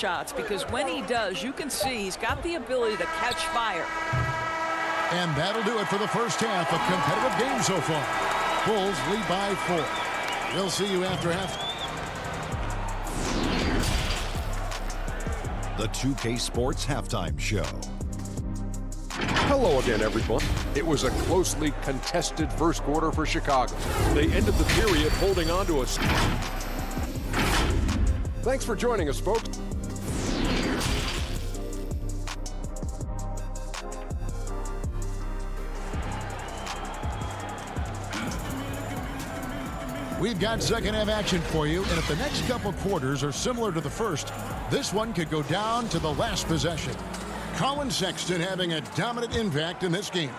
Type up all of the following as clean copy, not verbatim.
shots, because when he does, you can see he's got the ability to catch fire. And that'll do it for the first half. A competitive game so far. Bulls lead by 4. We'll see you after half. The 2K Sports Halftime Show. Hello again, everyone. It was a closely contested first quarter for Chicago. They ended the period holding on to us. Thanks for joining us, folks. We've got second half action for you, and if the next couple quarters are similar to the first, this one could go down to the last possession. Colin Sexton having a dominant impact in this game.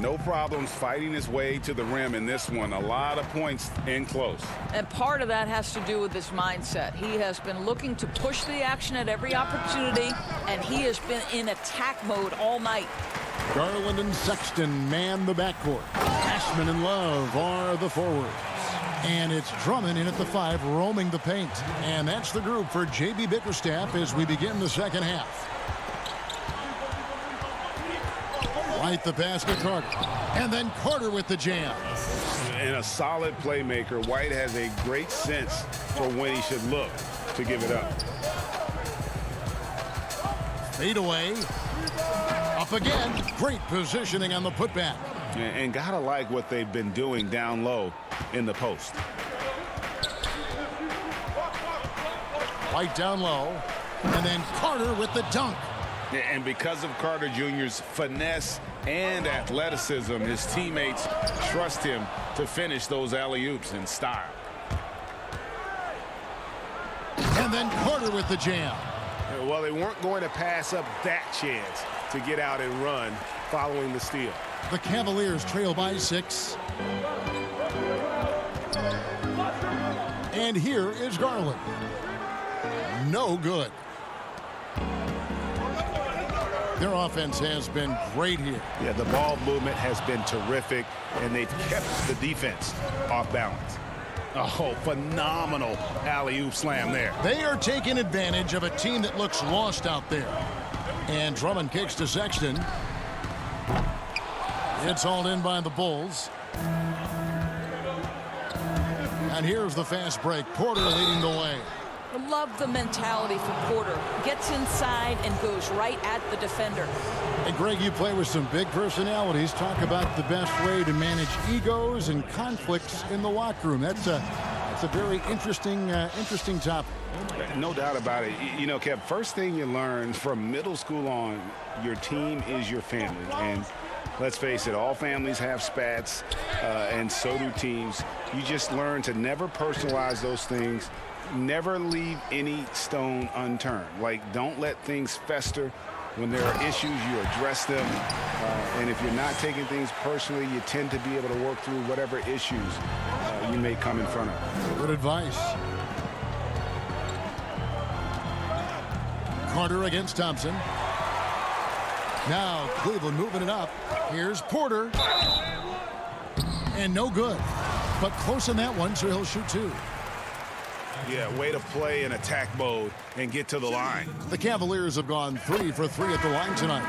No problems fighting his way to the rim in this one. A lot of points in close. And part of that has to do with his mindset. He has been looking to push the action at every opportunity, and he has been in attack mode all night. Garland and Sexton man the backcourt. Ashman and Love are the forwards. And it's Drummond in at the 5, roaming the paint. And that's the group for J.B. Bickerstaff as we begin the second half. White the pass to Carter. And then Carter with the jam. And a solid playmaker. White has a great sense for when he should look to give it up. Fade away. Up again. Great positioning on the putback. And gotta like what they've been doing down low in the post. White down low. And then Carter with the dunk. And because of Carter Jr.'s finesse and athleticism, his teammates trust him to finish those alley-oops in style. And then Carter with the jam. Well, they weren't going to pass up that chance to get out and run following the steal. The Cavaliers trail by 6. And here is Garland. No good. Their offense has been great here. Yeah, the ball movement has been terrific, and they've kept the defense off balance. Oh, phenomenal alley-oop slam there. They are taking advantage of a team that looks lost out there. And Drummond kicks to Sexton. It's hauled in by the Bulls. And here's the fast break. Porter leading the way. I love the mentality for Porter. Gets inside and goes right at the defender. Hey, Greg, you play with some big personalities. Talk about the best way to manage egos and conflicts in the locker room. That's a very interesting topic. No doubt about it. You know, Kev, first thing you learn from middle school on, your team is your family. And let's face it, all families have spats, and so do teams. You just learn to never personalize those things. Never leave any stone unturned. Like, don't let things fester. When there are issues, you address them. And if you're not taking things personally, you tend to be able to work through whatever issues you may come in front of. Good advice. Carter against Thompson. Now Cleveland moving it up. Here's Porter. And no good. But close in that one, so he'll shoot 2. Yeah, way to play in attack mode and get to the line. The Cavaliers have gone 3 for 3 at the line tonight.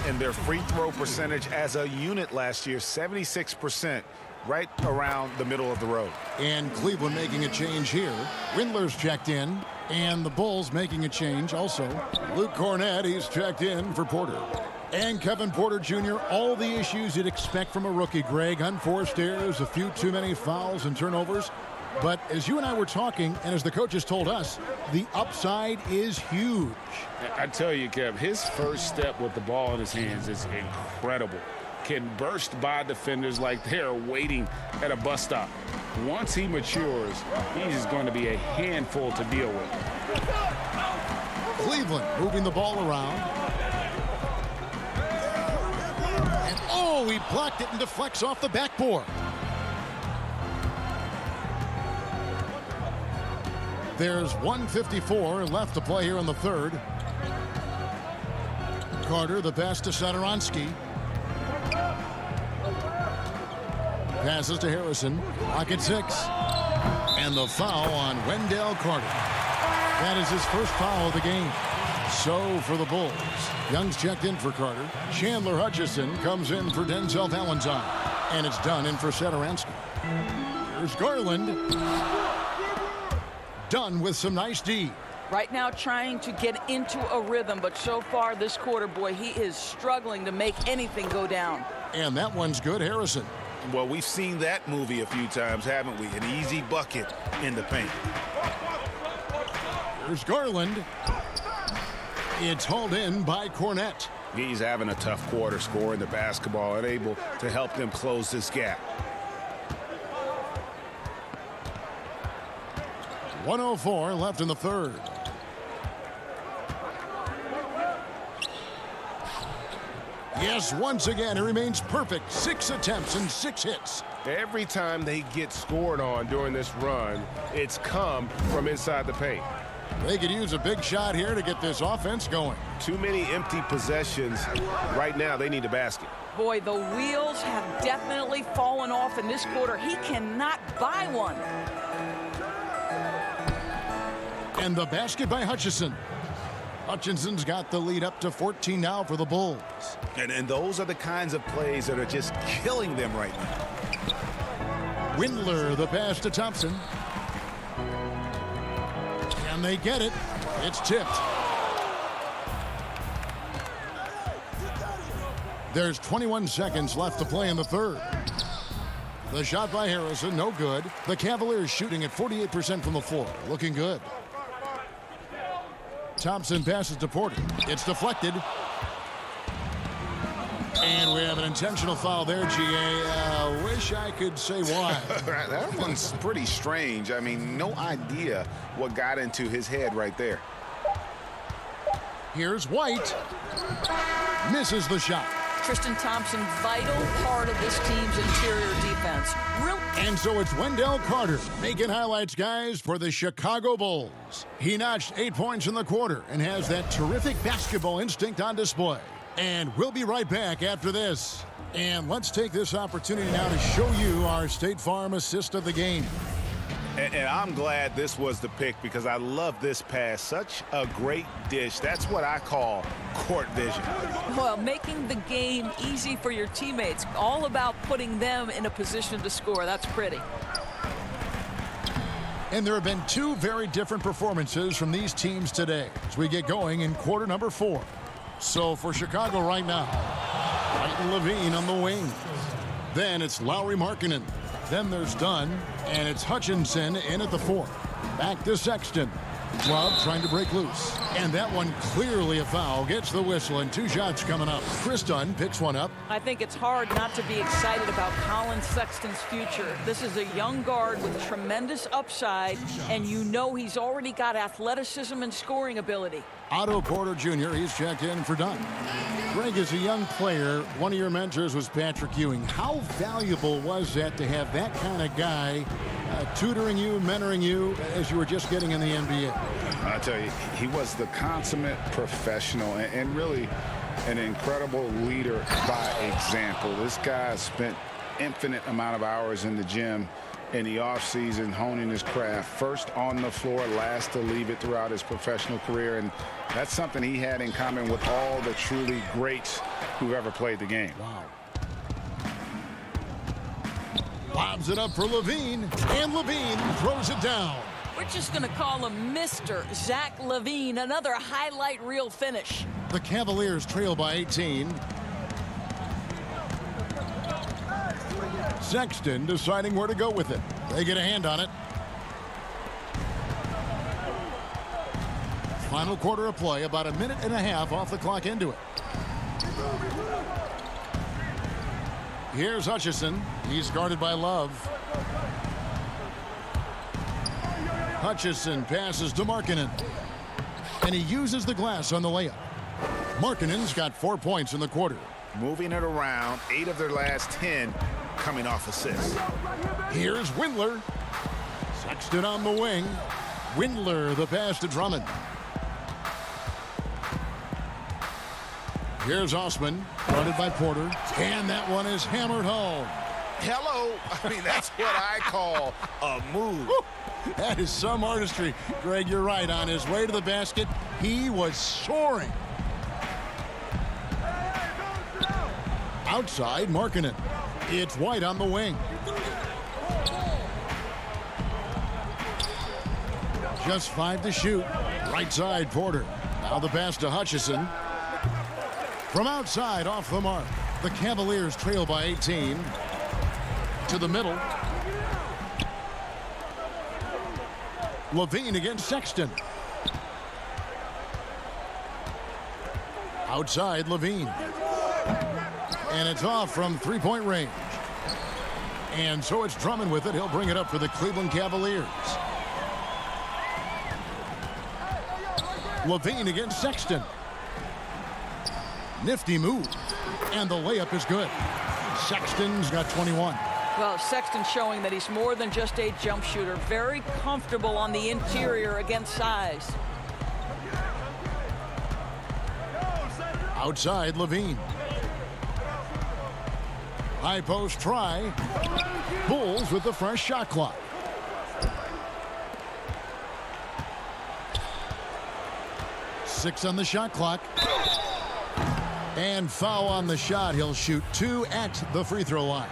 And their free throw percentage as a unit last year, 76%, right around the middle of the road. And Cleveland making a change here. Windler's checked in. And the Bulls making a change also. Luke Cornett, he's checked in for Porter. And Kevin Porter Jr., all the issues you'd expect from a rookie, Greg. Unforced errors, a few too many fouls and turnovers. But as you and I were talking, and as the coaches told us, the upside is huge. I tell you, Kev, his first step with the ball in his hands is incredible. Can burst by defenders like they're waiting at a bus stop. Once he matures, he's going to be a handful to deal with. Cleveland moving the ball around. And oh, he blocked it and deflects off the backboard. There's 1:54 left to play here in the third. Carter, the pass to Satoransky. Passes to Harrison. Lock at 6. And the foul on Wendell Carter. That is his first foul of the game. So for the Bulls, Young's checked in for Carter. Chandler Hutchison comes in for Denzel Valentine. And it's done in for Satoransky. Here's Garland. Done with some nice D. Right now trying to get into a rhythm, but so far this quarter, boy, he is struggling to make anything go down. And that one's good, Harrison. Well, we've seen that movie a few times, haven't we? An easy bucket in the paint. Here's Garland. It's hauled in by Cornette. He's having a tough quarter, scoring the basketball and able to help them close this gap. 1:04 left in the third. Yes, once again, he remains perfect. 6 attempts and 6 hits. Every time they get scored on during this run, it's come from inside the paint. They could use a big shot here to get this offense going. Too many empty possessions. Right now, they need a basket. Boy, the wheels have definitely fallen off in this quarter. He cannot buy one. And the basket by Hutchison. Hutchinson's got the lead up to 14 now for the Bulls. And those are the kinds of plays that are just killing them right now. Windler, the pass to Thompson. And they get it. It's tipped. There's 21 seconds left to play in the third. The shot by Harrison, no good. The Cavaliers shooting at 48% from the floor. Looking good. Thompson passes to Porter. It's deflected. And we have an intentional foul there, G.A. Wish I could say why. That one's pretty strange. I mean, no idea what got into his head right there. Here's White. Misses the shot. Tristan Thompson, vital part of this team's interior defense. And so it's Wendell Carter making highlights, guys, for the Chicago Bulls. He notched 8 points in the quarter and has that terrific basketball instinct on display. And we'll be right back after this. And let's take this opportunity now to show you our State Farm assist of the game. And I'm glad this was the pick because I love this pass. Such a great dish. That's what I call court vision. Well, making the game easy for your teammates. All about putting them in a position to score. That's pretty. And there have been 2 very different performances from these teams today as we get going in quarter number 4. So for Chicago right now, Levine on the wing. Then it's Lauri Markkanen. Then there's Dunn, and it's Hutchinson in at the 4. Back to Sexton. Love trying to break loose. And that one clearly a foul. Gets the whistle, and 2 shots coming up. Chris Dunn picks one up. I think it's hard not to be excited about Colin Sexton's future. This is a young guard with tremendous upside, and you know he's already got athleticism and scoring ability. Otto Porter Jr., he's checked in for Dunn. Greg, as a young player, one of your mentors was Patrick Ewing. How valuable was that to have that kind of guy tutoring you, mentoring you as you were just getting in the NBA? I tell you, he was the consummate professional and really an incredible leader by example. This guy spent infinite amount of hours in the gym in the offseason honing his craft, first on the floor, last to leave it throughout his professional career. And that's something he had in common with all the truly greats who've ever played the game. Wow. Lobs it up for Levine, and Levine throws it down. We're just going to call him Mr. Zach Levine. Another highlight reel finish. The Cavaliers trail by 18. Sexton deciding where to go with it. They get a hand on it. Final quarter of play, about a minute and a half off the clock into it. Here's Hutchison. He's guarded by Love. Hutchison passes to Markkanen. And he uses the glass on the layup. Markkanen's got 4 points in the quarter. Moving it around, 8 of their last 10 coming off assists. Here's Windler. Sexton on the wing. Windler, the pass to Drummond. Here's Osman, guarded by Porter. And that one is hammered home. Hello. I mean, that's what I call a move. That is some artistry. Greg, you're right. On his way to the basket, he was soaring. Outside, Markkanen. It's White on the wing. Just 5 to shoot. Right side, Porter. Now the pass to Hutchison. From outside, off the mark. The Cavaliers trail by 18. To the middle. Levine against Sexton. Outside, Levine. And it's off from three-point range. And so it's Drummond with it. He'll bring it up for the Cleveland Cavaliers. Levine against Sexton. Nifty move. And the layup is good. Sexton's got 21. Well, Sexton showing that he's more than just a jump shooter. Very comfortable on the interior against size. Outside, Levine. High post try. Bulls with the fresh shot clock. Six on the shot clock. And foul on the shot. He'll shoot 2 at the free throw line.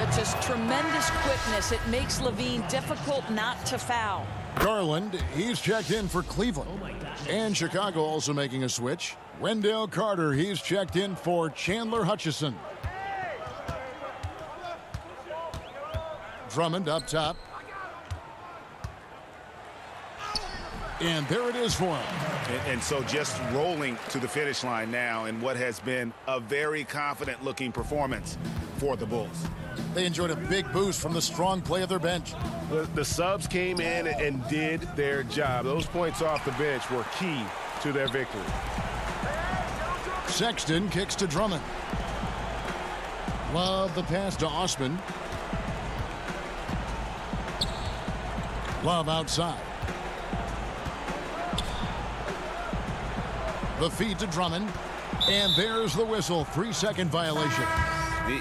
It's just tremendous quickness. It makes Levine difficult not to foul. Garland, he's checked in for Cleveland. And Chicago also making a switch. Wendell Carter, he's checked in for Chandler Hutchison. Drummond up top. And there it is for him. And so just rolling to the finish line now in what has been a very confident-looking performance for the Bulls. They enjoyed a big boost from the strong play of their bench. The subs came in and did their job. Those points off the bench were key to their victory. Sexton kicks to Drummond. Love the pass to Osman. Love outside. The feed to Drummond. And there's the whistle. 3-second violation.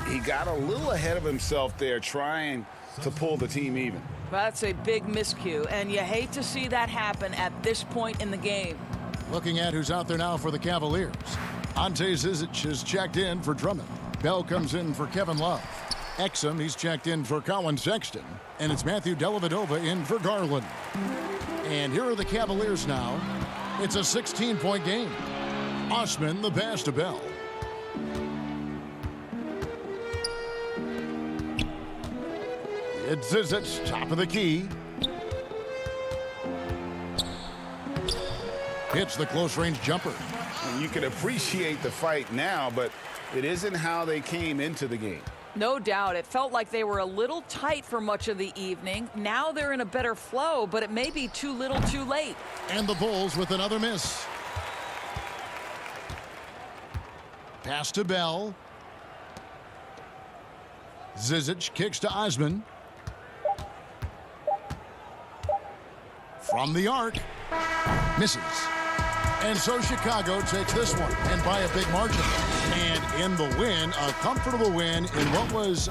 He got a little ahead of himself there trying to pull the team even. That's a big miscue, and you hate to see that happen at this point in the game. Looking at who's out there now for the Cavaliers. Ante Zizic is checked in for Drummond. Bell comes in for Kevin Love. Exum, he's checked in for Colin Sexton. And it's Matthew Dellavedova in for Garland. And here are the Cavaliers now. It's a 16-point game. Osman, the pass to Bell. It's Zizic, top of the key. Hits the close-range jumper. And you can appreciate the fight now, but it isn't how they came into the game. No doubt. It felt like they were a little tight for much of the evening. Now they're in a better flow, but it may be too little too late. And the Bulls with another miss. Pass to Bell. Zizic kicks to Osman. From the arc. Misses. And so Chicago takes this one, and by a big margin. And in the win, a comfortable win in what was...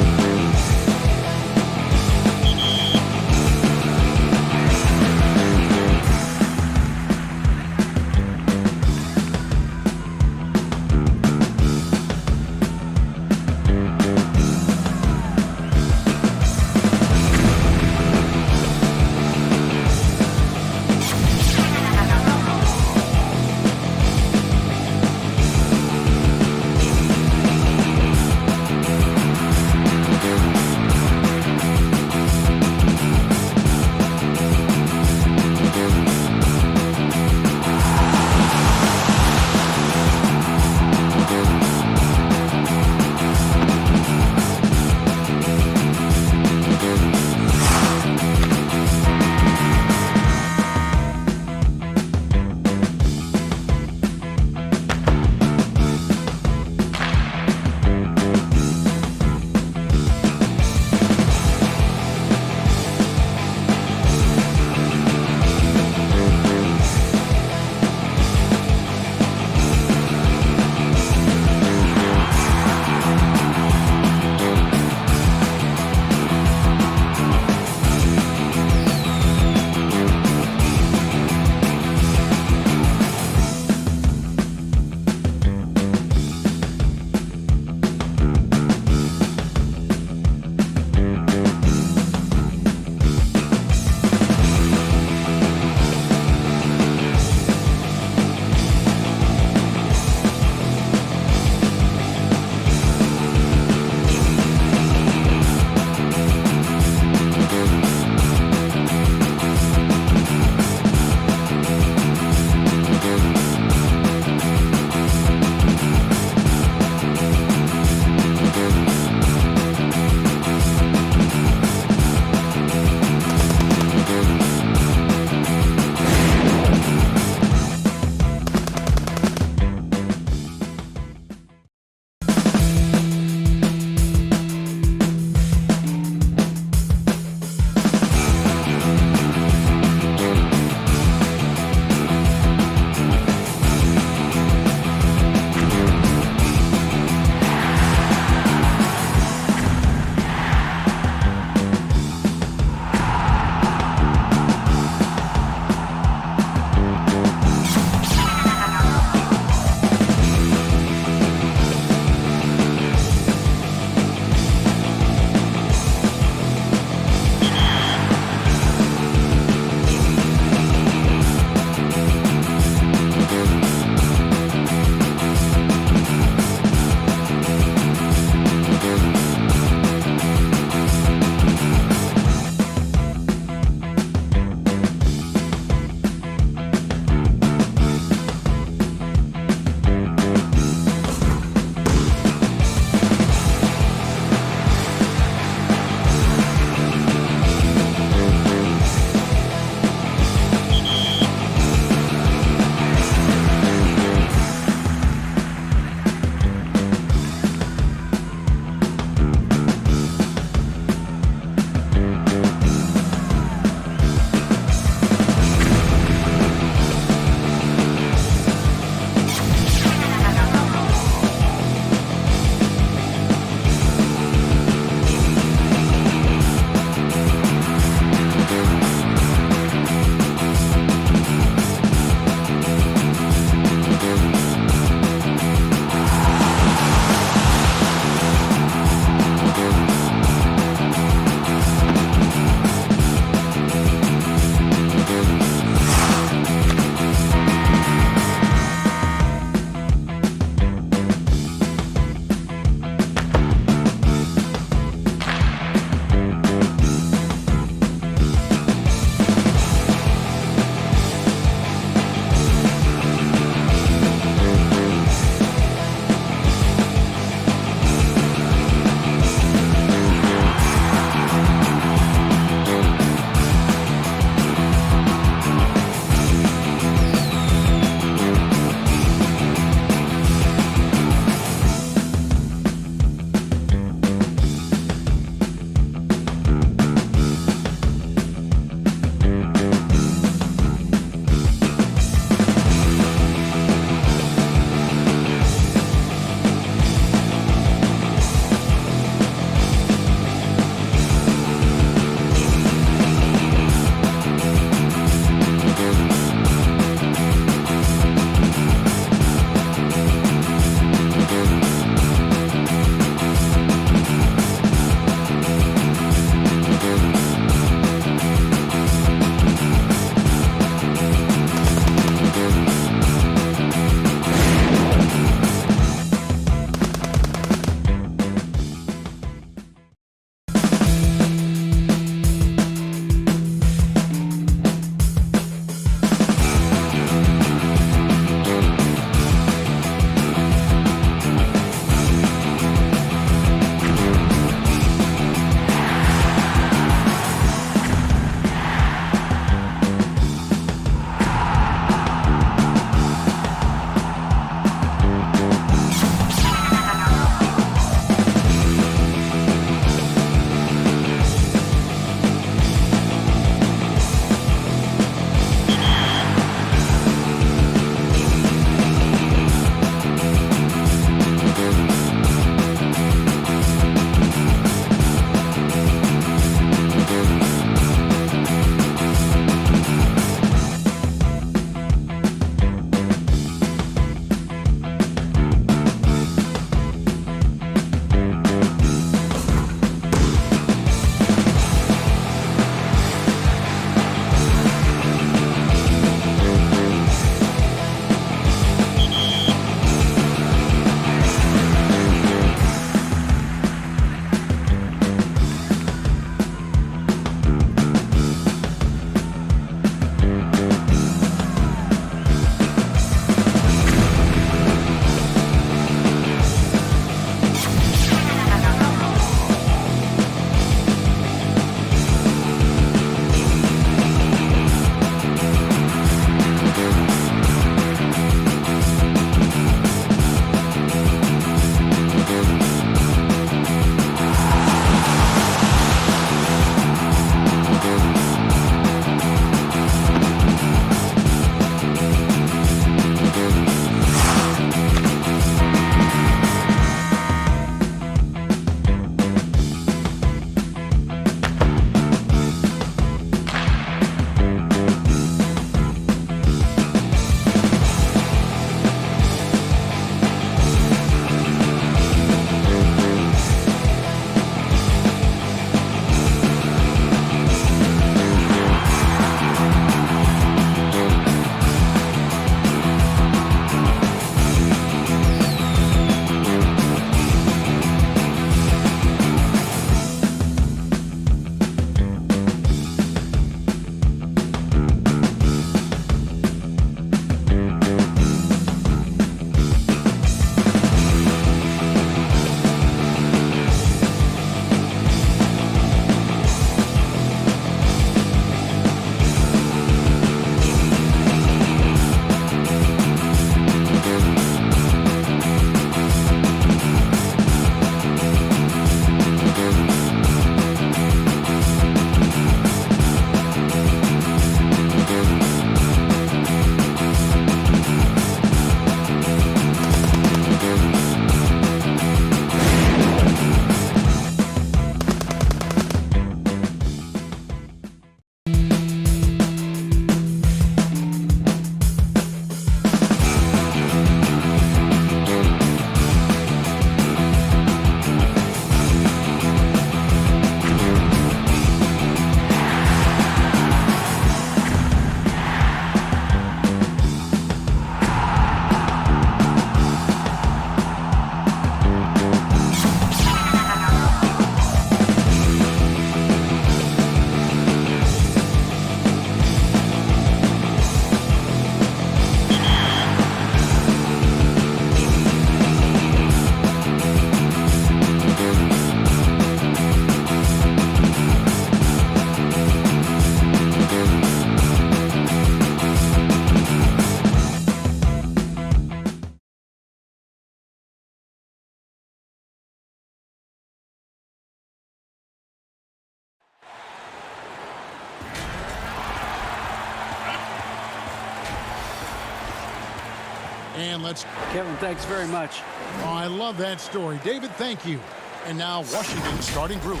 And let's... Kevin, thanks very much. Oh, I love that story. David, thank you. And now Washington's starting group.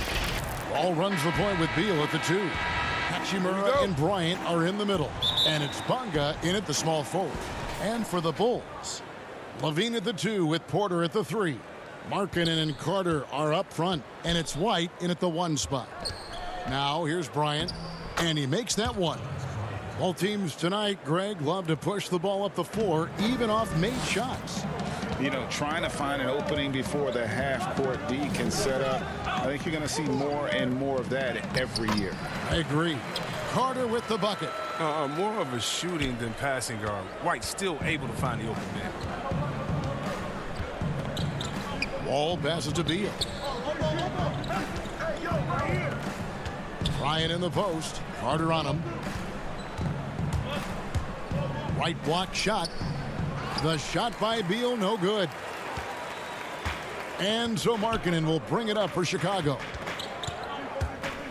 Ball runs the point with Beal at the 2. Hachimura and Bryant are in the middle. And it's Bonga in at the small forward. And for the Bulls, Levine at the 2 with Porter at the 3. Markkanen and Carter are up front. And it's White in at the 1 spot. Now here's Bryant. And he makes that 1. Both teams tonight, Greg, love to push the ball up the floor, even off made shots. You know, trying to find an opening before the half-court D can set up. I think you're going to see more and more of that every year. I agree. Carter with the bucket. More of a shooting than passing guard. White still able to find the open man. Wall passes to Beal. Bryant in the post. Carter on him. Right block shot. The shot by Beal, no good. And so Markkanen will bring it up for Chicago.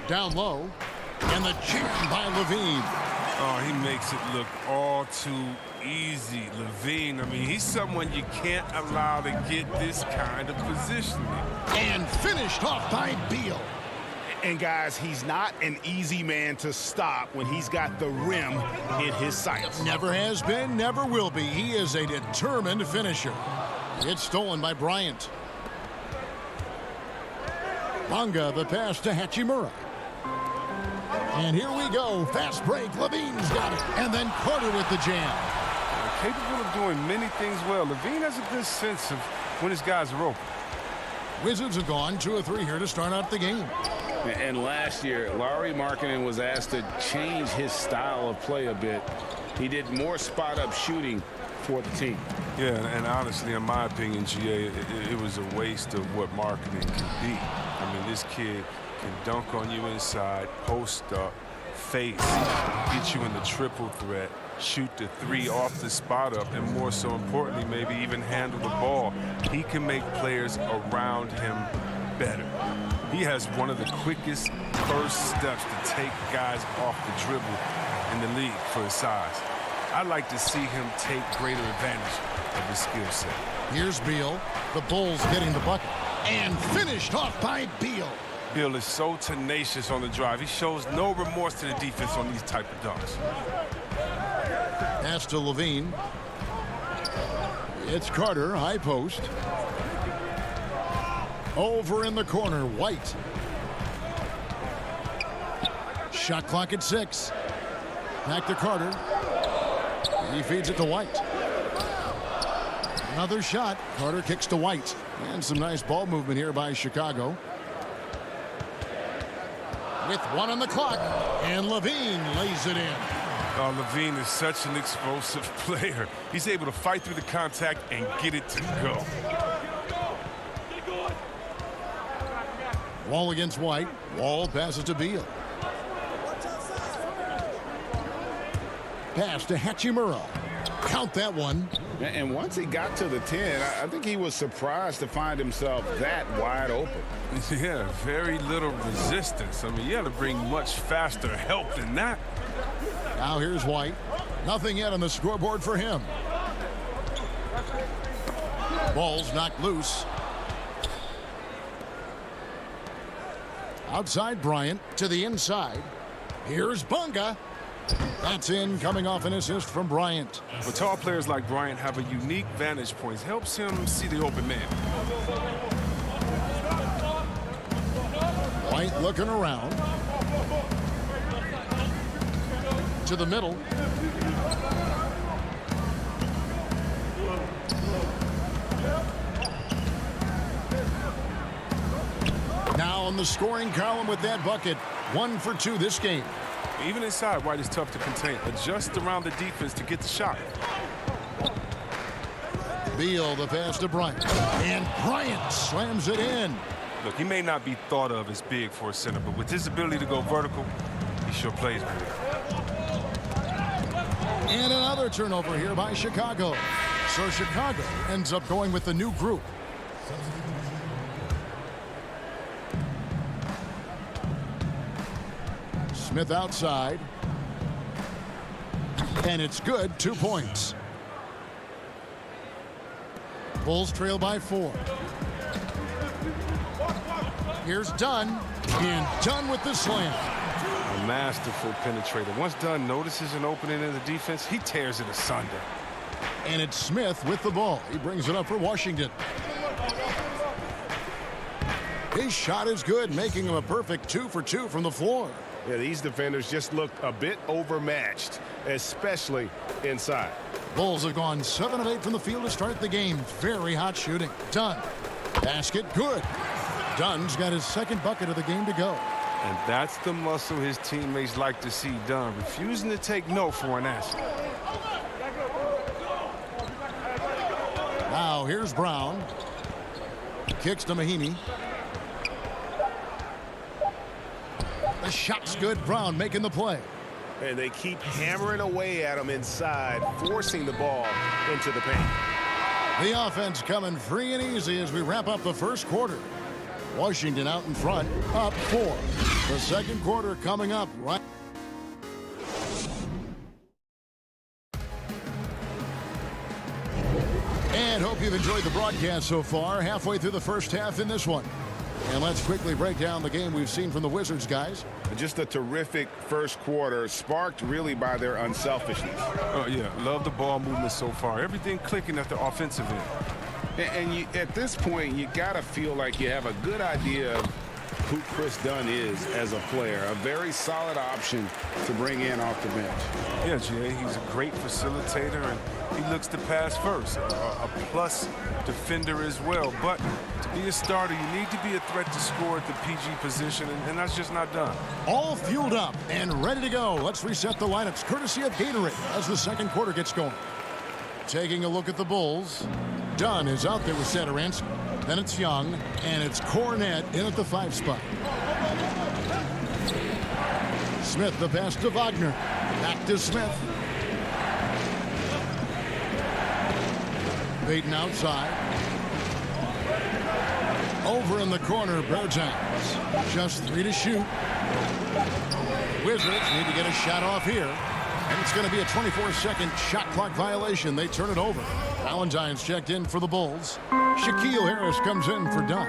Down low. And the jam by Levine. Oh, he makes it look all too easy. Levine, I mean, he's someone you can't allow to get this kind of positioning. And finished off by Beal. And guys, he's not an easy man to stop when he's got the rim in his sights. Never has been, never will be. He is a determined finisher. It's stolen by Bryant. Bonga, the pass to Hachimura. And here we go. Fast break. Levine's got it. And then Carter with the jam. Capable of doing many things well. Levine has a good sense of when his guys are open. Wizards have gone 2 of 3 here to start out the game. And last year, Lauri Markkanen was asked to change his style of play a bit. He did more spot-up shooting for the team. Yeah, and honestly, in my opinion, GA, it was a waste of what Markkanen can be. I mean, this kid can dunk on you inside, post up, face, get you in the triple threat, shoot the 3 off the spot up, and more so importantly, maybe even handle the ball. He can make players around him better. He has one of the quickest first steps to take guys off the dribble in the league for his size. I'd like to see him take greater advantage of his skill set. Here's Beal. The Bulls getting the bucket. And finished off by Beal. Beal is so tenacious on the drive. He shows no remorse to the defense on these type of dunks. Pass to Levine. It's Carter, high post. Over in the corner, White. Shot clock at 6. Back to Carter. He feeds it to White. Another shot. Carter kicks to White. And some nice ball movement here by Chicago. With 1 on the clock. And Levine lays it in. Oh, Levine is such an explosive player. He's able to fight through the contact and get it to go. Wall against White. Wall passes to Beal. Pass to Hachimura. Count that one. And once he got to the 10, I think he was surprised to find himself that wide open. Yeah, very little resistance. I mean, you had to bring much faster help than that. Now here's White. Nothing yet on the scoreboard for him. Ball's knocked loose. Outside Bryant to the inside. Here's Bonga. That's in, coming off an assist from Bryant. But tall players like Bryant have a unique vantage point. Helps him see the open man. White looking around. To the middle. Now on the scoring column with that bucket. 1 for 2 this game. Even inside, White is tough to contain. Adjust around the defense to get the shot. Beal, the pass to Bryant. And Bryant slams it in. Look, he may not be thought of as big for a center, but with his ability to go vertical, he sure plays big. And another turnover here by Chicago. So Chicago ends up going with the new group. Smith outside. And it's good, 2 points. Bulls trail by 4. Here's Dunn, and Dunn with the slam. A masterful penetrator. Once Dunn notices an opening in the defense, he tears it asunder. And it's Smith with the ball. He brings it up for Washington. His shot is good, making him a perfect 2 for 2 from the floor. Yeah, these defenders just looked a bit overmatched, especially inside. Bulls have gone 7 of 8 from the field to start the game. Very hot shooting. Dunn. Basket good. Dunn's got his second bucket of the game to go. And that's the muscle his teammates like to see done, refusing to take no for an answer. Now here's Brown. Kicks to Mahinmi. The shot's good. Brown making the play. And they keep hammering away at him inside, forcing the ball into the paint. The offense coming free and easy as we wrap up the first quarter. Washington out in front, up 4. The second quarter coming up right. And hope you've enjoyed the broadcast so far. Halfway through the first half in this one. And let's quickly break down the game we've seen from the Wizards, guys. Just a terrific first quarter, sparked really by their unselfishness. Oh, yeah. Love the ball movement so far. Everything clicking at the offensive end. And at this point, you got to feel like you have a good idea of who Chris Dunn is as a player. A very solid option to bring in off the bench. Yeah, Jay, he's a great facilitator, and he looks to pass first. A plus defender as well. But to be a starter, you need to be a threat to score at the PG position, and that's just not done. All fueled up and ready to go. Let's reset the lineups courtesy of Gatorade as the second quarter gets going. Taking a look at the Bulls. Dunn is out there with Satoransky. Then it's Young, and it's Cornette in at the 5 spot. Smith the pass to Wagner. Back to Smith. Payton outside. Over in the corner, Bertans. Just 3 to shoot. Wizards need to get a shot off here. And it's going to be a 24-second shot clock violation. They turn it over. Valentine's checked in for the Bulls. Shaquille Harris comes in for Dunn.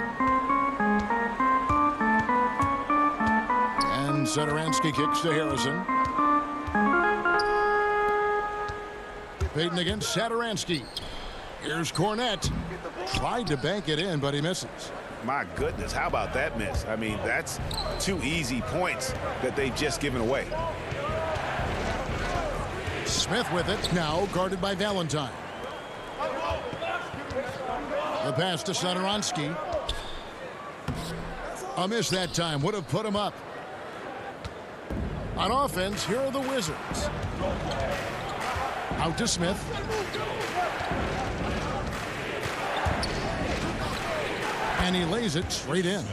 And Satoransky kicks to Harrison. Payton against Satoransky. Here's Cornette. Tried to bank it in, but he misses. My goodness, how about that miss? I mean, that's 2 easy points that they've just given away. Smith with it, now guarded by Valentine. The pass to Satoransky. A miss that time, would have put him up. On offense, here are the Wizards. Out to Smith. And he lays it straight in.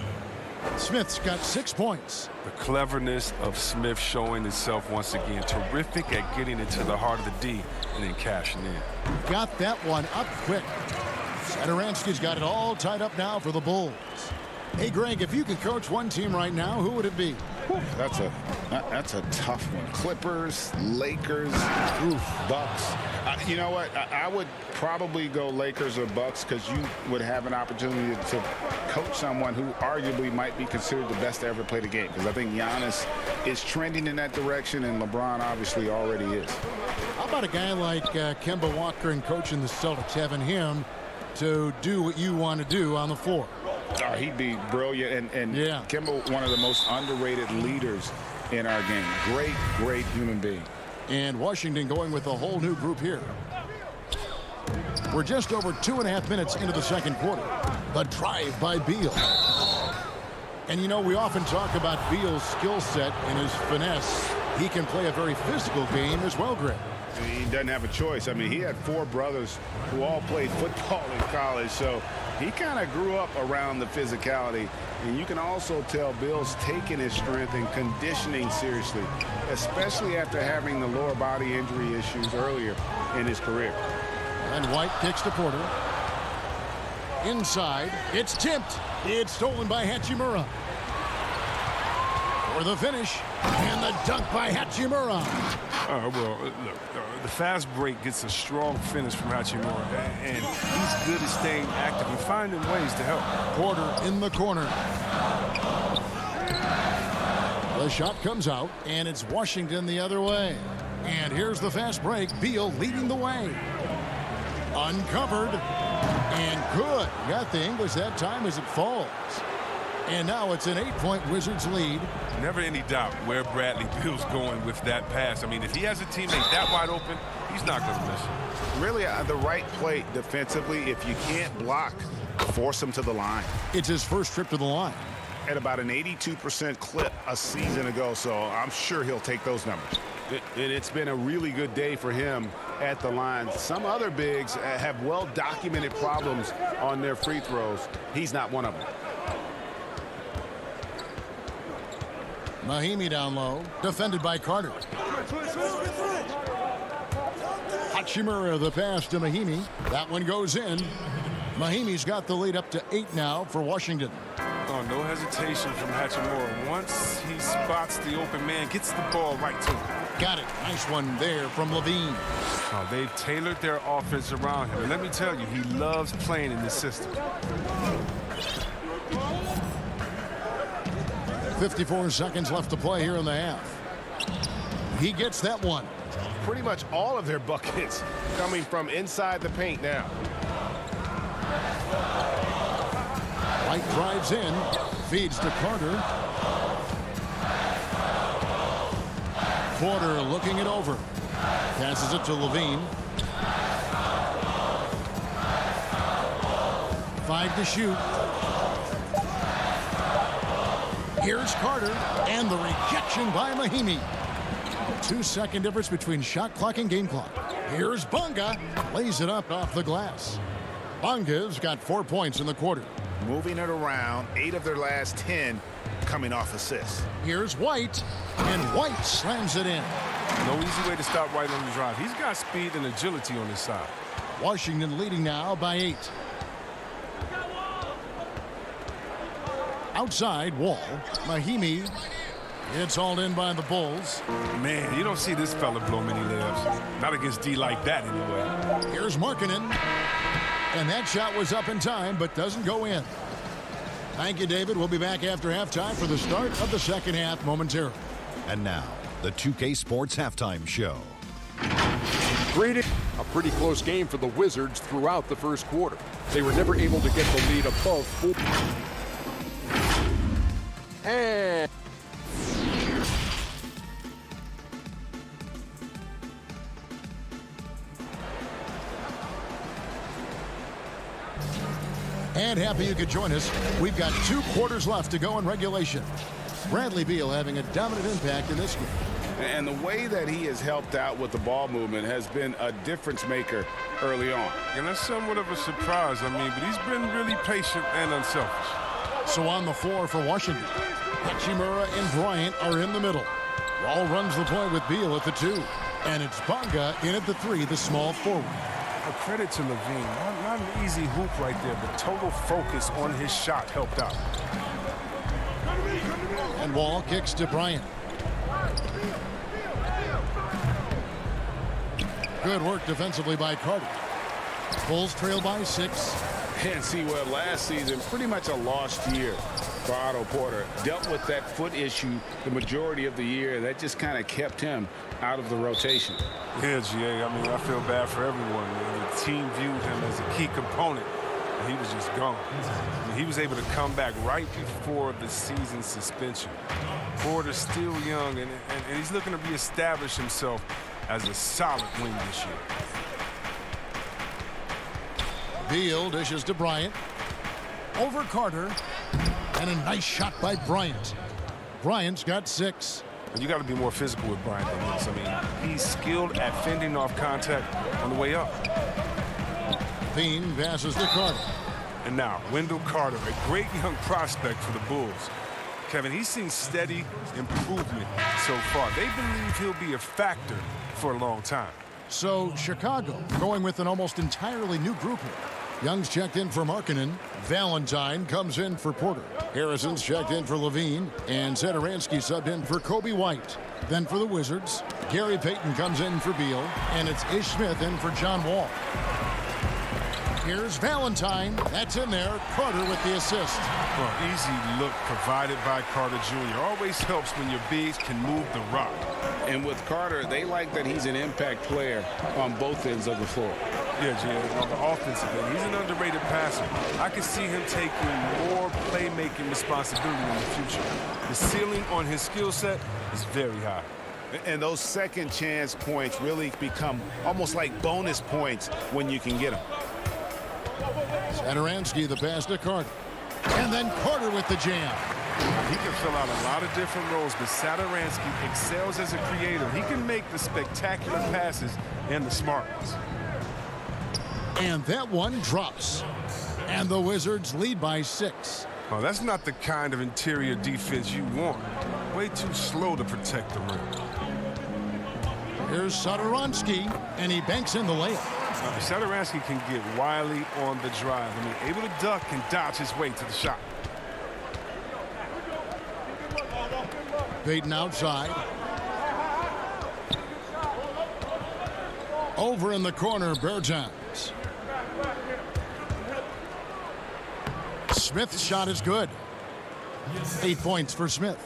Smith's got 6 points. The cleverness of Smith showing itself once again. Terrific at getting into the heart of the D and then cashing in. Got that one up quick. Satoransky's got it all tied up now for the Bulls. Hey, Greg, if you could coach one team right now, who would it be? That's a tough one. Clippers, Lakers, Bucks. You know what? I would probably go Lakers or Bucks because you would have an opportunity to coach someone who arguably might be considered the best to ever play the game. Because I think Giannis is trending in that direction, and LeBron obviously already is. How about a guy like Kemba Walker and coaching the Celtics, having him to do what you want to do on the floor? Oh, he'd be brilliant, and yeah. Kemba, one of the most underrated leaders in our game. Great human being. And Washington going with a whole new group here. We're just over 2.5 minutes into the second quarter. The drive by Beal. And you know, we often talk about Beal's skill set and his finesse. He can play a very physical game as well, Greg. He doesn't have a choice. I mean, he had 4 brothers who all played football in college, so he kind of grew up around the physicality. And you can also tell Bill's taking his strength and conditioning seriously, especially after having the lower body injury issues earlier in his career. And White kicks to Porter. Inside, it's tipped. It's stolen by Hachimura. For the finish, and the dunk by Hachimura. Well, look, the fast break gets a strong finish from Hachimura, and he's good at staying active and finding ways to help. Porter in the corner. The shot comes out, and it's Washington the other way. And here's the fast break. Beal leading the way. Uncovered. And good. Got the English that time as it falls. And now it's an 8-point Wizards lead. Never any doubt where Bradley Beal's going with that pass. I mean, if he has a teammate that wide open, he's not going to miss it. Really, the right play defensively. If you can't block, force him to the line. It's his first trip to the line. At about an 82% clip a season ago, so I'm sure he'll take those numbers. It's been a really good day for him at the line. Some other bigs have well-documented problems on their free throws. He's not one of them. Mahimi down low, defended by Carter. Hachimura the pass to Mahimi. That one goes in. Mahimi's got the lead up to 8 now for Washington. Oh, no hesitation from Hachimura. Once he spots the open man, gets the ball right to him. Got it. Nice one there from Levine. Oh, they've tailored their offense around him. And let me tell you, he loves playing in this system. 54 seconds left to play here in the half. He gets that one. Pretty much all of their buckets coming from inside the paint now. White drives in, feeds to Carter. Porter looking it over. Passes it to Levine. 5 to shoot. Here's Carter, and the rejection by Mahimi. 2-second difference between shot clock and game clock. Here's Bonga, lays it up off the glass. Bonga's got 4 points in the quarter. Moving it around, 8 of their last 10 coming off assists. Here's White, and White slams it in. No easy way to stop White on the drive. He's got speed and agility on his side. Washington leading now by 8. Outside, Wall. Mahimi. It's hauled in by the Bulls. Man, you don't see this fella blow many layups. Not against D like that, anyway. Here's Markkanen. And that shot was up in time, but doesn't go in. Thank you, David. We'll be back after halftime for the start of the second half momentarily. And now, the 2K Sports Halftime Show. A pretty close game for the Wizards throughout the first quarter. They were never able to get the lead above 4. And happy you could join us. We've got 2 quarters left to go in regulation. Bradley Beal having a dominant impact in this game. And the way that he has helped out with the ball movement has been a difference maker early on. And that's somewhat of a surprise, but he's been really patient and unselfish. So on the floor for Washington, Hachimura and Bryant are in the middle. Wall runs the point with Beal at the 2. And it's Bonga in at the 3, the small forward. A credit to Levine. Not an easy hoop right there, but total focus on his shot helped out. And Wall kicks to Bryant. Good work defensively by Carter. Bulls trail by 6. And see, well, last season, pretty much a lost year for Otto Porter. Dealt with that foot issue the majority of the year. That just kind of kept him out of the rotation. Yeah, GA, I feel bad for everyone. The team viewed him as a key component, and he was just gone. He was able to come back right before the season suspension. Porter's still young, and he's looking to reestablish himself as a solid wing this year. Beal dishes to Bryant. Over Carter. And a nice shot by Bryant. Bryant's got 6. And you got to be more physical with Bryant than this. He's skilled at fending off contact on the way up. Levine passes to Carter. And now, Wendell Carter, a great young prospect for the Bulls. Kevin, he's seen steady improvement so far. They believe he'll be a factor for a long time. So, Chicago going with an almost entirely new group here. Young's checked in for Markkanen. Valentine comes in for Porter. Harrison's checked in for Levine. And Zedaransky subbed in for Kobe White. Then for the Wizards, Gary Payton comes in for Beal, and it's Ish Smith in for John Wall. Here's Valentine. That's in there. Carter with the assist. Well, easy look provided by Carter Jr. Always helps when your bigs can move the rock. And with Carter, they like that he's an impact player on both ends of the floor. Yeah, Jay, on the offensive end, he's an underrated passer. I can see him taking more playmaking responsibility in the future. The ceiling on his skill set is very high. And those second chance points really become almost like bonus points when you can get them. Satoransky, the pass to Carter. And then Carter with the jam. He can fill out a lot of different roles, but Satoransky excels as a creator. He can make the spectacular passes and the smart ones. And that one drops. And the Wizards lead by 6. Oh, that's not the kind of interior defense you want. Way too slow to protect the rim. Here's Satoransky, and he banks in the layup. Satoransky can get wily on the drive. I mean, able to duck and dodge his way to the shot. Payton outside. Over in the corner, Bertans. Smith's shot is good. 8 points for Smith.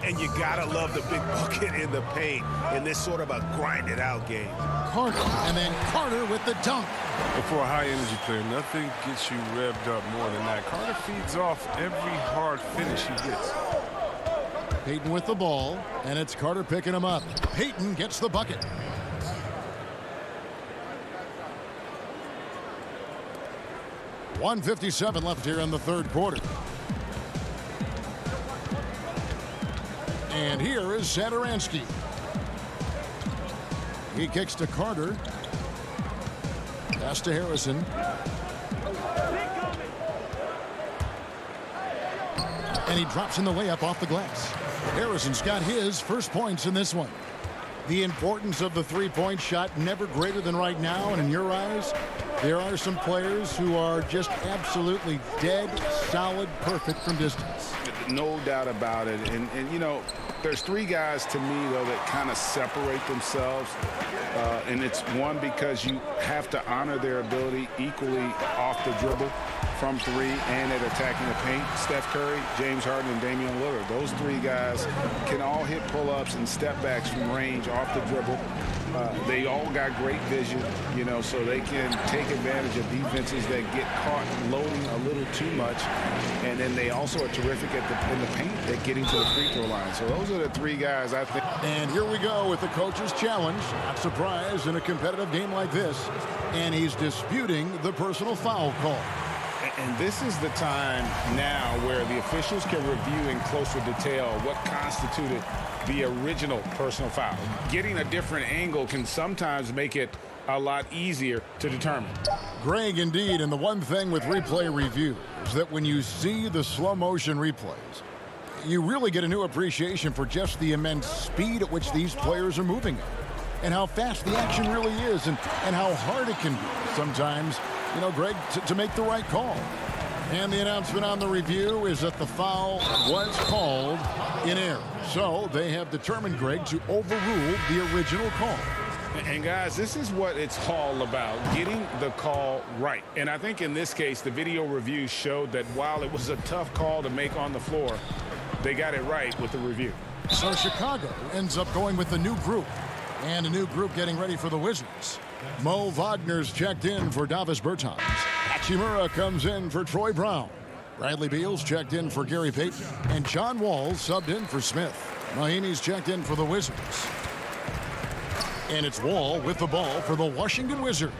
And you gotta love the big bucket in the paint in this sort of a grinded out game. Carter, and then Carter with the dunk. But for a high-energy player, nothing gets you revved up more than that. Carter feeds off every hard finish he gets. Payton with the ball, and it's Carter picking him up. Payton gets the bucket. .157 left here in the third quarter. And here is Satoransky. He kicks to Carter. Pass to Harrison. And he drops in the layup off the glass. Harrison's got his first points in this one. The importance of the three-point shot never greater than right now, and in your eyes, there are some players who are just absolutely dead, solid, perfect from distance. No doubt about it. And you know, there's 3 guys to me, though, that kind of separate themselves. And it's one, because you have to honor their ability equally off the dribble, from 3, and at attacking the paint. Steph Curry, James Harden, and Damian Lillard. Those 3 guys can all hit pull-ups and step backs from range off the dribble. They all got great vision, you know, so they can take advantage of defenses that get caught loading a little too much. And then they also are terrific in the paint at getting to the free throw line. So those are the 3 guys, I think. And here we go with the coach's challenge. Not surprised in a competitive game like this. And he's disputing the personal foul call. And this is the time now where the officials can review in closer detail what constituted the original personal foul. Getting a different angle can sometimes make it a lot easier to determine. Greg, indeed, and the one thing with replay review is that when you see the slow motion replays, you really get a new appreciation for just the immense speed at which these players are moving and how fast the action really is and how hard it can be sometimes, you know, Greg, to make the right call. And the announcement on the review is that the foul was called in error. So they have determined, Greg, to overrule the original call. And guys, this is what it's all about, getting the call right. And I think in this case, the video review showed that while it was a tough call to make on the floor, they got it right with the review. So Chicago ends up going with a new group, and a new group getting ready for the Wizards. Mo Wagner's checked in for Davis Bertans. Hachimura comes in for Troy Brown. Bradley Beal's checked in for Gary Payton. And John Wall subbed in for Smith. Mahinmi's checked in for the Wizards. And it's Wall with the ball for the Washington Wizards.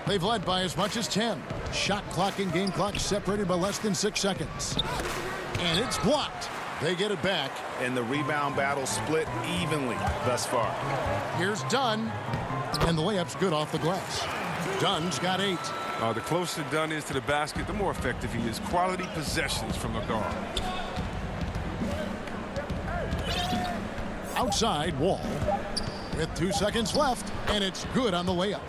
They've led by as much as 10. Shot clock and game clock separated by less than 6 seconds. And it's blocked. They get it back. And the rebound battle split evenly thus far. Here's Dunn. And the layup's good off the glass. Dunn's got 8. The closer Dunn is to the basket, the more effective he is. Quality possessions from a guard. Outside, Wall. With 2 seconds left, and it's good on the layup.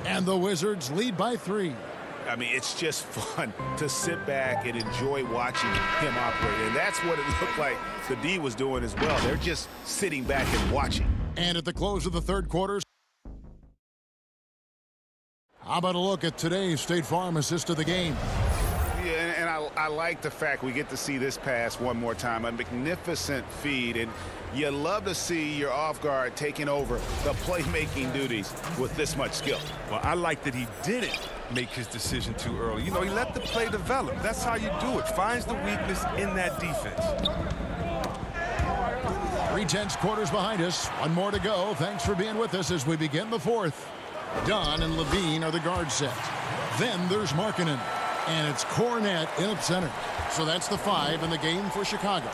And the Wizards lead by 3. I mean, it's just fun to sit back and enjoy watching him operate. And that's what it looked like the D was doing as well. They're just sitting back and watching. And at the close of the third quarter, how about a look at today's State Farm assist of the game? Yeah, and I like the fact we get to see this pass one more time. A magnificent feed, and you love to see your off guard taking over the playmaking duties with this much skill. Well, I like that he didn't make his decision too early. You know, he let the play develop. That's how you do it. Finds the weakness in that defense. 3/10 quarters behind us. One more to go. Thanks for being with us as we begin the fourth. Dunn and Levine are the guard set. Then there's Markkanen. And it's Cornette in at center. So that's the 5 in the game for Chicago.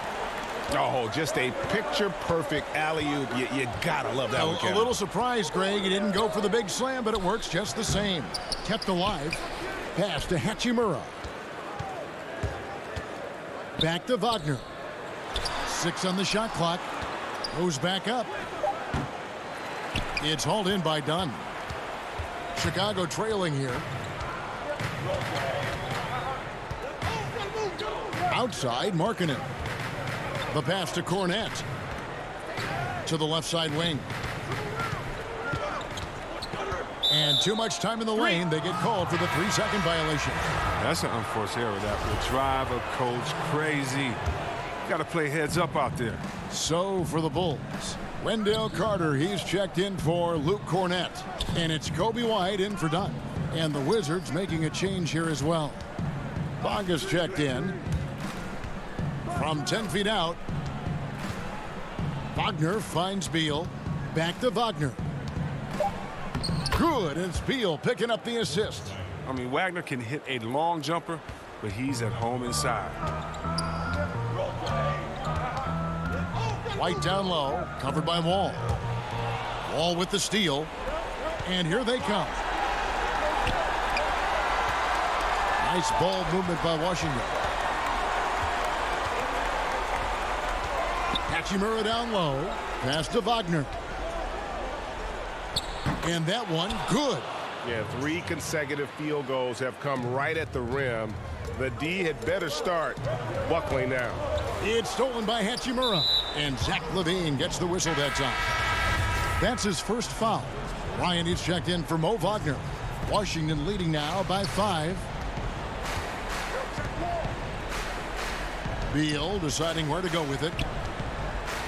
Oh, just a picture-perfect alley-oop. You gotta love that one, Kevin. A little surprised, Greg. He didn't go for the big slam, but it works just the same. Kept alive. Pass to Hachimura. Back to Wagner. 6 on the shot clock. Goes back up. It's hauled in by Dunn. Chicago trailing here. Outside, Markkanen. The pass to Cornette. To the left side wing. And too much time in the lane. They get called for the 3-second violation. That's an unforced error that will drive a coach crazy. Got to play heads up out there. So for the Bulls, Wendell Carter, he's checked in for Luke Cornette. And it's Kobe White in for Dunn. And the Wizards making a change here as well. Bonga's checked in. From 10 feet out, Wagner finds Beal. Back to Wagner. Good, and it's Beal picking up the assist. I mean, Wagner can hit a long jumper, but he's at home inside. White down low, covered by Wall. Wall with the steal, and here they come. Nice ball movement by Washington. Hachimura down low. Pass to Wagner. And that one, good. Yeah, 3 consecutive field goals have come right at the rim. The D had better start buckling down. It's stolen by Hachimura. And Zach Levine gets the whistle that time. That's his first foul. Ryan is checked in for Mo Wagner. Washington leading now by 5. Beal deciding where to go with it.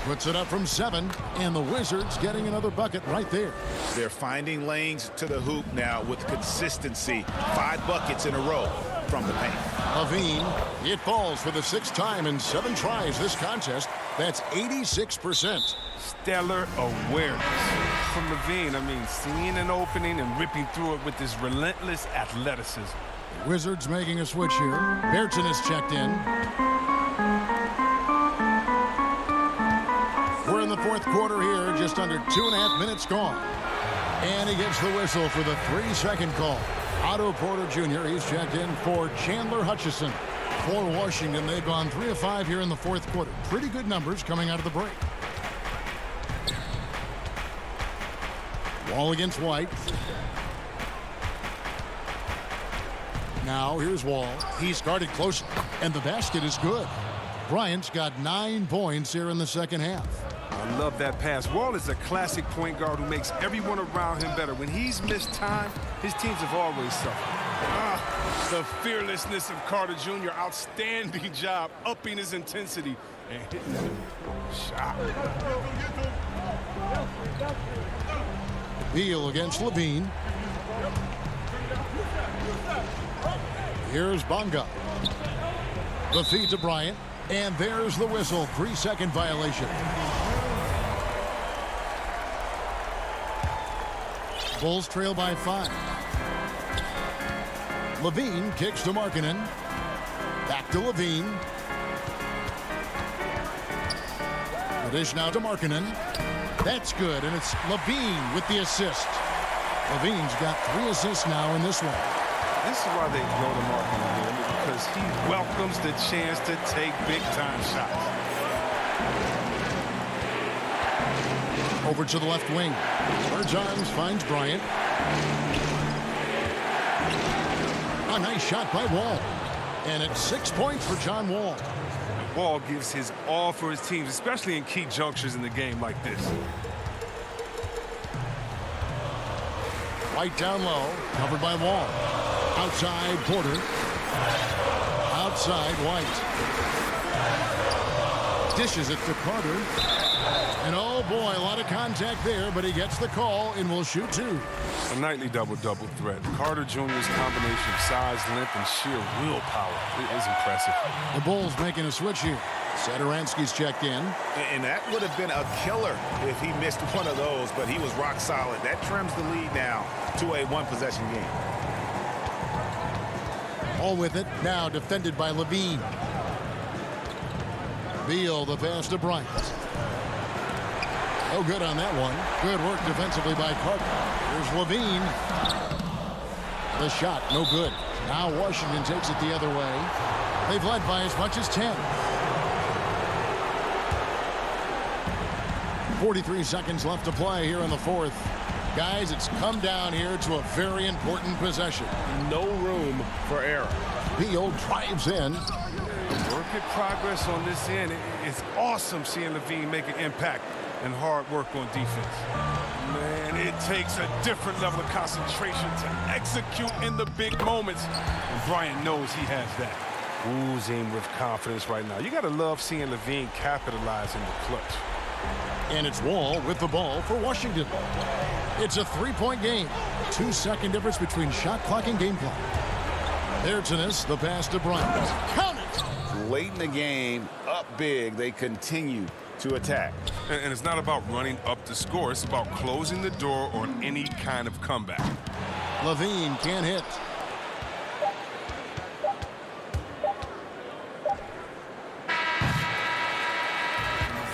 Puts it up from 7, and the Wizards getting another bucket right there. They're finding lanes to the hoop now with consistency. 5 buckets in a row from the paint. Levine, it falls for the 6th time in 7 tries this contest. That's 86%. Stellar awareness from Levine. I mean, seeing an opening and ripping through it with this relentless athleticism. The Wizards making a switch here. Bairton is checked in. We're in the fourth quarter here, just under 2.5 minutes gone. And he gets the whistle for the 3-second call. Otto Porter Jr., he's checked in for Chandler Hutchison. For Washington, they've gone 3 of 5 here in the fourth quarter. Pretty good numbers coming out of the break. Wall against White. Now here's Wall. He's guarded close, and the basket is good. Bryant's got 9 points here in the second half. I love that pass. Wall is a classic point guard who makes everyone around him better. When he's missed time, his teams have always suffered. The fearlessness of Carter Jr., outstanding job upping his intensity and hitting the shot. Beal against Levine. Here's Bonga. The feed to Bryant. And there's the whistle. 3-second violation. Bulls trail by 5. Levine kicks to Markkanen. Back to Levine. The dish now to Markkanen. That's good, and it's Levine with the assist. Levine's got 3 assists now in this one. This is why they go to Markkanen here, because he welcomes the chance to take big-time shots. Over to the left wing. Burns finds Bryant. A nice shot by Wall. And it's 6 points for John Wall. Wall gives his all for his teams, especially in key junctures in the game like this. White down low, covered by Wall. Outside, Porter. Outside, White. Dishes it to Carter. And oh boy, a lot of contact there, but he gets the call and will shoot two. A nightly double-double threat. Carter Jr.'s combination of size, length, and sheer willpower is impressive. The Bulls making a switch here. Satoransky's checked in. And that would have been a killer if he missed one of those, but he was rock solid. That trims the lead now to a one-possession game. All with it, now defended by Levine. Beal, the pass to Bryant. No good on that one. Good work defensively by Carter. Here's Levine. The shot, no good. Now Washington takes it the other way. They've led by as much as 10. 43 seconds left to play here in the fourth. Guys, it's come down here to a very important possession. No room for error. Beal drives in. Work in progress on this end. It's awesome seeing Levine make an impact and hard work on defense. Man, it takes a different level of concentration to execute in the big moments. And Bryant knows he has that. Oozing with confidence right now. You got to love seeing Levine capitalize in the clutch. And it's Wall with the ball for Washington. It's a three-point game. 2-second difference between shot clock and game clock. There's the pass to Bryant. Count it! Late in the game, up big, they continue to attack. And it's not about running up the score. It's about closing the door on any kind of comeback. Levine can't hit.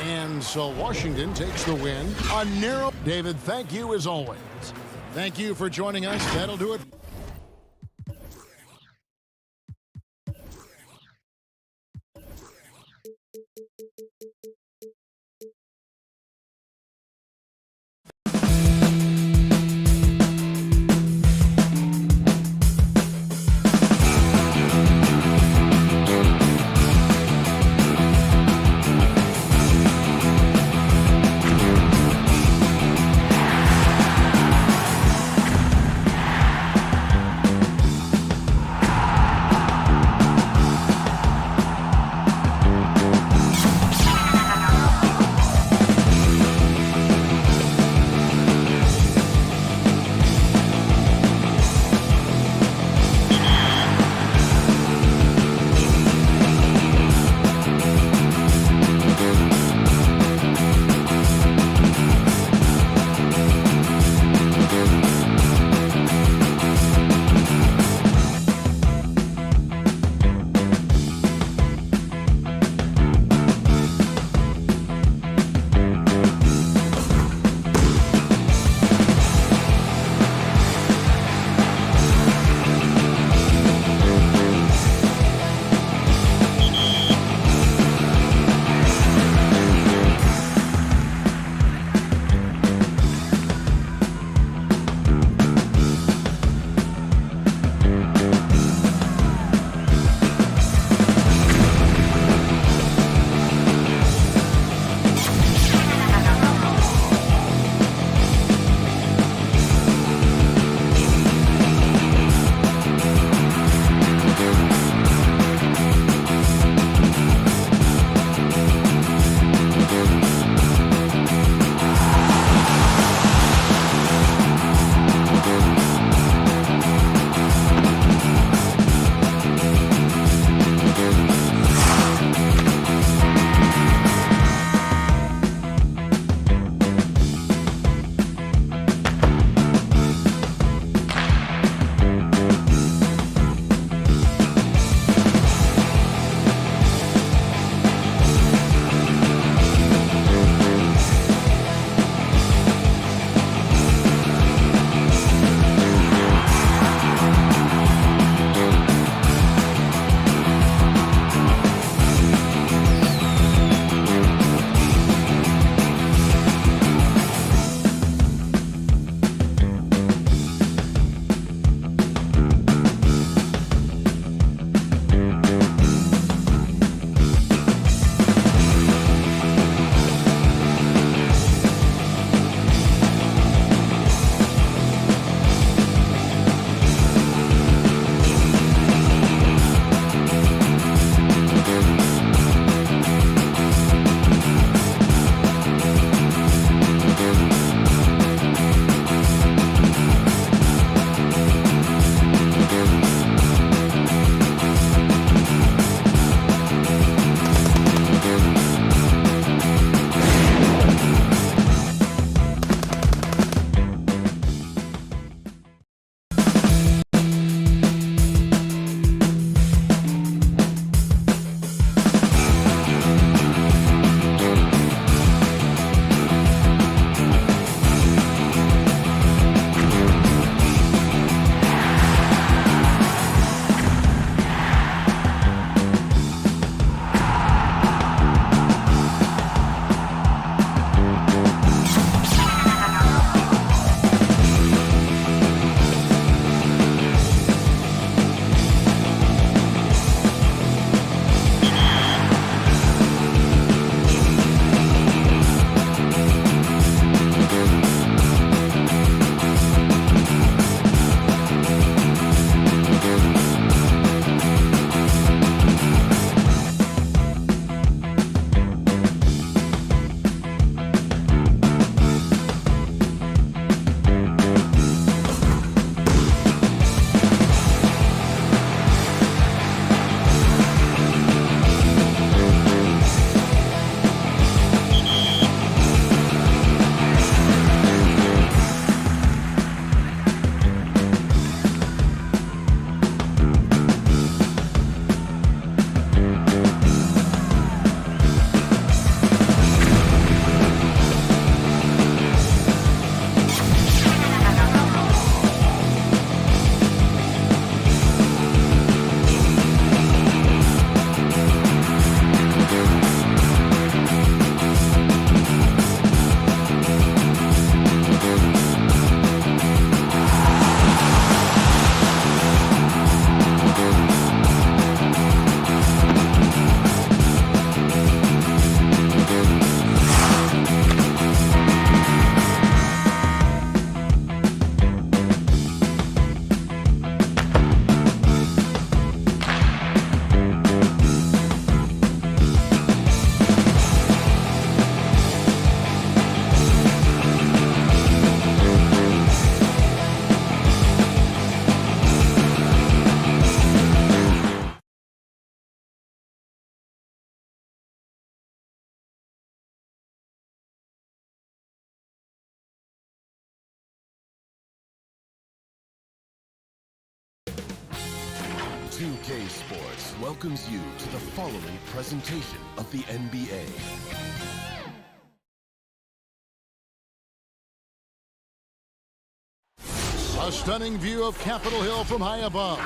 And so Washington takes the win. A narrow. David, thank you as always. Thank you for joining us. That'll do it. 2K Sports welcomes you to the following presentation of the NBA. A stunning view of Capitol Hill from high above.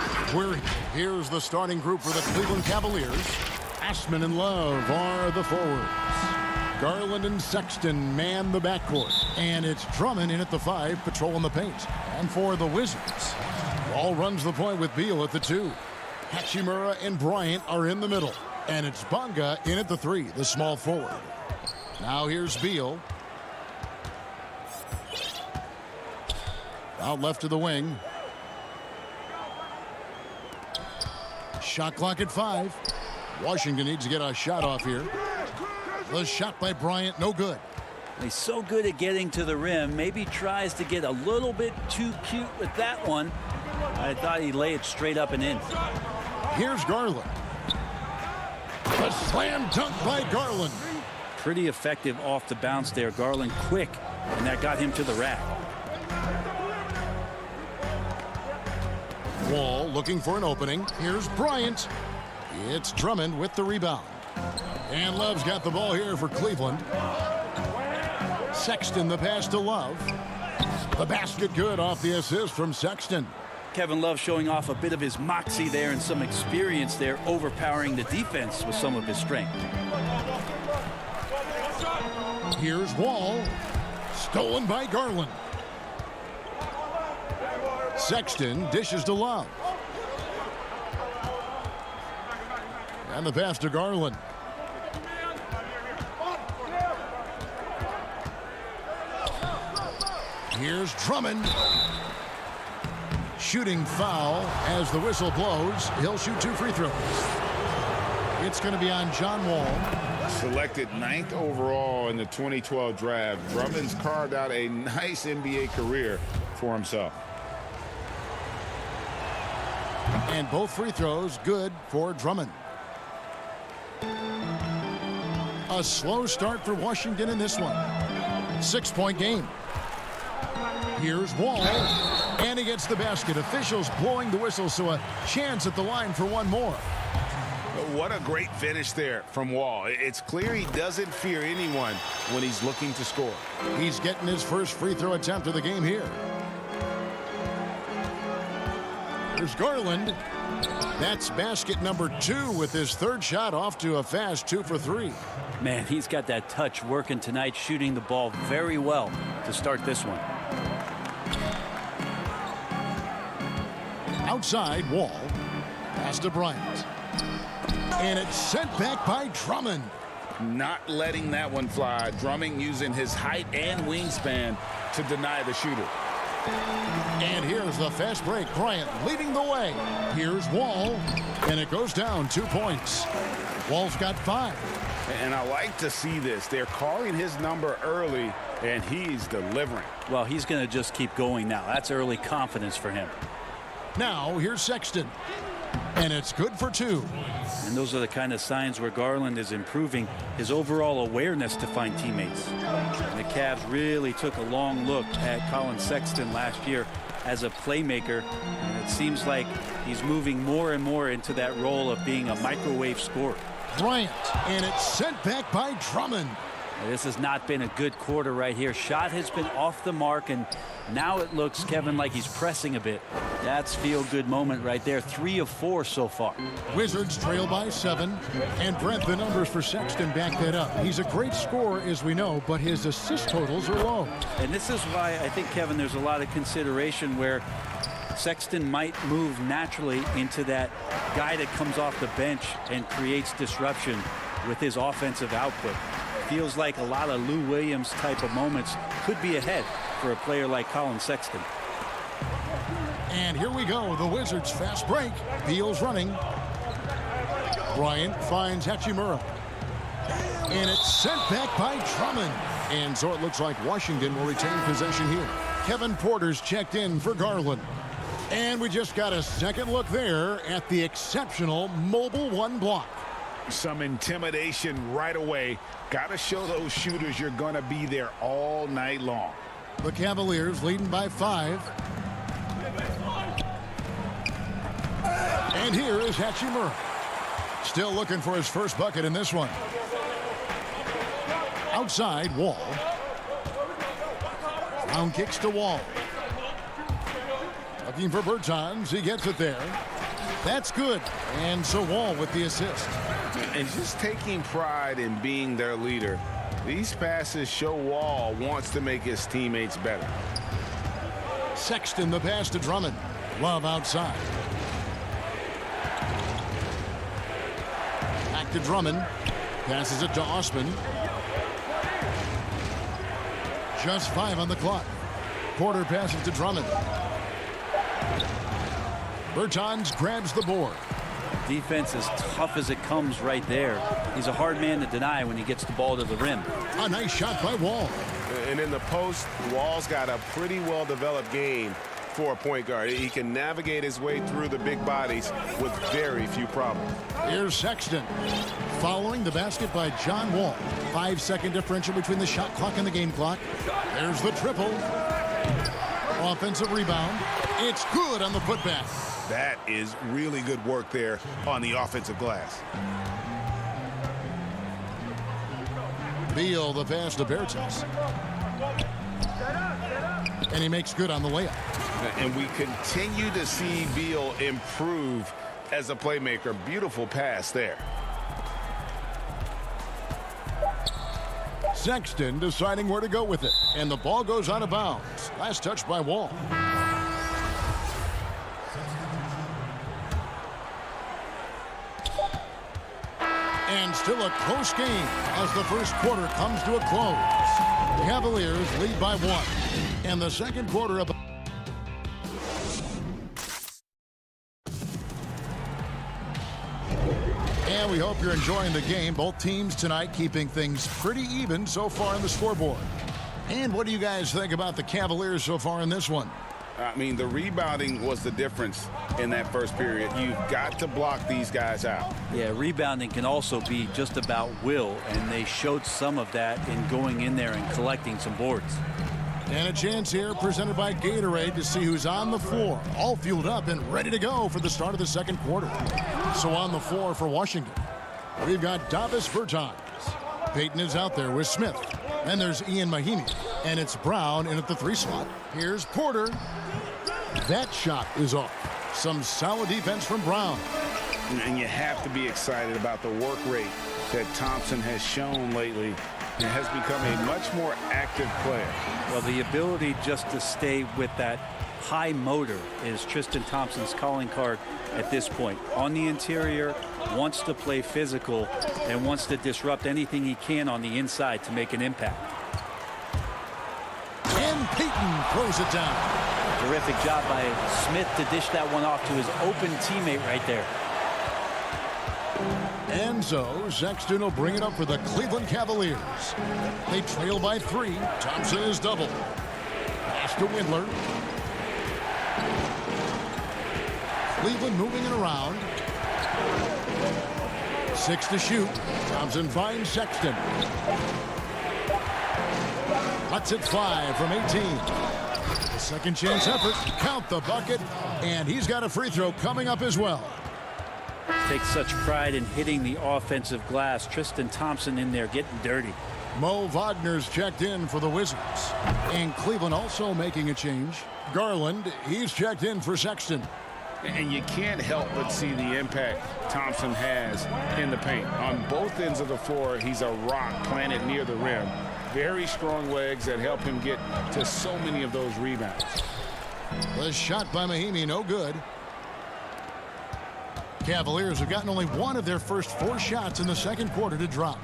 Here's the starting group for the Cleveland Cavaliers. Ashman and Love are the forwards. Garland and Sexton man the backcourt. And it's Drummond in at the 5, patrolling the paint. And for the Wizards, Wall runs the point with Beal at the 2. Hachimura and Bryant are in the middle. And it's Bonga in at the 3, the small forward. Now here's Beal. Out left to the wing. Shot clock at 5. Washington needs to get a shot off here. The shot by Bryant, no good. He's so good at getting to the rim. Maybe tries to get a little bit too cute with that one. I thought he'd lay it straight up and in. Here's Garland. A slam dunk by Garland. Pretty effective off the bounce there. Garland quick, and that got him to the rack. Wall looking for an opening. Here's Bryant. It's Drummond with the rebound. And Love's got the ball here for Cleveland. Sexton the pass to Love. The basket good off the assist from Sexton. Kevin Love showing off a bit of his moxie there and some experience there, overpowering the defense with some of his strength. Here's Wall. Stolen by Garland. Sexton dishes to Love. And the pass to Garland. Here's Drummond. Shooting foul as the whistle blows. He'll shoot 2 free throws. It's going to be on John Wall. Selected 9th overall in the 2012 draft, Drummond's carved out a nice NBA career for himself. And both free throws good for Drummond. A slow start for Washington in this one. 6-point game. Here's Wall. And he gets the basket. Officials blowing the whistle, so a chance at the line for one more. What a great finish there from Wall. It's clear he doesn't fear anyone when he's looking to score. He's getting his first free throw attempt of the game here. Here's Garland. That's basket number 2 with his 3rd shot off to a fast 2 for 3. Man, he's got that touch working tonight, shooting the ball very well to start this one. Outside, Wall. Pass to Bryant. And it's sent back by Drummond. Not letting that one fly. Drummond using his height and wingspan to deny the shooter. And here's the fast break. Bryant leading the way. Here's Wall. And it goes down 2 points. Wall's got 5. And I like to see this. They're calling his number early, and he's delivering. Well, he's going to just keep going now. That's early confidence for him. Now, here's Sexton. And it's good for 2. And those are the kind of signs where Garland is improving his overall awareness to find teammates. And the Cavs really took a long look at Colin Sexton last year as a playmaker. And it seems like he's moving more and more into that role of being a microwave scorer. Bryant, and it's sent back by Drummond. This has not been a good quarter right here. Shot has been off the mark, and now it looks, Kevin, like he's pressing a bit. That's feel-good moment right there. 3 of 4 so far. Wizards trail by 7. And Brent, the numbers for Sexton back that up. He's a great scorer, as we know, but his assist totals are low. And this is why I think, Kevin, there's a lot of consideration where Sexton might move naturally into that guy that comes off the bench and creates disruption with his offensive output. Feels like a lot of Lou Williams type of moments could be ahead for a player like Colin Sexton. And here we go. The Wizards fast break. Beal's running. Bryant finds Hachimura. And it's sent back by Drummond. And so it looks like Washington will retain possession here. Kevin Porter's checked in for Garland. And we just got a second look there at the exceptional mobile 1 block. Some intimidation right away. Got to show those shooters you're going to be there all night long. The Cavaliers leading by 5. And here is Hachimura. Still looking for his first bucket in this one. Outside, Wall. Brown kicks to Wall. Looking for Bertans. He gets it there. That's good. And so Wall with the assist. And just taking pride in being their leader. These passes show Wall wants to make his teammates better. Sexton the pass to Drummond. Love outside. Back to Drummond. Passes it to Osman. Just 5 on the clock. Porter passes to Drummond. Bertans grabs the board. Defense as tough as it comes right there. He's a hard man to deny when he gets the ball to the rim. A nice shot by Wall. And in the post, Wall's got a pretty well-developed game for a point guard. He can navigate his way through the big bodies with very few problems. Here's Sexton. Following the basket by John Wall. 5-second differential between the shot clock and the game clock. There's the triple. Offensive rebound. It's good on the putback. That is really good work there on the offensive glass. Beal the pass to Bertans. And he makes good on the layup. And we continue to see Beal improve as a playmaker. Beautiful pass there. Sexton deciding where to go with it. And the ball goes out of bounds. Last touch by Wall. And still a close game as the first quarter comes to a close. Cavaliers lead by 1. And the second quarter of... And we hope you're enjoying the game. Both teams tonight keeping things pretty even so far on the scoreboard. And what do you guys think about the Cavaliers so far in this one? I mean, the rebounding was the difference in that first period. You've got to block these guys out. Yeah, rebounding can also be just about will, and they showed some of that in going in there and collecting some boards. And a chance here presented by Gatorade to see who's on the floor, all fueled up and ready to go for the start of the second quarter. So on the floor for Washington, we've got Davis Bertans. Payton is out there with Smith. And there's Ian Mahinmi. And it's Brown in at the 3 slot. Here's Porter. That shot is off. Some solid defense from Brown. And you have to be excited about the work rate that Thompson has shown lately. It has become a much more active player. Well, the ability just to stay with that high motor is Tristan Thompson's calling card at this point. On the interior, wants to play physical and wants to disrupt anything he can on the inside to make an impact. And Payton throws it down. Terrific job by Smith to dish that one off to his open teammate right there. And so Sexton will bring it up for the Cleveland Cavaliers. They trail by 3. Thompson is doubled. Pass to Windler. Cleveland moving it around. 6 to shoot. Thompson finds Sexton. Cuts it 5 from 18. The second chance effort. Count the bucket. And he's got a free throw coming up as well. Takes such pride in hitting the offensive glass. Tristan Thompson in there getting dirty. Mo Wagner's checked in for the Wizards. And Cleveland also making a change. Garland, he's checked in for Sexton. And you can't help but see the impact Thompson has in the paint. On both ends of the floor, he's a rock planted near the rim. Very strong legs that help him get to so many of those rebounds. The shot by Mahinmi, no good. Cavaliers have gotten only 1 of their first 4 shots in the second quarter to drop.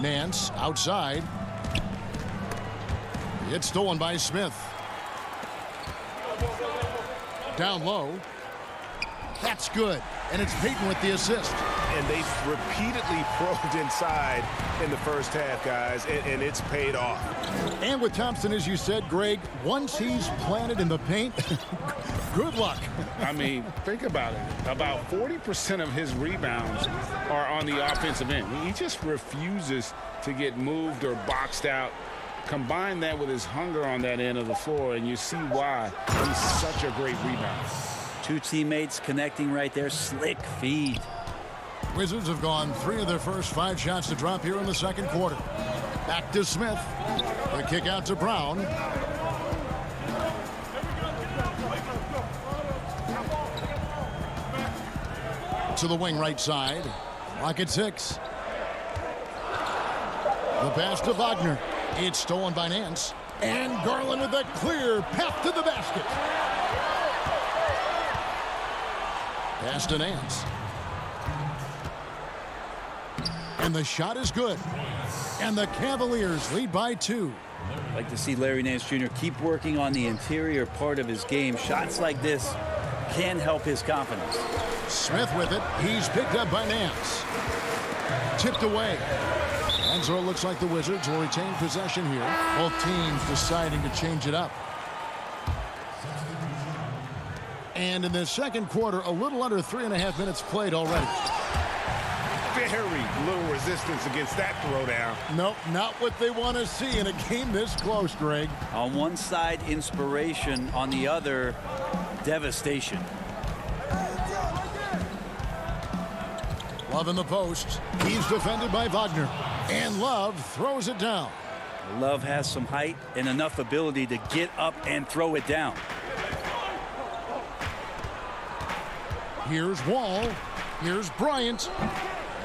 Nance outside. It's stolen by Smith. Down low. That's good. And it's Payton with the assist. And they've repeatedly probed inside in the first half, guys, and it's paid off. And with Thompson, as you said, Greg, once he's planted in the paint, good luck. I mean, think about it. About 40% of his rebounds are on the offensive end. He just refuses to get moved or boxed out. Combine that with his hunger on that end of the floor, and you see why he's such a great rebounder. Two teammates connecting right there. Slick feed. Wizards have gone 3 of their first 5 shots to drop here in the second quarter. Back to Smith. The kick out to Brown. To the wing right side. Clock at 6. The pass to Wagner. It's stolen by Nance. And Garland with a clear path to the basket. Pass to Nance. And the shot is good. And the Cavaliers lead by 2. I'd like to see Larry Nance Jr. keep working on the interior part of his game. Shots like this can help his confidence. Smith with it. He's picked up by Nance. Tipped away. And so it looks like the Wizards will retain possession here. Both teams deciding to change it up. And in the second quarter, a little under 3.5 minutes played already. Very little resistance against that throwdown. Nope, not what they want to see in a game this close, Greg. On one side, inspiration. On the other, devastation. Love in the post. He's defended by Wagner. And Love throws it down. Love has some height and enough ability to get up and throw it down. Here's Wall. Here's Bryant.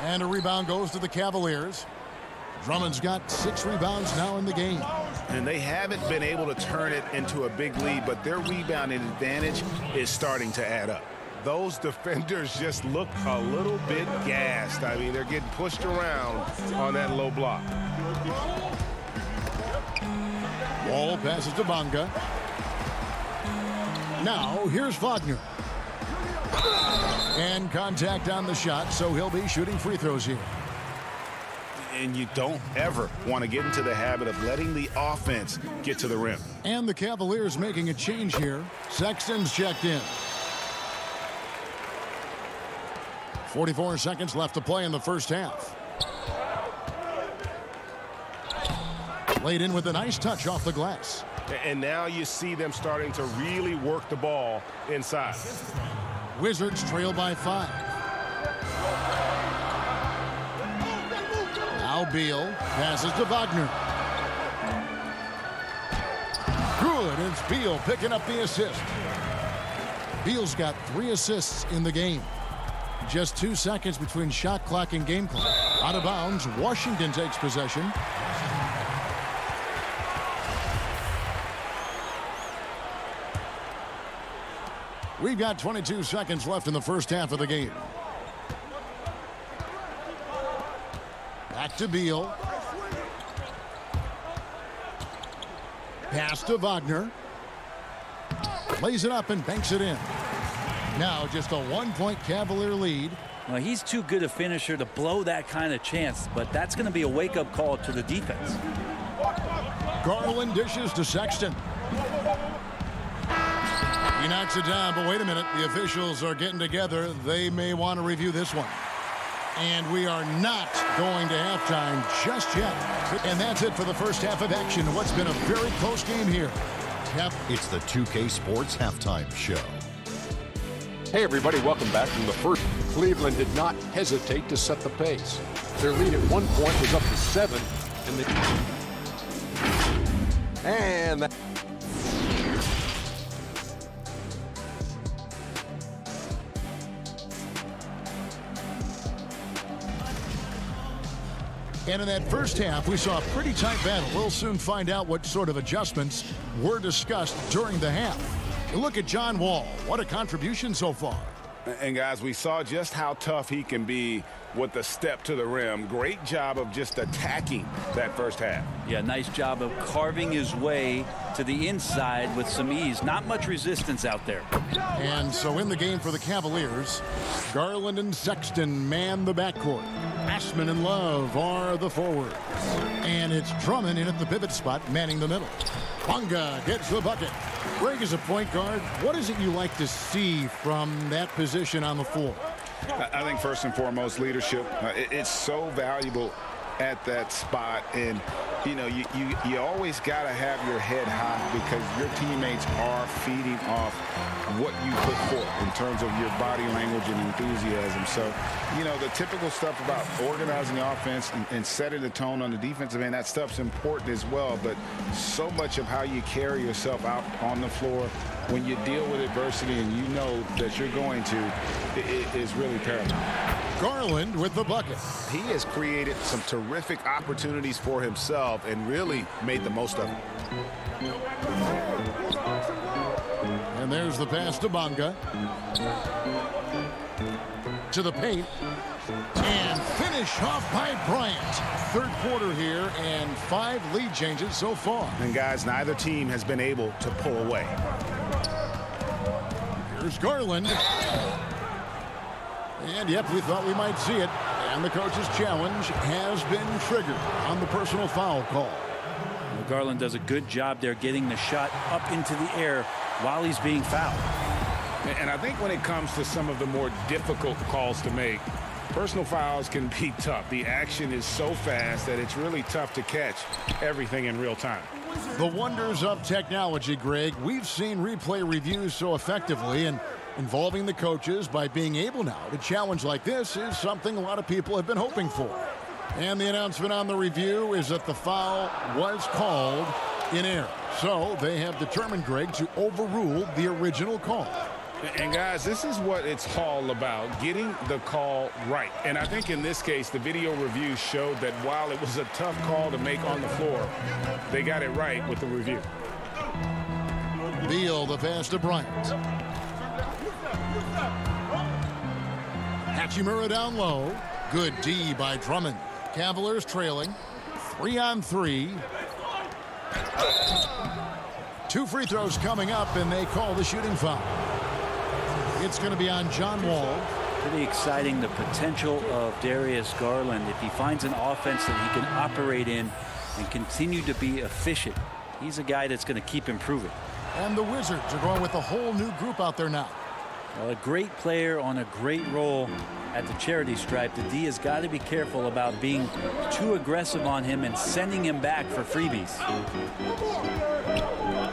And a rebound goes to the Cavaliers. Drummond's got 6 rebounds now in the game. And they haven't been able to turn it into a big lead, but their rebounding advantage is starting to add up. Those defenders just look a little bit gassed. I mean, they're getting pushed around on that low block. Wall passes to Bonga. Now, here's Wagner. And contact on the shot, so he'll be shooting free throws here. And you don't ever want to get into the habit of letting the offense get to the rim. And the Cavaliers making a change here. Sexton's checked in. 44 seconds left to play in the first half. Laid in with a nice touch off the glass. And now you see them starting to really work the ball inside. Wizards trail by 5. Now Beal passes to Wagner. Good, and it's Beal picking up the assist. Beal's got 3 assists in the game. Just 2 seconds between shot clock and game clock. Out of bounds, Washington takes possession. We've got 22 seconds left in the first half of the game. Back to Beal. Pass to Wagner. Lays it up and banks it in. Now just a 1-point Cavalier lead. Well, he's too good a finisher to blow that kind of chance, but that's going to be a wake-up call to the defense. Garland dishes to Sexton. He knocks it down, but wait a minute. The officials are getting together. They may want to review this one. And we are not going to halftime just yet. And that's it for the first half of action. What's been a very close game here. Yep. It's the 2K Sports Halftime Show. Hey, everybody, welcome back from the first. Cleveland did not hesitate to set the pace. Their lead at one point was up to 7. And in that first half, we saw a pretty tight battle. We'll soon find out what sort of adjustments were discussed during the half. Look at John Wall. What a contribution so far. And guys, we saw just how tough he can be with the step to the rim. Great job of just attacking that first half. Yeah, nice job of carving his way to the inside with some ease. Not much resistance out there. And so in the game for the Cavaliers, Garland and Sexton man the backcourt. Ashman and Love are the forwards. And it's Drummond in at the pivot spot, manning the middle. Bonga gets the bucket. Greg is a point guard. What is it you like to see from that position on the floor? I think first and foremost, leadership. It's so valuable at that spot. And, you know, you always got to have your head high because your teammates are feeding off what you put forth in terms of your body language and enthusiasm. So, you know, the typical stuff about organizing the offense and setting the tone on the defensive end, that stuff's important as well. But so much of how you carry yourself out on the floor when you deal with adversity and you know that you're going to, it is really paramount. Garland with the bucket. He has created some terrific opportunities for himself and really made the most of them. And there's the pass to Bonga. To the paint. And finish off by Bryant. Third quarter here and 5 lead changes so far. And guys, neither team has been able to pull away. Here's Garland. And yep, we thought we might see it. And the coach's challenge has been triggered on the personal foul call. Well, Garland does a good job there getting the shot up into the air while he's being fouled. And I think when it comes to some of the more difficult calls to make, personal fouls can be tough. The action is so fast that it's really tough to catch everything in real time. The wonders of technology, Greg. We've seen replay reviews so effectively, and involving the coaches by being able now to challenge like this is something a lot of people have been hoping for. And the announcement on the review is that the foul was called in error. So they have determined, Greg, to overrule the original call. And guys, this is what it's all about, getting the call right. And I think in this case, the video review showed that while it was a tough call to make on the floor, they got it right with the review. Beal, the pass to Bryant. Hachimura down low. Good D by Drummond. Cavaliers trailing. 3-on-3. 2 free throws coming up, and they call the shooting foul. It's going to be on John Wall. Pretty exciting, the potential of Darius Garland. If he finds an offense that he can operate in and continue to be efficient, he's a guy that's going to keep improving. And the Wizards are going with a whole new group out there now. Well, a great player on a great role at the charity stripe. The D has got to be careful about being too aggressive on him and sending him back for freebies.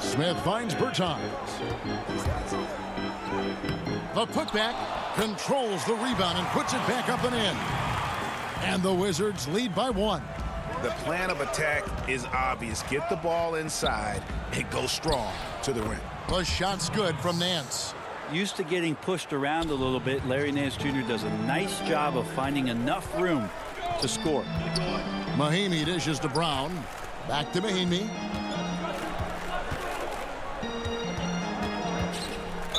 Smith finds Bertans. The putback controls the rebound and puts it back up and in. And the Wizards lead by 1. The plan of attack is obvious. Get the ball inside and go strong to the rim. The shot's good from Nance. Used to getting pushed around a little bit, Larry Nance Jr. does a nice job of finding enough room to score. Mahinmi dishes to Brown. Back to Mahinmi.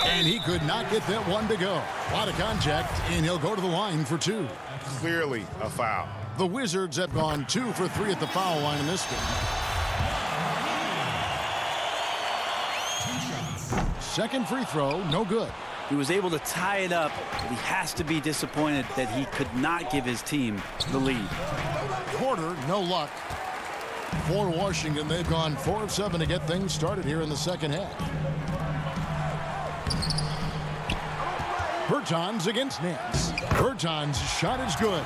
And he could not get that one to go. A lot of contact, and he'll go to the line for 2. Clearly a foul. The Wizards have gone 2 for 3 at the foul line in this game. Second free throw, no good. He was able to tie it up, but he has to be disappointed that he could not give his team the lead. Porter, no luck. For Washington, they've gone 4 of 7 to get things started here in the second half. Bertans against Nance. Bertans' shot is good.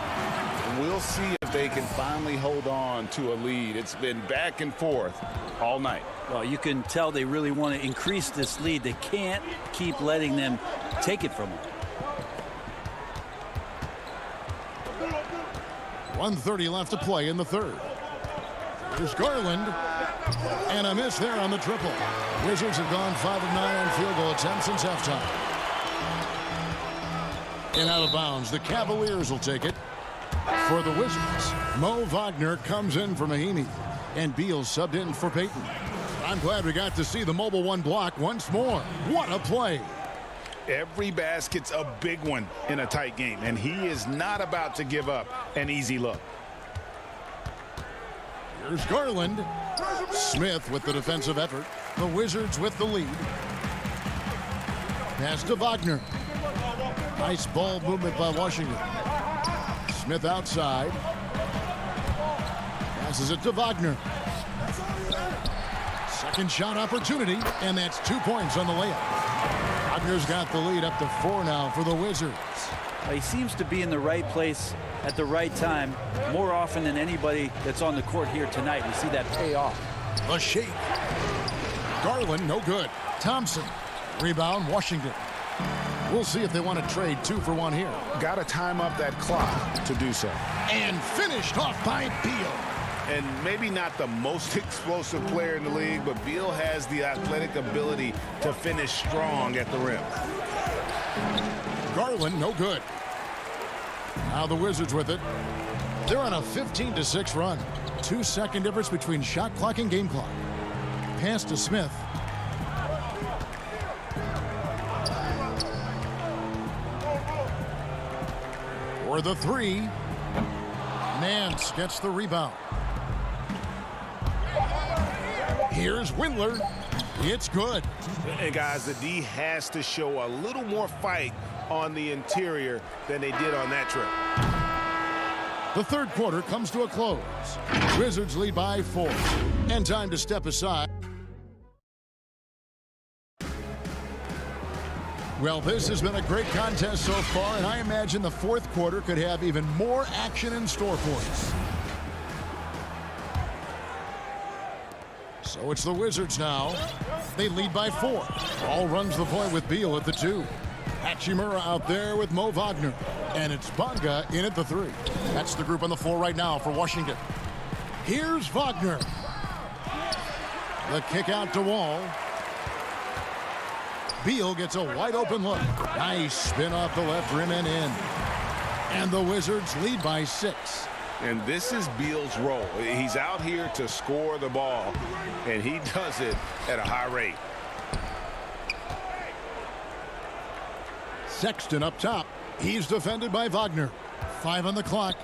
We'll see if they can finally hold on to a lead. It's been back and forth all night. Well, you can tell they really want to increase this lead. They can't keep letting them take it from them. 1:30 left to play in the third. Here's Garland. And a miss there on the triple. Wizards have gone 5 of 9 on field goal attempts since halftime. And out of bounds, the Cavaliers will take it. For the Wizards, Mo Wagner comes in for Mahinmi. And Beal subbed in for Payton. I'm glad we got to see the mobile 1 block once more. What a play. Every basket's a big one in a tight game, and he is not about to give up an easy look. Here's Garland. Smith with the defensive effort. The Wizards with the lead. Pass to Wagner. Nice ball movement by Washington. Smith outside. Passes it to Wagner. Second shot opportunity, and that's 2 points on the layup. Wagner's got the lead up to 4 now for the Wizards. He seems to be in the right place at the right time more often than anybody that's on the court here tonight. We see that pay off. The shake. Garland, no good. Thompson. Rebound, Washington. We'll see if they want to trade 2 for 1 here. Got to time up that clock to do so. And finished off by Beal. And maybe not the most explosive player in the league, but Beal has the athletic ability to finish strong at the rim. Garland, no good. Now the Wizards with it. They're on a 15-6 run. 2-second difference between shot clock and game clock. Pass to Smith. For the 3. Nance gets the rebound. Here's Windler. It's good. And guys, the D has to show a little more fight on the interior than they did on that trip. The third quarter comes to a close. Wizards lead by 4. And time to step aside. Well, this has been a great contest so far, and I imagine the fourth quarter could have even more action in store for us. So it's the Wizards now. They lead by 4. Ball runs the point with Beal at the 2. Hachimura out there with Mo Wagner. And it's Bonga in at the 3. That's the group on the floor right now for Washington. Here's Wagner. The kick out to Wall. Beal gets a wide open look. Nice spin off the left rim and in. And the Wizards lead by 6. And this is Beal's role. He's out here to score the ball, and he does it at a high rate. Sexton up top. He's defended by Wagner. 5 on the clock.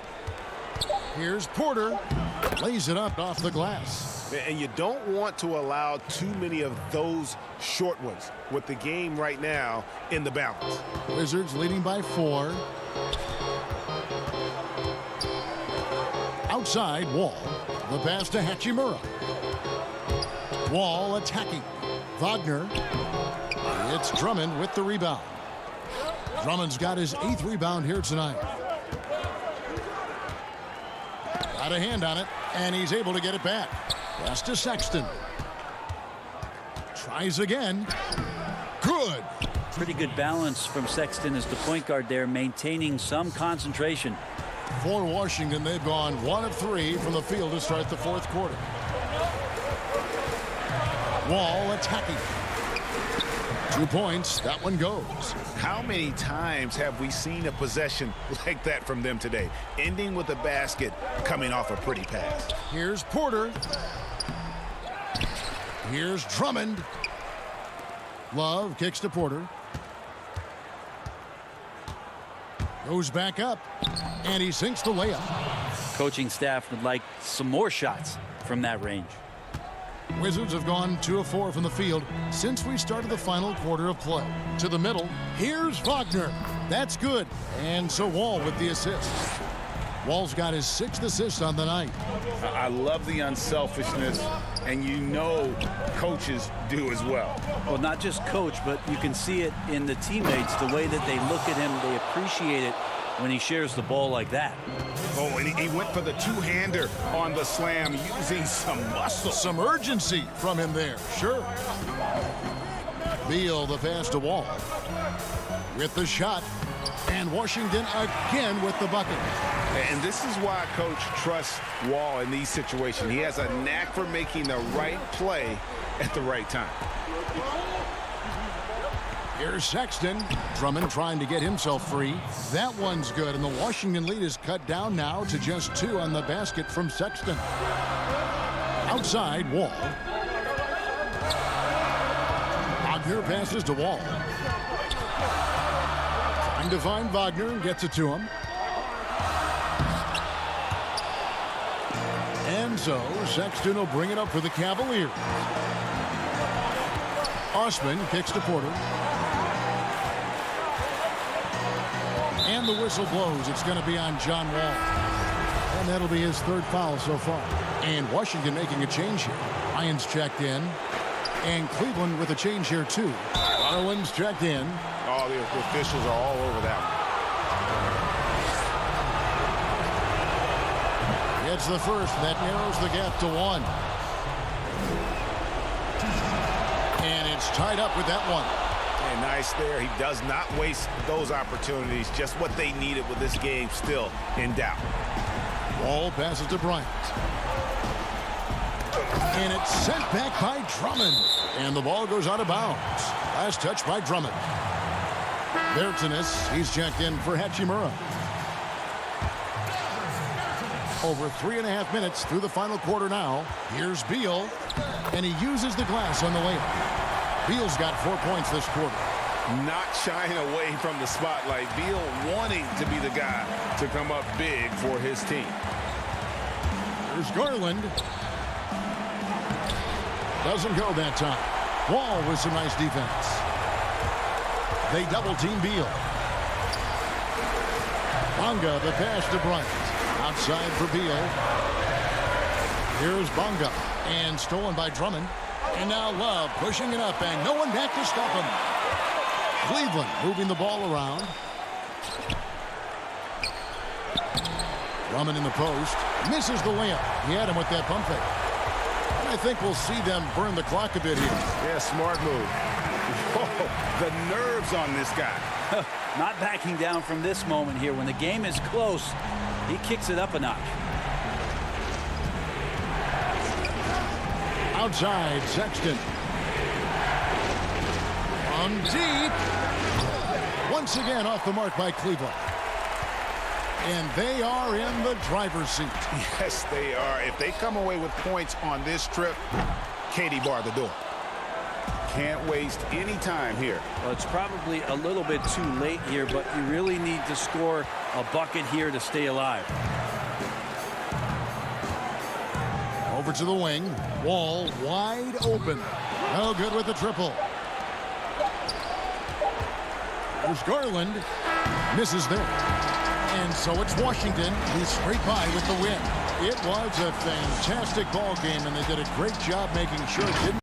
Here's Porter. Lays it up off the glass. And you don't want to allow too many of those short ones with the game right now in the balance. Wizards leading by 4. Outside, Wall. The pass to Hachimura. Wall attacking. Wagner. It's Drummond with the rebound. Drummond's got his 8th rebound here tonight. Got a hand on it, and he's able to get it back. Pass to Sexton. Tries again. Good. Pretty good balance from Sexton as the point guard there, maintaining some concentration. For Washington, they've gone 1 of 3 from the field to start the fourth quarter. Wall attacking. 2 points. That one goes. How many times have we seen a possession like that from them today? Ending with a basket, coming off a pretty pass. Here's Porter. Here's Drummond. Love kicks to Porter. Goes back up. And he sinks the layup. Coaching staff would like some more shots from that range. Wizards have gone 2 of 4 from the field since we started the final quarter of play. To the middle. Here's Wagner. That's good. And so Wall with the assist. Wall's got his 6th assist on the night. I love the unselfishness, and you know coaches do as well. Well, not just coach, but you can see it in the teammates, the way that they look at him. They appreciate it when he shares the ball like that. Oh, and he went for the two-hander on the slam, using some muscle. Some urgency from him there, sure. Beal the pass to Wall. With the shot. And Washington again with the bucket. And this is why Coach trusts Wall in these situations. He has a knack for making the right play at the right time. Here's Sexton. Drummond trying to get himself free. That one's good, and the Washington lead is cut down now to just 2 on the basket from Sexton. Outside, Wall. Wagner passes to Wall. Trying to find Wagner and gets it to him. And so Sexton will bring it up for the Cavaliers. Osman kicks to Porter. And the whistle blows. It's going to be on John Wall. And that'll be his 3rd foul so far. And Washington making a change here. Lyons checked in. And Cleveland with a change here too. Garland's checked in. Oh, the officials are all over that one. It's the first that narrows the gap to 1. And it's tied up with that one. And nice there. He does not waste those opportunities. Just what they needed with this game still in doubt. Ball passes to Bryant. And it's sent back by Drummond. And the ball goes out of bounds. Last touch by Drummond. Bertanis, he's checked in for Hachimura. Over 3.5 minutes through the final quarter now. Here's Beal. And he uses the glass on the layup. Beal's got 4 points this quarter. Not shying away from the spotlight. Beal wanting to be the guy to come up big for his team. There's Garland. Doesn't go that time. Wall with some nice defense. They double team Beal. Bonga, the pass to Bryant. Outside for Beal. Here's Bonga. And stolen by Drummond. And now Love pushing it up, and no one back to stop him. Cleveland moving the ball around. Drummond in the post. Misses the layup. He had him with that pump fake. And I think we'll see them burn the clock a bit here. Yeah, smart move. Whoa, the nerves on this guy. Not backing down from this moment here. When the game is close, he kicks it up a notch. Outside, Sexton. From deep. Once again off the mark by Cleveland. And they are in the driver's seat. Yes, they are. If they come away with points on this trip, Katie bar the door. Can't waste any time here. Well, it's probably a little bit too late here, but you really need to score a bucket here to stay alive. Over to the wing. Wall wide open. No good with the triple. There's Garland. Misses there. And so it's Washington who's straight by with the win. It was a fantastic ball game, and they did a great job making sure it didn't.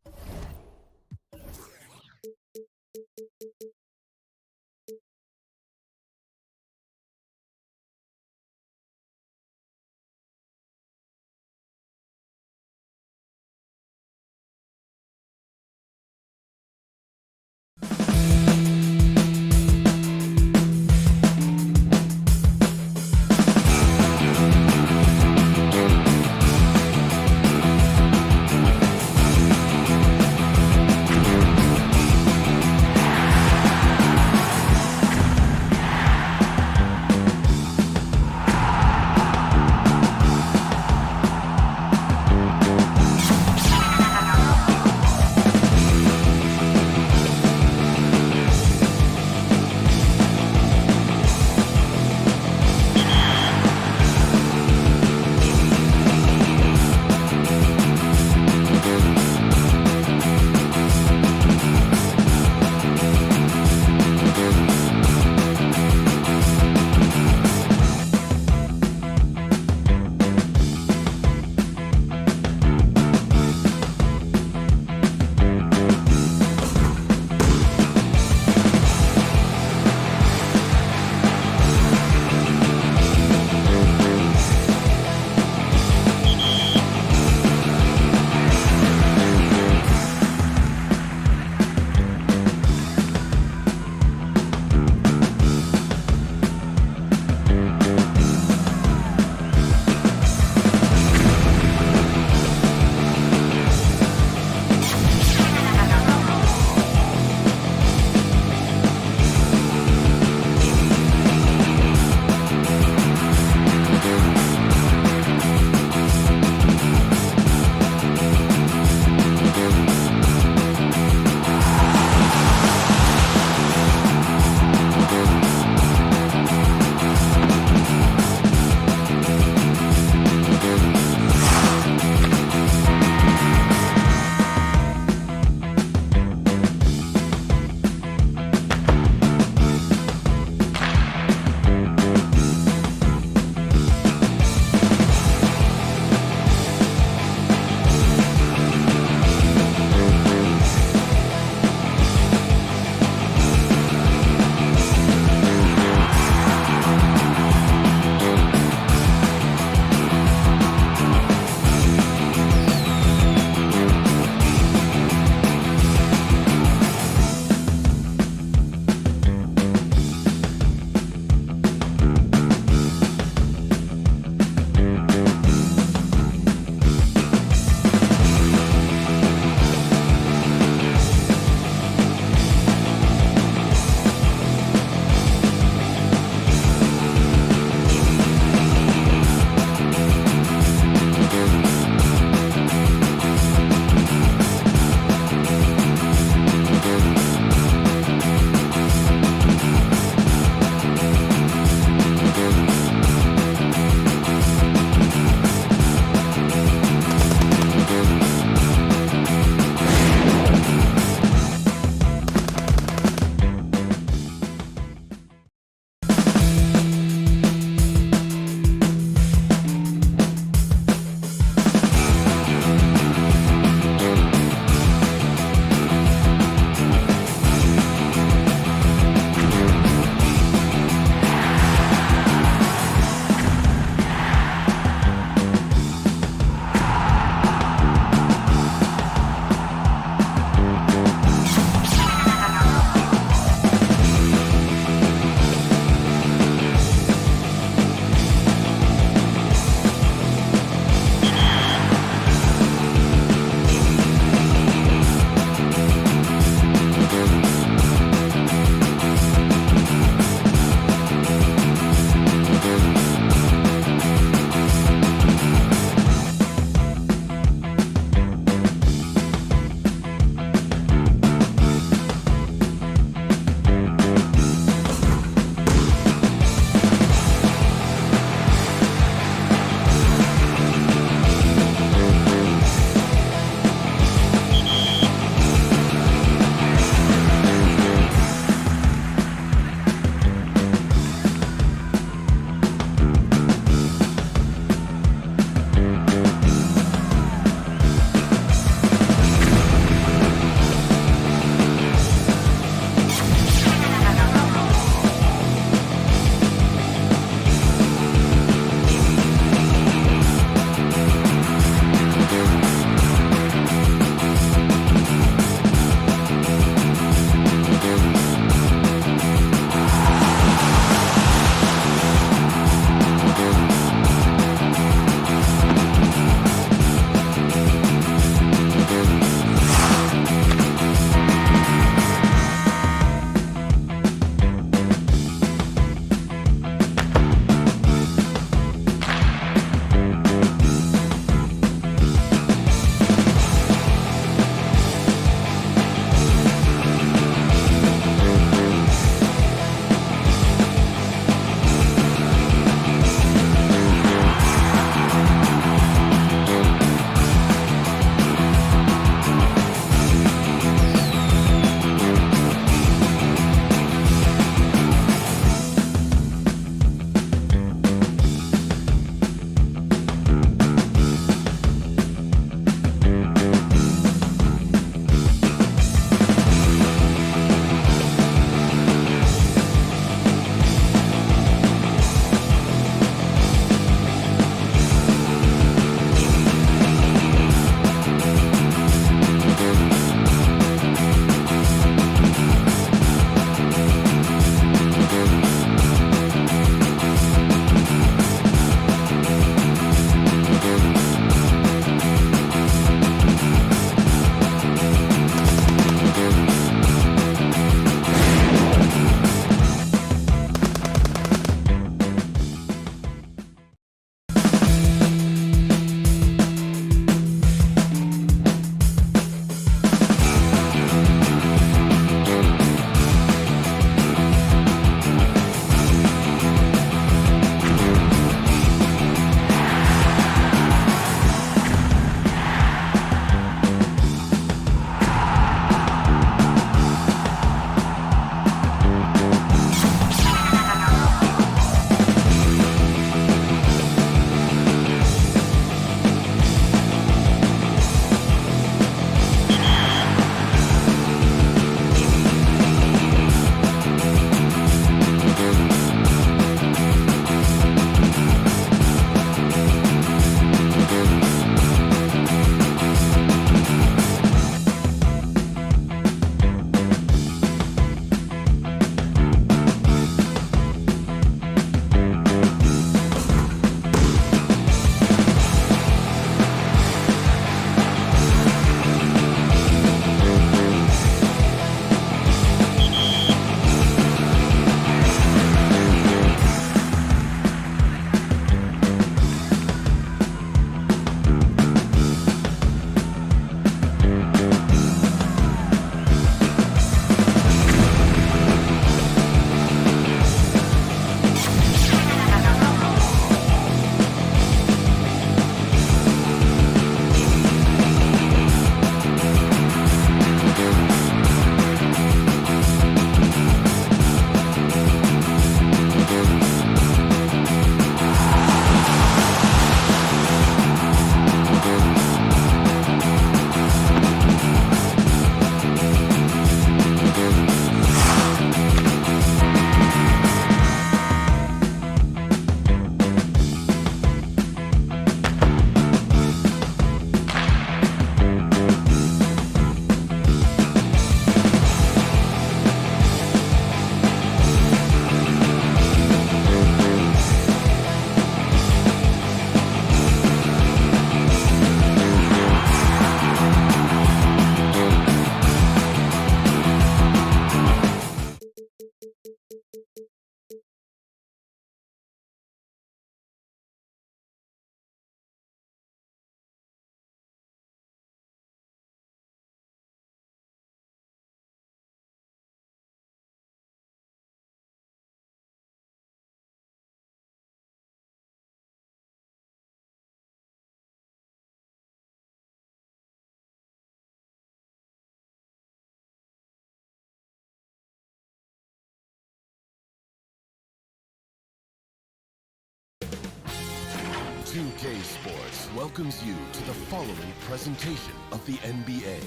2K Sports welcomes you to the following presentation of the NBA.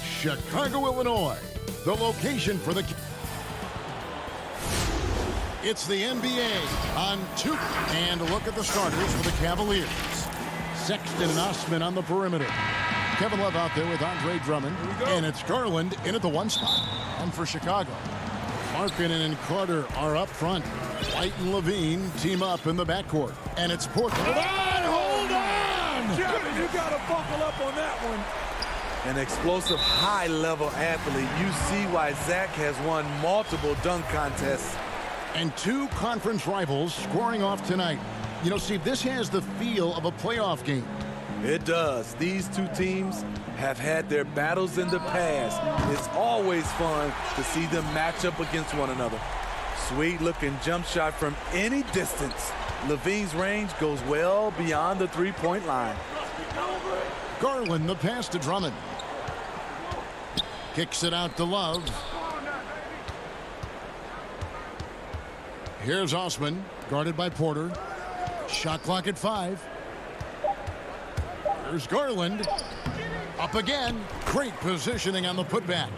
Chicago, Illinois, the location for the... It's the NBA on 2. And a look at the starters for the Cavaliers. Sexton and Osman on the perimeter. Kevin Love out there with Andre Drummond. And it's Garland in at the 1 spot. And for Chicago, Markkanen and Carter are up front. White and Levine team up in the backcourt. And it's Porter. Hold on! Kevin, you got to buckle up on that one. An explosive, high-level athlete. You see why Zach has won multiple dunk contests. And 2 conference rivals scoring off tonight. You know, Steve, this has the feel of a playoff game. It does. These 2 teams have had their battles in the past. It's always fun to see them match up against one another. Sweet-looking jump shot from any distance. Levine's range goes well beyond the 3-point line. Garland, the pass to Drummond. Kicks it out to Love. Here's Osman, guarded by Porter. Shot clock at 5. Here's Garland. Up again. Great positioning on the putback.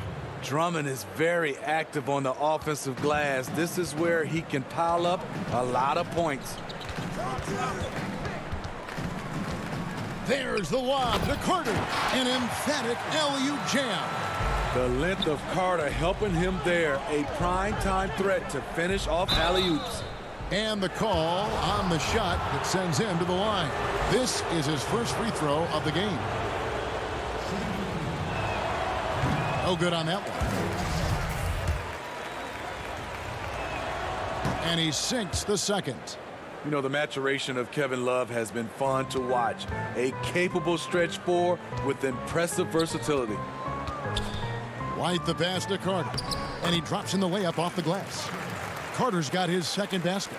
Drummond is very active on the offensive glass. This is where he can pile up a lot of points. There's the lob to Carter. An emphatic alley-oop jam. The length of Carter helping him there. A prime-time threat to finish off alley-oops. And the call on the shot that sends him to the line. This is his first free throw of the game. No good on that one. And he sinks the second. You know, the maturation of Kevin Love has been fun to watch. A capable stretch 4 with impressive versatility. White the pass to Carter. And he drops in the layup off the glass. Carter's got his second basket.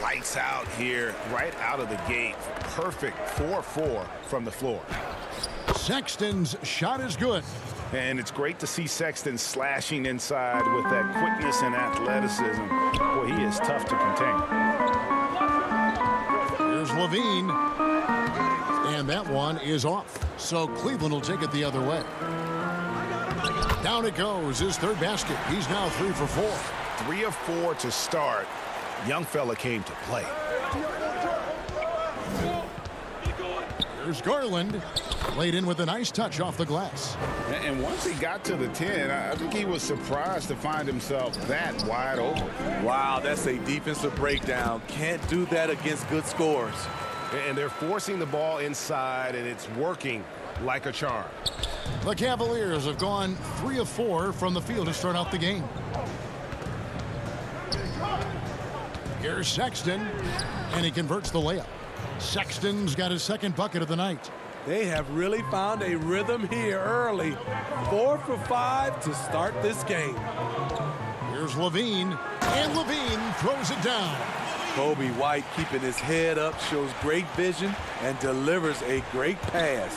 Lights out here, right out of the gate. Perfect 4-4 from the floor. Sexton's shot is good. And it's great to see Sexton slashing inside with that quickness and athleticism. Boy, he is tough to contain. Here's Levine. And that one is off. So Cleveland will take it the other way. Down it goes, his third basket. He's now 3 for 4. 3 of 4 to start. Young fella came to play. Here's Garland. Laid in with a nice touch off the glass. And once he got to the 10, I think he was surprised to find himself that wide open. Wow, that's a defensive breakdown. Can't do that against good scores. And they're forcing the ball inside, and it's working like a charm. The Cavaliers have gone 3 of 4 from the field to start out the game. Here's Sexton, and he converts the layup. Sexton's got his second bucket of the night. They have really found a rhythm here early. 4 for 5 to start this game. Here's Levine, and Levine throws it down. Kobe White keeping his head up, shows great vision, and delivers a great pass.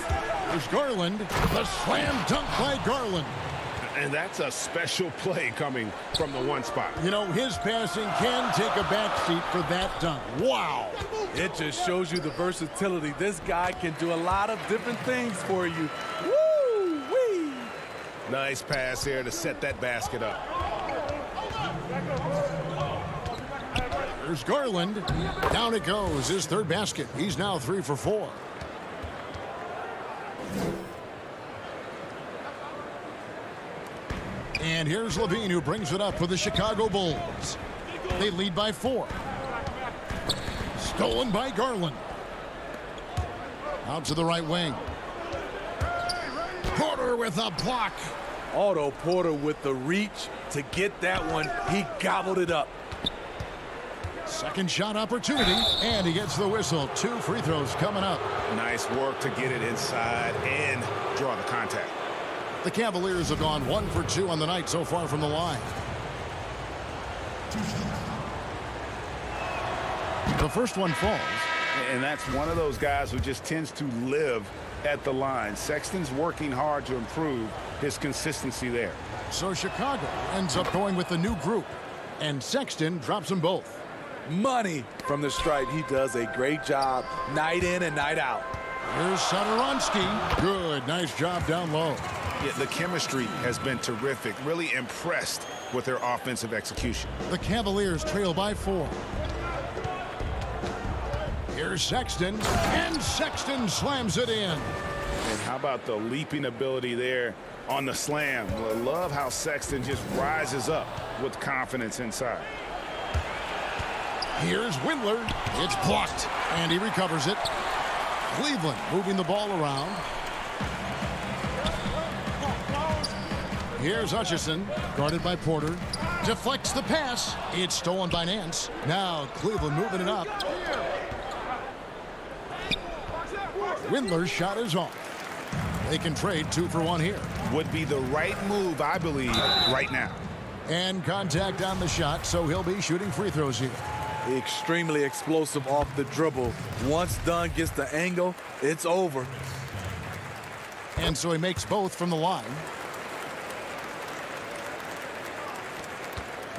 There's Garland, the slam dunk by Garland. And that's a special play coming from the 1 spot. You know, his passing can take a backseat for that dunk. Wow. It just shows you the versatility. This guy can do a lot of different things for you. Woo-wee. Nice pass here to set that basket up. There's Garland. Down it goes, his third basket. He's now 3 for 4. And here's Levine, who brings it up for the Chicago Bulls. They lead by 4. Stolen by Garland. Out to the right wing. Porter with a block. Otto Porter with the reach to get that one. He gobbled it up. Second shot opportunity, and he gets the whistle. 2 free throws coming up. Nice work to get it inside and draw the contact. The Cavaliers have gone 1 for 2 on the night so far from the line. The first one falls. And that's one of those guys who just tends to live at the line. Sexton's working hard to improve his consistency there. So Chicago ends up going with the new group, and Sexton drops them both. Money from the stripe. He does a great job night in and night out. Here's Satoransky. Good, nice job down low. Yeah, the chemistry has been terrific. Really impressed with their offensive execution. The Cavaliers trail by 4. Here's Sexton, and Sexton slams it in. And how about the leaping ability there on the slam? I love how Sexton just rises up with confidence inside. Here's Windler. It's blocked, and he recovers it. Cleveland moving the ball around. Here's Hutchison, guarded by Porter. Deflects the pass. It's stolen by Nance. Now Cleveland moving it up. Windler's shot is off. They can trade 2 for 1 here. Would be the right move, I believe, right now. And contact on the shot, so he'll be shooting free throws here. Extremely explosive off the dribble. Once done, gets the angle, it's over. And so he makes both from the line.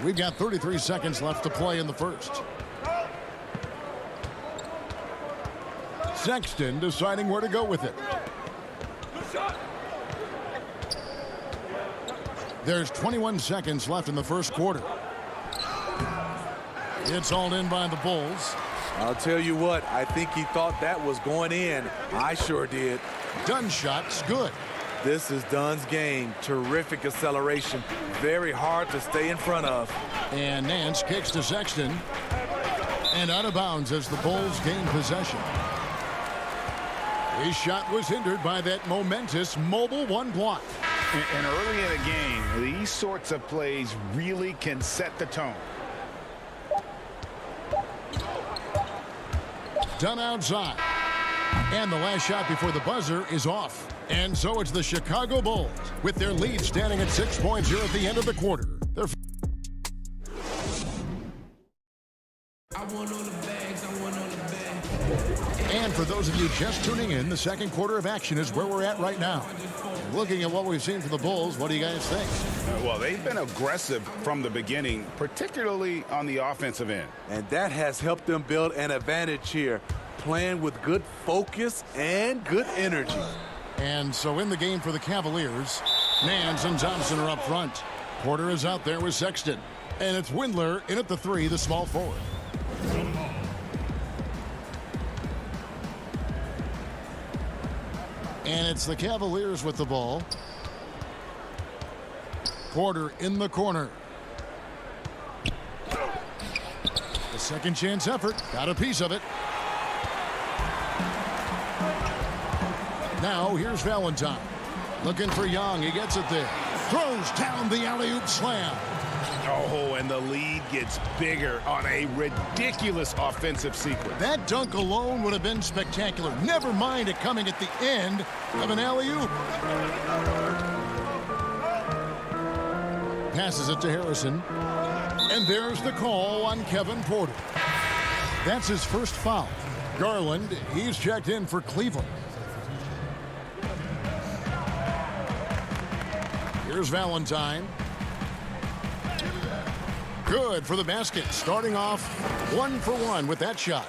We've got 33 seconds left to play in the first. Sexton deciding where to go with it. There's 21 seconds left in the first quarter. It's hauled in by the Bulls. I'll tell you what, I think he thought that was going in. I sure did. Dunn's shot's good. This is Dunn's game. Terrific acceleration. Very hard to stay in front of. And Nance kicks to Sexton. And out of bounds as the Bulls gain possession. His shot was hindered by that momentous mobile 1 block. And early in a game, these sorts of plays really can set the tone. Dunn outside. And the last shot before the buzzer is off. And so it's the Chicago Bulls with their lead standing at 6 points here at the end of the quarter. They're And for those of you just tuning in, the second quarter of action is where we're at right now. Looking at what we've seen from the Bulls, what do you guys think? Well, they've been aggressive from the beginning, particularly on the offensive end. And that has helped them build an advantage here, playing with good focus and good energy. And so in the game for the Cavaliers, Nance and Thompson are up front. Porter is out there with Sexton. And it's Windler in at the 3, the small forward. And it's the Cavaliers with the ball. Porter in the corner. The second chance effort. Got a piece of it. Now here's Valentine. Looking for Young. He gets it there. Throws down the alley-oop slam. Oh, and the lead gets bigger on a ridiculous offensive sequence. That dunk alone would have been spectacular. Never mind it coming at the end of an alley-oop. Passes it to Harrison. And there's the call on Kevin Porter. That's his first foul. Garland, he's checked in for Cleveland. Here's Valentine. Good for the basket. Starting off 1 for 1 with that shot.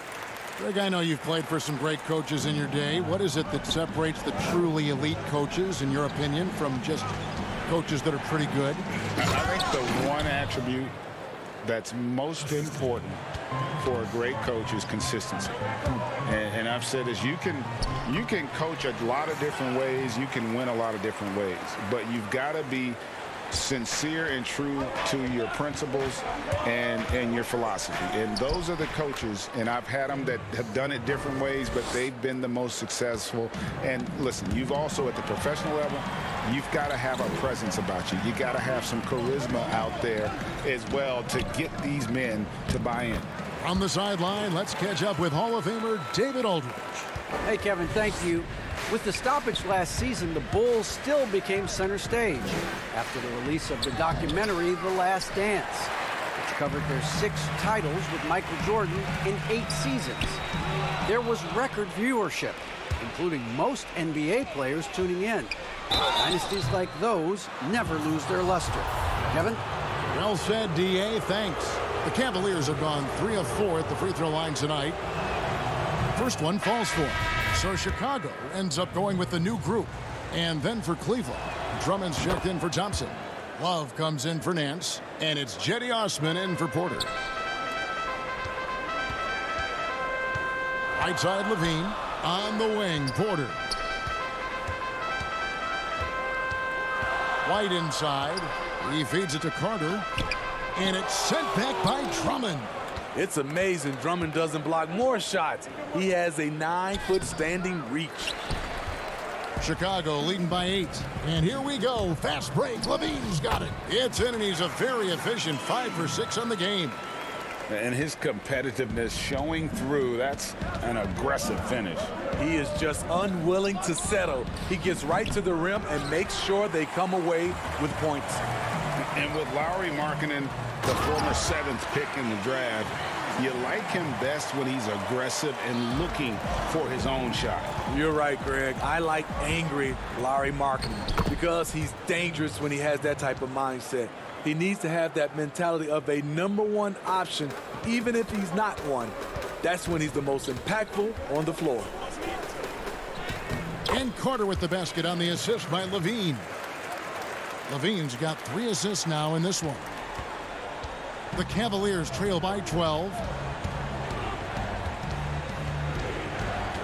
Greg, I know you've played for some great coaches in your day. What is it that separates the truly elite coaches, in your opinion, from just coaches that are pretty good? I think the one attribute that's most important for a great coach is consistency. And I've said this, you can coach a lot of different ways, you can win a lot of different ways, but you've got to be sincere and true to your principles and your philosophy. And those are the coaches, and I've had them that have done it different ways, but they've been the most successful. And listen, you've also at the professional level, you've got to have a presence about you. You got to have some charisma out there as well to get these men to buy in. On the sideline, let's catch up with Hall of Famer David Aldridge. Hey, Kevin, thank you. With the stoppage last season, the Bulls still became center stage after the release of the documentary The Last Dance, which covered their 6 titles with Michael Jordan in 8 seasons. There was record viewership, including most NBA players tuning in. Dynasties like those never lose their luster. Kevin? Well said, D.A. Thanks. The Cavaliers have gone 3 of 4 at the free throw line tonight. First one falls for them. So Chicago ends up going with the new group. And then for Cleveland, Drummond's checked in for Thompson. Love comes in for Nance. And it's Jetty Osman in for Porter. Right side, Levine. On the wing, Porter. White inside. He feeds it to Carter. And it's sent back by Drummond. It's amazing Drummond doesn't block more shots. He has a 9-foot standing reach. Chicago leading by 8. And here we go. Fast break. Levine's got it. It's in, and he's a very efficient 5 for 6 on the game. And his competitiveness showing through. That's an aggressive finish. He is just unwilling to settle. He gets right to the rim and makes sure they come away with points. And with Lauri Markkanen, the former 7th pick in the draft, you like him best when he's aggressive and looking for his own shot. You're right, Greg. I like angry Lauri Markkanen because he's dangerous when he has that type of mindset. He needs to have that mentality of a #1 option, even if he's not one. That's when he's the most impactful on the floor. And Carter with the basket on the assist by Levine. Levine's got 3 assists now in this one. The Cavaliers trail by 12.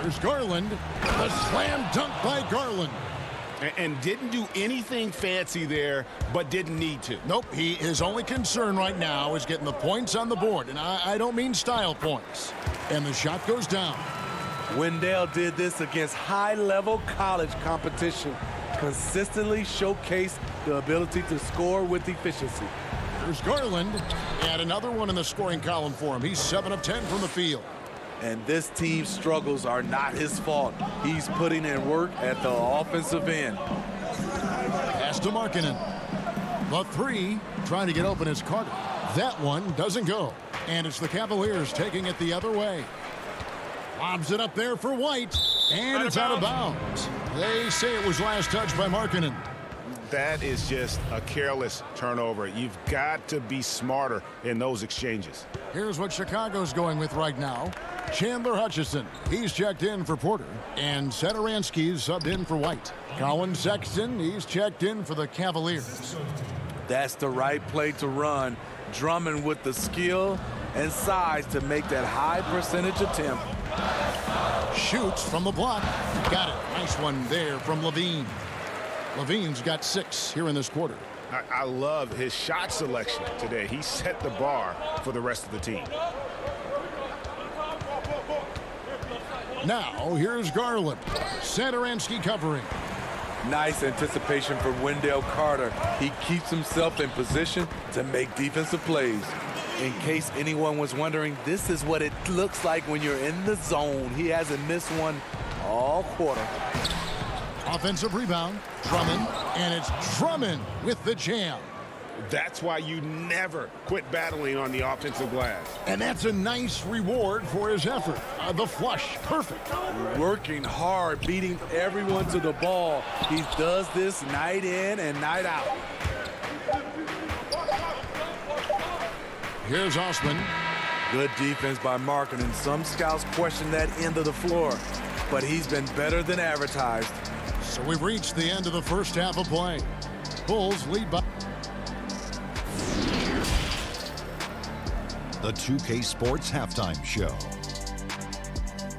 There's Garland. The slam dunk by Garland. And didn't do anything fancy there, but didn't need to. Nope, his only concern right now is getting the points on the board. And I don't mean style points. And the shot goes down. Wendell did this against high-level college competition. Consistently showcased the ability to score with efficiency. There's Garland. And another one in the scoring column for him. He's 7 of 10 from the field. And this team's struggles are not his fault. He's putting in work at the offensive end. Pass to Markkanen. The 3, trying to get open is Carter. That one doesn't go. And it's the Cavaliers taking it the other way. Lobs it up there for White. And it's out of bounds. They say it was last touched by Markkanen. That is just a careless turnover. You've got to be smarter in those exchanges. Here's what Chicago's going with right now. Chandler Hutchison, he's checked in for Porter. And Satoransky's subbed in for White. Colin Sexton, he's checked in for the Cavaliers. That's the right play to run. Drummond with the skill and size to make that high percentage attempt. Shoots from the block. Got it. Nice one there from Levine. Levine's got 6 here in this quarter. I love his shot selection today. He set the bar for the rest of the team. Now, here's Garland. Satoransky covering. Nice anticipation for Wendell Carter. He keeps himself in position to make defensive plays. In case anyone was wondering, this is what it looks like when you're in the zone. He hasn't missed one all quarter. Offensive rebound, Drummond, and it's Drummond with the jam. That's why you never quit battling on the offensive glass. And that's a nice reward for his effort. The flush, perfect. Working hard, beating everyone to the ball. He does this night in and night out. Here's Osman. Good defense by Markkanen. Some scouts question that end of the floor, but he's been better than advertised. So we've reached the end of the first half of play. Bulls lead by... The 2K Sports Halftime Show.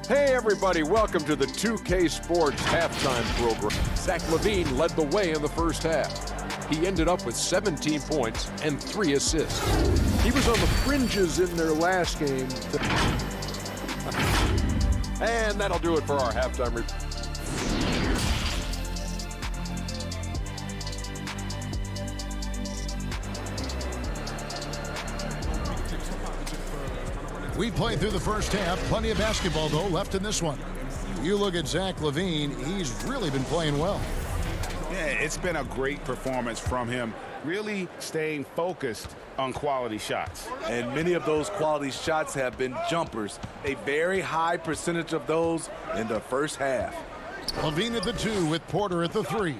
Hey, everybody. Welcome to the 2K Sports Halftime program. Zach Levine led the way in the first half. He ended up with 17 points and 3 assists. He was on the fringes in their last game. And that'll do it for our halftime review. We played through the first half. Plenty of basketball, though, left in this one. You look at Zach Levine, he's really been playing well. Yeah, it's been a great performance from him, really staying focused on quality shots. And many of those quality shots have been jumpers. A very high percentage of those in the first half. Levine at the 2 with Porter at the 3.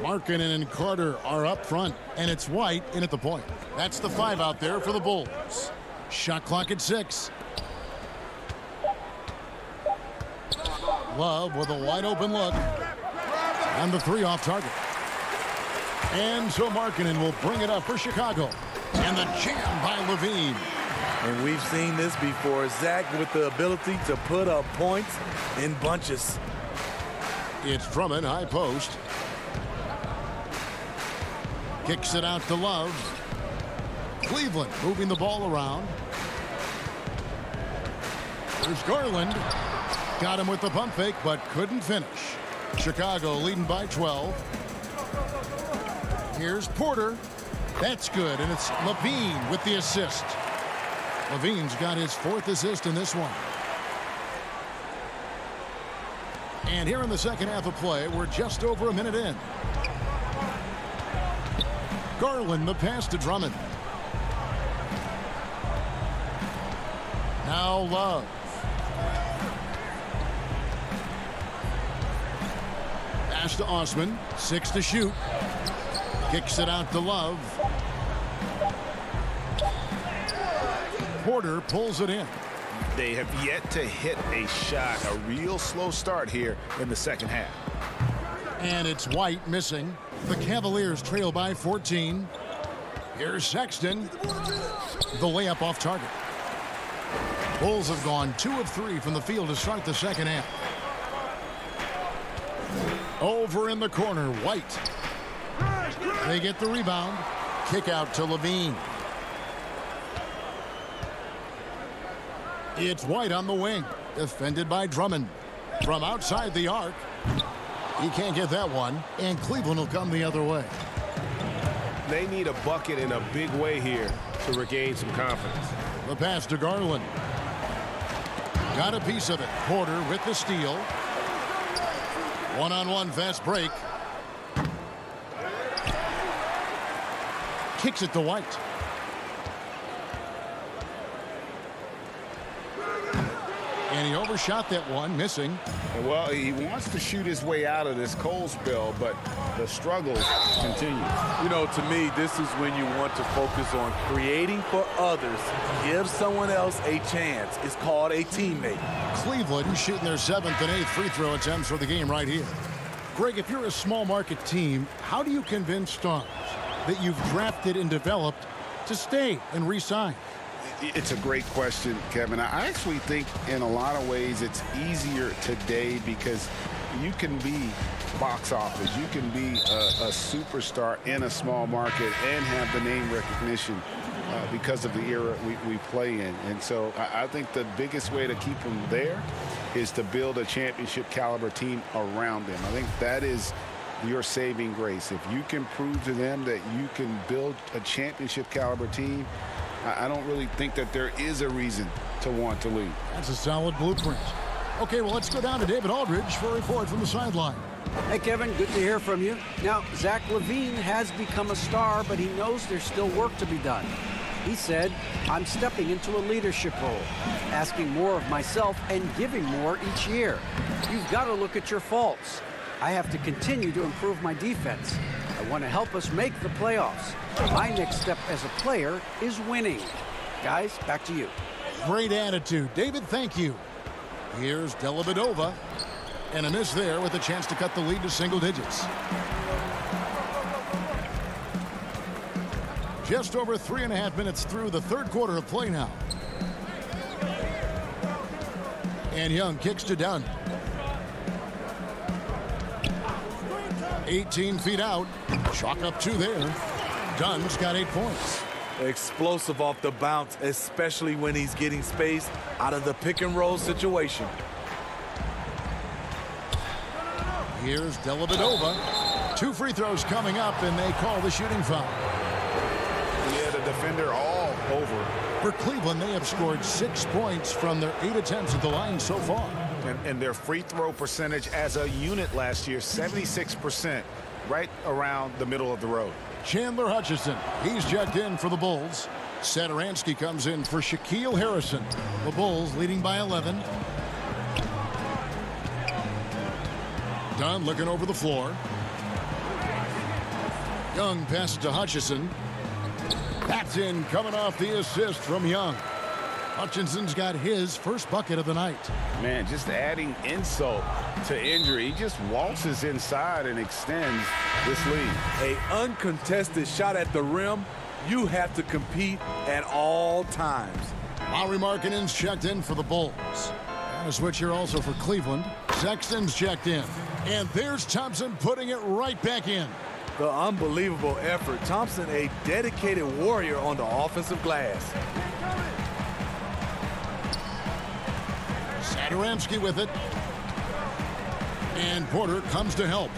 Markkanen and Carter are up front, and it's White in at the point. That's the 5 out there for the Bulls. Shot clock at 6. Love with a wide open look. And the 3 off target. And so Markkanen will bring it up for Chicago. And the jam by Levine. And we've seen this before. Zach with the ability to put up points in bunches. It's Drummond, high post. Kicks it out to Love. Cleveland moving the ball around. There's Garland. Got him with the pump fake, but couldn't finish. Chicago leading by 12. Here's Porter. That's good, and it's Levine with the assist. Levine's got his 4th assist in this one. And here in the second half of play, we're just over a minute in. Garland, the pass to Drummond. Now Love. Pass to Osman. 6 to shoot. Kicks it out to Love. Porter pulls it in. They have yet to hit a shot, a real slow start here in the second half. And it's White missing. The Cavaliers trail by 14. Here's Sexton. The layup off target. Bulls have gone 2 of 3 from the field to start the second half. Over in the corner, White. They get the rebound. Kick out to Levine. It's White on the wing. Defended by Drummond. From outside the arc. He can't get that one. And Cleveland will come the other way. They need a bucket in a big way here to regain some confidence. The pass to Garland. Got a piece of it. Porter with the steal. One-on-one fast break. Kicks it to White. And he overshot that one, missing. Well, he wants to shoot his way out of this cold spell, but the struggles continue. You know, to me, this is when you want to focus on creating for others. Give someone else a chance. It's called a teammate. Cleveland shooting their 7th and 8th free throw attempts for the game right here. Greg, if you're a small market team, how do you convince stars that you've drafted and developed to stay and re-sign? It's a great question, Kevin. I actually think in a lot of ways it's easier today because you can be box office. You can be a superstar in a small market and have the name recognition because of the era we play in. And so I think the biggest way to keep them there is to build a championship caliber team around them. I think that is your saving grace. If you can prove to them that you can build a championship caliber team, I don't really think that there is a reason to want to leave. That's a solid blueprint. Okay, well, let's go down to David Aldridge for a report from the sideline. Hey, Kevin, good to hear from you. Now, Zach Levine has become a star, but he knows there's still work to be done. He said, I'm stepping into a leadership role, asking more of myself and giving more each year. You've got to look at your faults. I have to continue to improve my defense. I want to help us make the playoffs. My next step as a player is winning. Guys, back to you. Great attitude. David, thank you. Here's Dellavedova. And a miss there with a chance to cut the lead to single digits. Just over 3.5 minutes through the third quarter of play now. And Young kicks to Dunn. 18 feet out. Chalk up 2 there. Dunn's got 8 points. Explosive off the bounce, especially when he's getting space out of the pick and roll situation. Here's Dellavedova. 2 free throws coming up, and they call the shooting foul. Yeah, the defender all over. For Cleveland, they have scored 6 points from their 8 attempts at the line so far. And their free throw percentage as a unit last year, 76%, right around the middle of the road. Chandler Hutchison, he's checked in for the Bulls. Satoransky comes in for Shaquille Harrison. The Bulls leading by 11. Dunn looking over the floor. Young pass to Hutchison. That's in, coming off the assist from Young. Hutchinson's got his first bucket of the night. Man, just adding insult to injury. He just waltzes inside and extends this lead. An uncontested shot at the rim, you have to compete at all times. Lauri Markkanen's checked in for the Bulls. And a switch here also for Cleveland. Sexton's checked in. And there's Thompson putting it right back in. The unbelievable effort. Thompson, a dedicated warrior on the offensive glass. Satoransky with it. And Porter comes to help.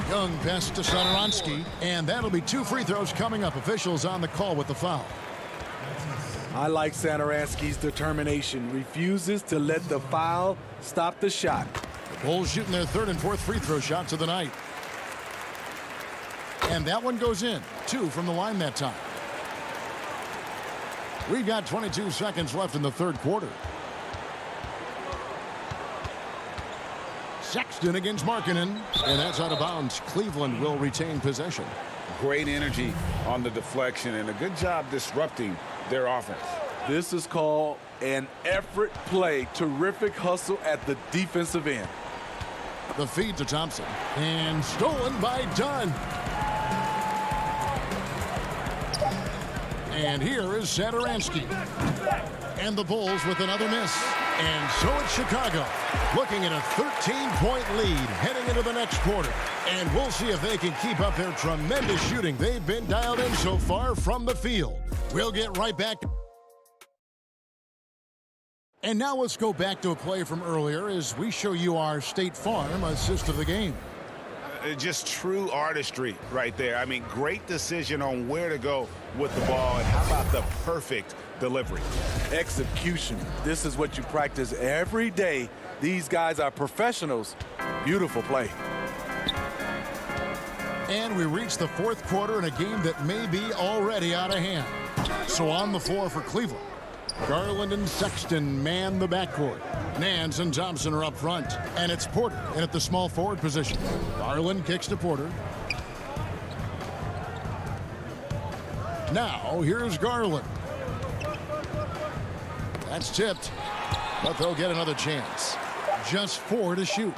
Young pass to Satoransky. And that'll be 2 free throws coming up. Officials on the call with the foul. I like Satoransky's determination. Refuses to let the foul stop the shot. Bulls shooting their 3rd and 4th free throw shots of the night. And that one goes in. 2 from the line that time. We've got 22 seconds left in the 3rd quarter. Sexton against Markkanen. And that's out of bounds. Cleveland will retain possession. Great energy on the deflection and a good job disrupting their offense. This is called an effort play. Terrific hustle at the defensive end. The feed to Thompson. And stolen by Dunn. And here is Satoransky. And the Bulls with another miss. And so it's Chicago looking at a 13-point lead heading into the next quarter. And we'll see if they can keep up their tremendous shooting. They've been dialed in so far from the field. We'll get right back. And now let's go back to a play from earlier as we show you our State Farm assist of the game. Just true artistry right there. I mean, great decision on where to go with the ball. And how about the perfect delivery? Execution. This is what you practice every day. These guys are professionals. Beautiful play. And we reach the 4th quarter in a game that may be already out of hand. So on the floor for Cleveland, Garland and Sexton man the backcourt. Nance and Thompson are up front. And it's Porter in at the small forward position. Garland kicks to Porter. Now here's Garland. That's tipped, but they'll get another chance. Just 4 to shoot.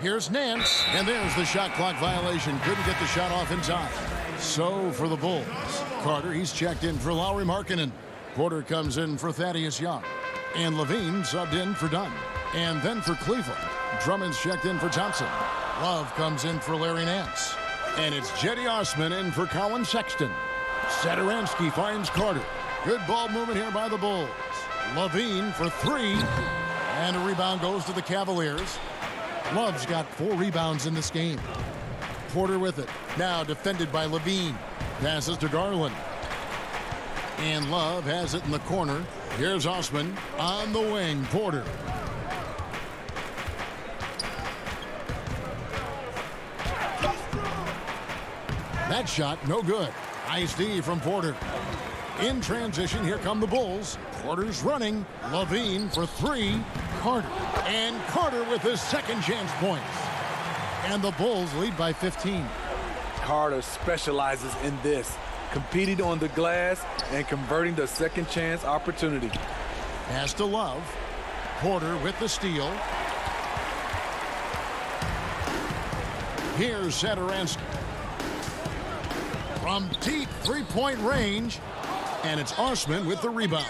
Here's Nance, and there's the shot clock violation. Couldn't get the shot off in time. So for the Bulls, Carter, he's checked in for Lauri Markkanen. Porter comes in for Thaddeus Young. And Levine subbed in for Dunn. And then for Cleveland, Drummond's checked in for Thompson. Love comes in for Larry Nance. And it's Jetty Osman in for Colin Sexton. Satoransky finds Carter. Good ball movement here by the Bulls. Levine for 3. And a rebound goes to the Cavaliers. Love's got 4 rebounds in this game. Porter with it. Now defended by Levine. Passes to Garland. And Love has it in the corner. Here's Osman on the wing. Porter. That shot, no good. Nice D from Porter. In transition, here come the Bulls. Porter's running. Levine for 3. Carter. And Carter with his second chance points. And the Bulls lead by 15. Carter specializes in this, competing on the glass and converting the second chance opportunity. Pass to Love. Porter with the steal. Here's Satoransky. From deep 3-point range. And it's Osman with the rebound.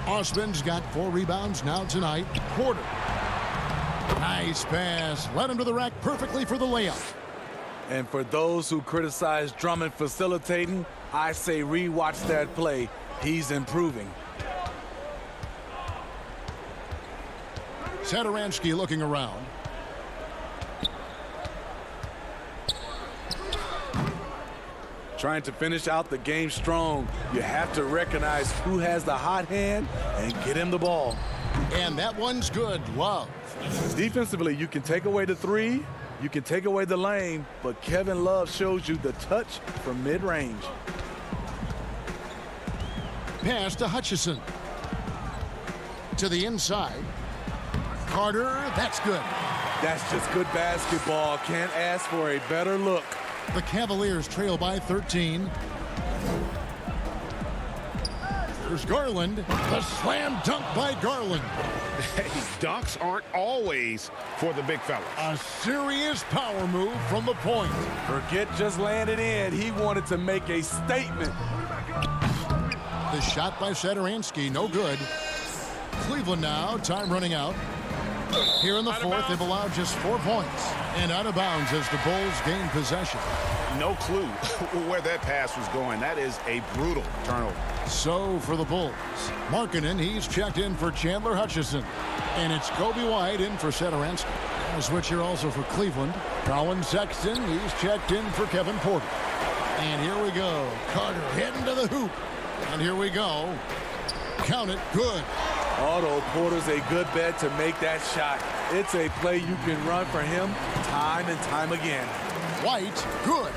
Osman's got 4 rebounds now tonight. Porter. Nice pass. Led him to the rack perfectly for the layup. And for those who criticize Drummond facilitating, I say rewatch that play. He's improving. Satoransky looking around. Trying to finish out the game strong. You have to recognize who has the hot hand and get him the ball. And that one's good. Love. Defensively, you can take away the 3, you can take away the lane, but Kevin Love shows you the touch from mid-range. Pass to Hutchison. To the inside. Carter, that's good. That's just good basketball. Can't ask for a better look. The Cavaliers trail by 13. There's Garland. The slam dunk by Garland. Hey, dunks aren't always for the big fellas. A serious power move from the point. Forget just landed in. He wanted to make a statement. The shot by Satoransky, no good. Cleveland now, time running out. Here in the fourth, they've allowed just 4 points. And out of bounds as the Bulls gain possession. No clue where that pass was going. That is a brutal turnover. So for the Bulls, Markkanen, he's checked in for Chandler Hutchison. And it's Kobe White in for Satoransky. A switch here also for Cleveland. Colin Sexton, he's checked in for Kevin Porter. And here we go. Carter heading to the hoop. And here we go. Count it, good. Otto Porter's a good bet to make that shot. It's a play you can run for him time and time again. White, good.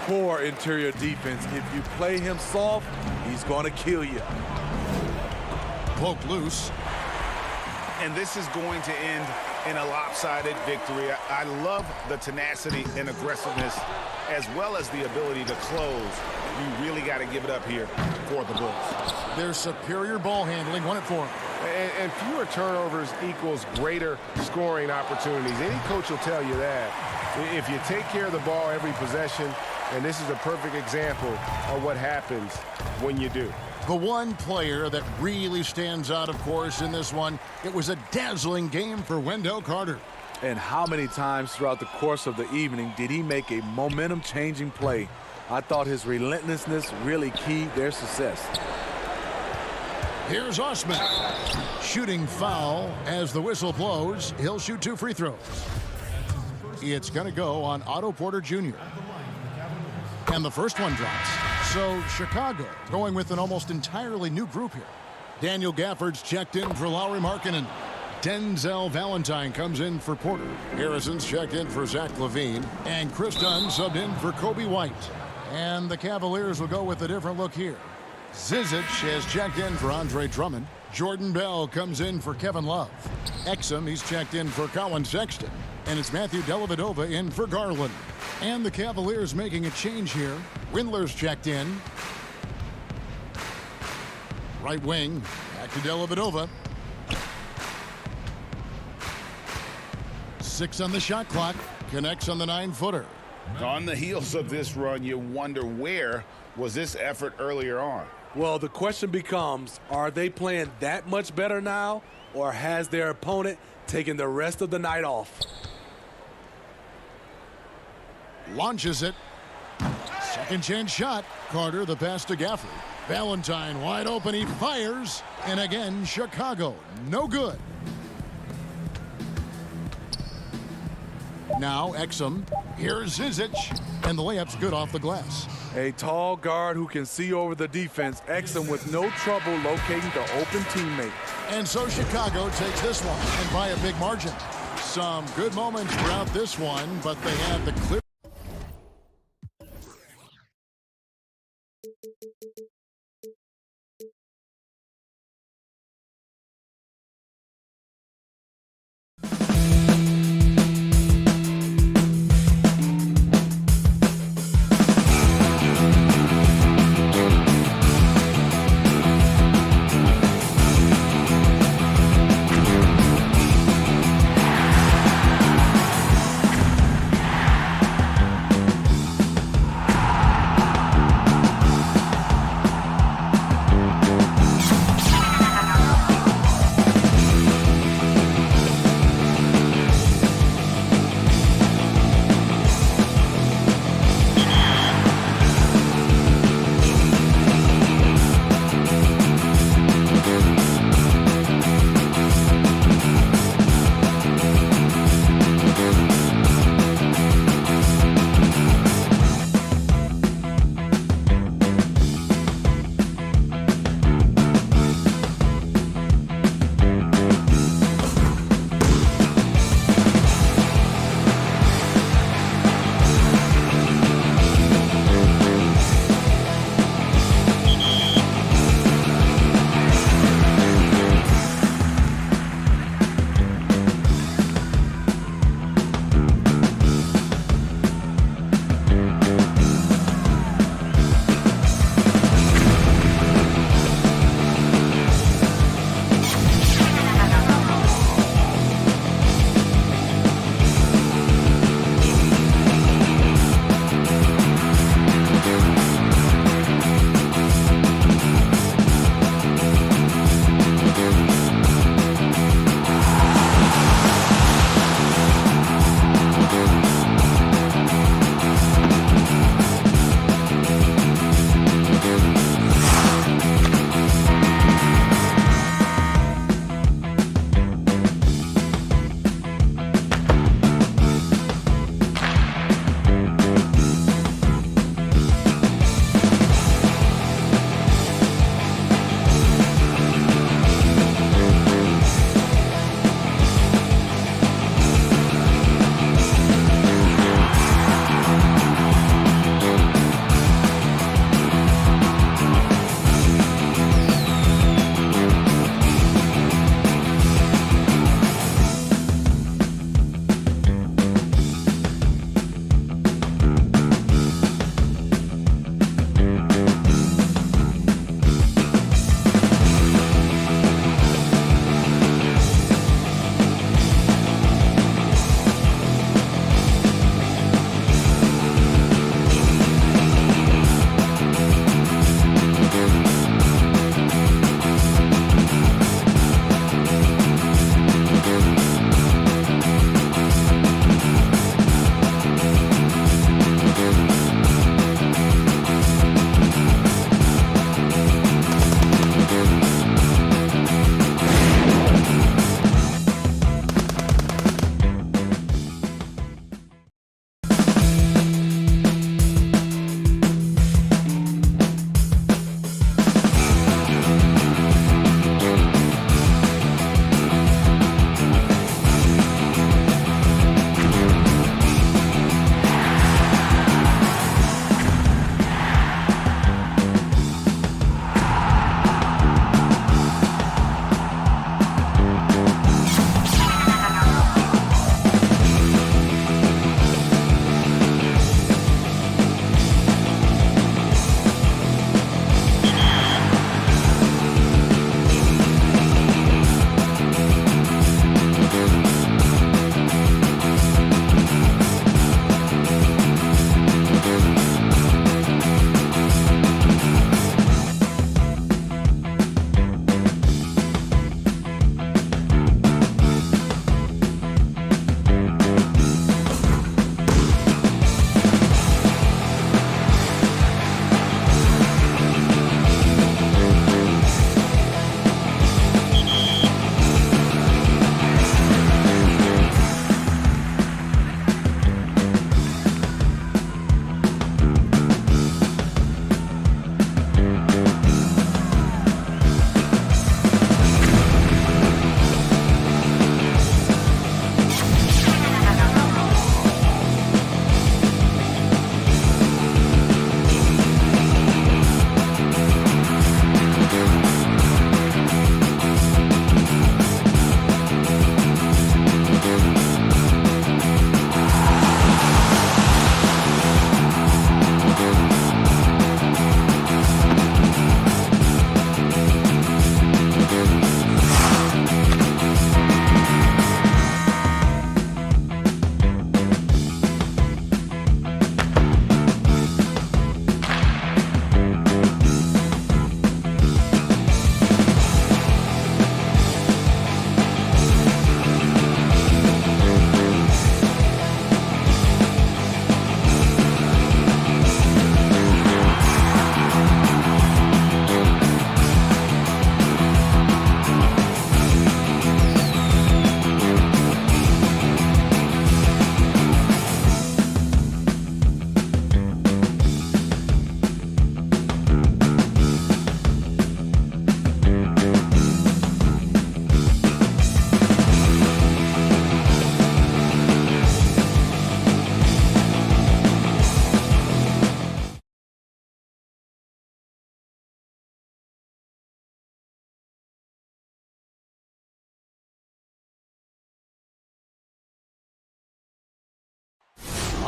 Poor interior defense. If you play him soft, he's going to kill you. Poke loose. And this is going to end in a lopsided victory. I love the tenacity and aggressiveness as well as the ability to close. You really got to give it up here for the Bulls. Their superior ball handling won it for them. And fewer turnovers equals greater scoring opportunities. Any coach will tell you that. If you take care of the ball every possession, and this is a perfect example of what happens when you do. The one player that really stands out, of course, in this one, it was a dazzling game for Wendell Carter. And how many times throughout the course of the evening did he make a momentum-changing play? I thought his relentlessness really keyed their success. Here's Osman. Shooting foul as the whistle blows. He'll shoot 2 free throws. It's going to go on Otto Porter Jr. And the first one drops. So Chicago going with an almost entirely new group here. Daniel Gafford's checked in for Lauri Markkanen. Denzel Valentine comes in for Porter. Harrison's checked in for Zach Levine. And Chris Dunn subbed in for Kobe White. And the Cavaliers will go with a different look here. Zizic has checked in for Andre Drummond. Jordan Bell comes in for Kevin Love. Exum, he's checked in for Colin Sexton. And it's Matthew Dellavedova in for Garland. And the Cavaliers making a change here. Windler's checked in. Right wing, back to Dellavedova. 6 on the shot clock. Connects on the 9-footer. On the heels of this run, you wonder where was this effort earlier on? Well, the question becomes, are they playing that much better now, or has their opponent taken the rest of the night off? Launches it. Second chance shot. Carter, the pass to Gafford. Valentine wide open. He fires. And again, Chicago. No good. Now Exum. Here's Zizic. And the layup's good off the glass. A tall guard who can see over the defense. Exum with no trouble locating the open teammate. And so Chicago takes this one, and by a big margin. Some good moments throughout this one, but they had the clear.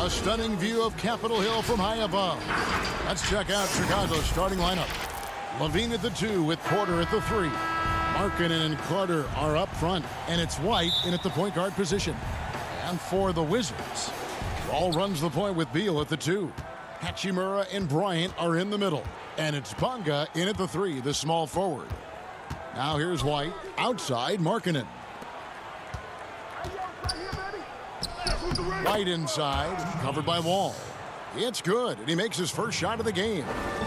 A stunning view of Capitol Hill from high above. Let's check out Chicago's starting lineup. Levine at the 2 with Porter at the 3. Markkanen and Carter are up front, and it's White in at the point guard position. And for the Wizards, Wall runs the point with Beal at the 2. Hachimura and Bryant are in the middle, and it's Bonga in at the 3, the small forward. Now here's White, outside Markkanen. White inside, covered by Wall. It's good, and he makes his first shot of the game.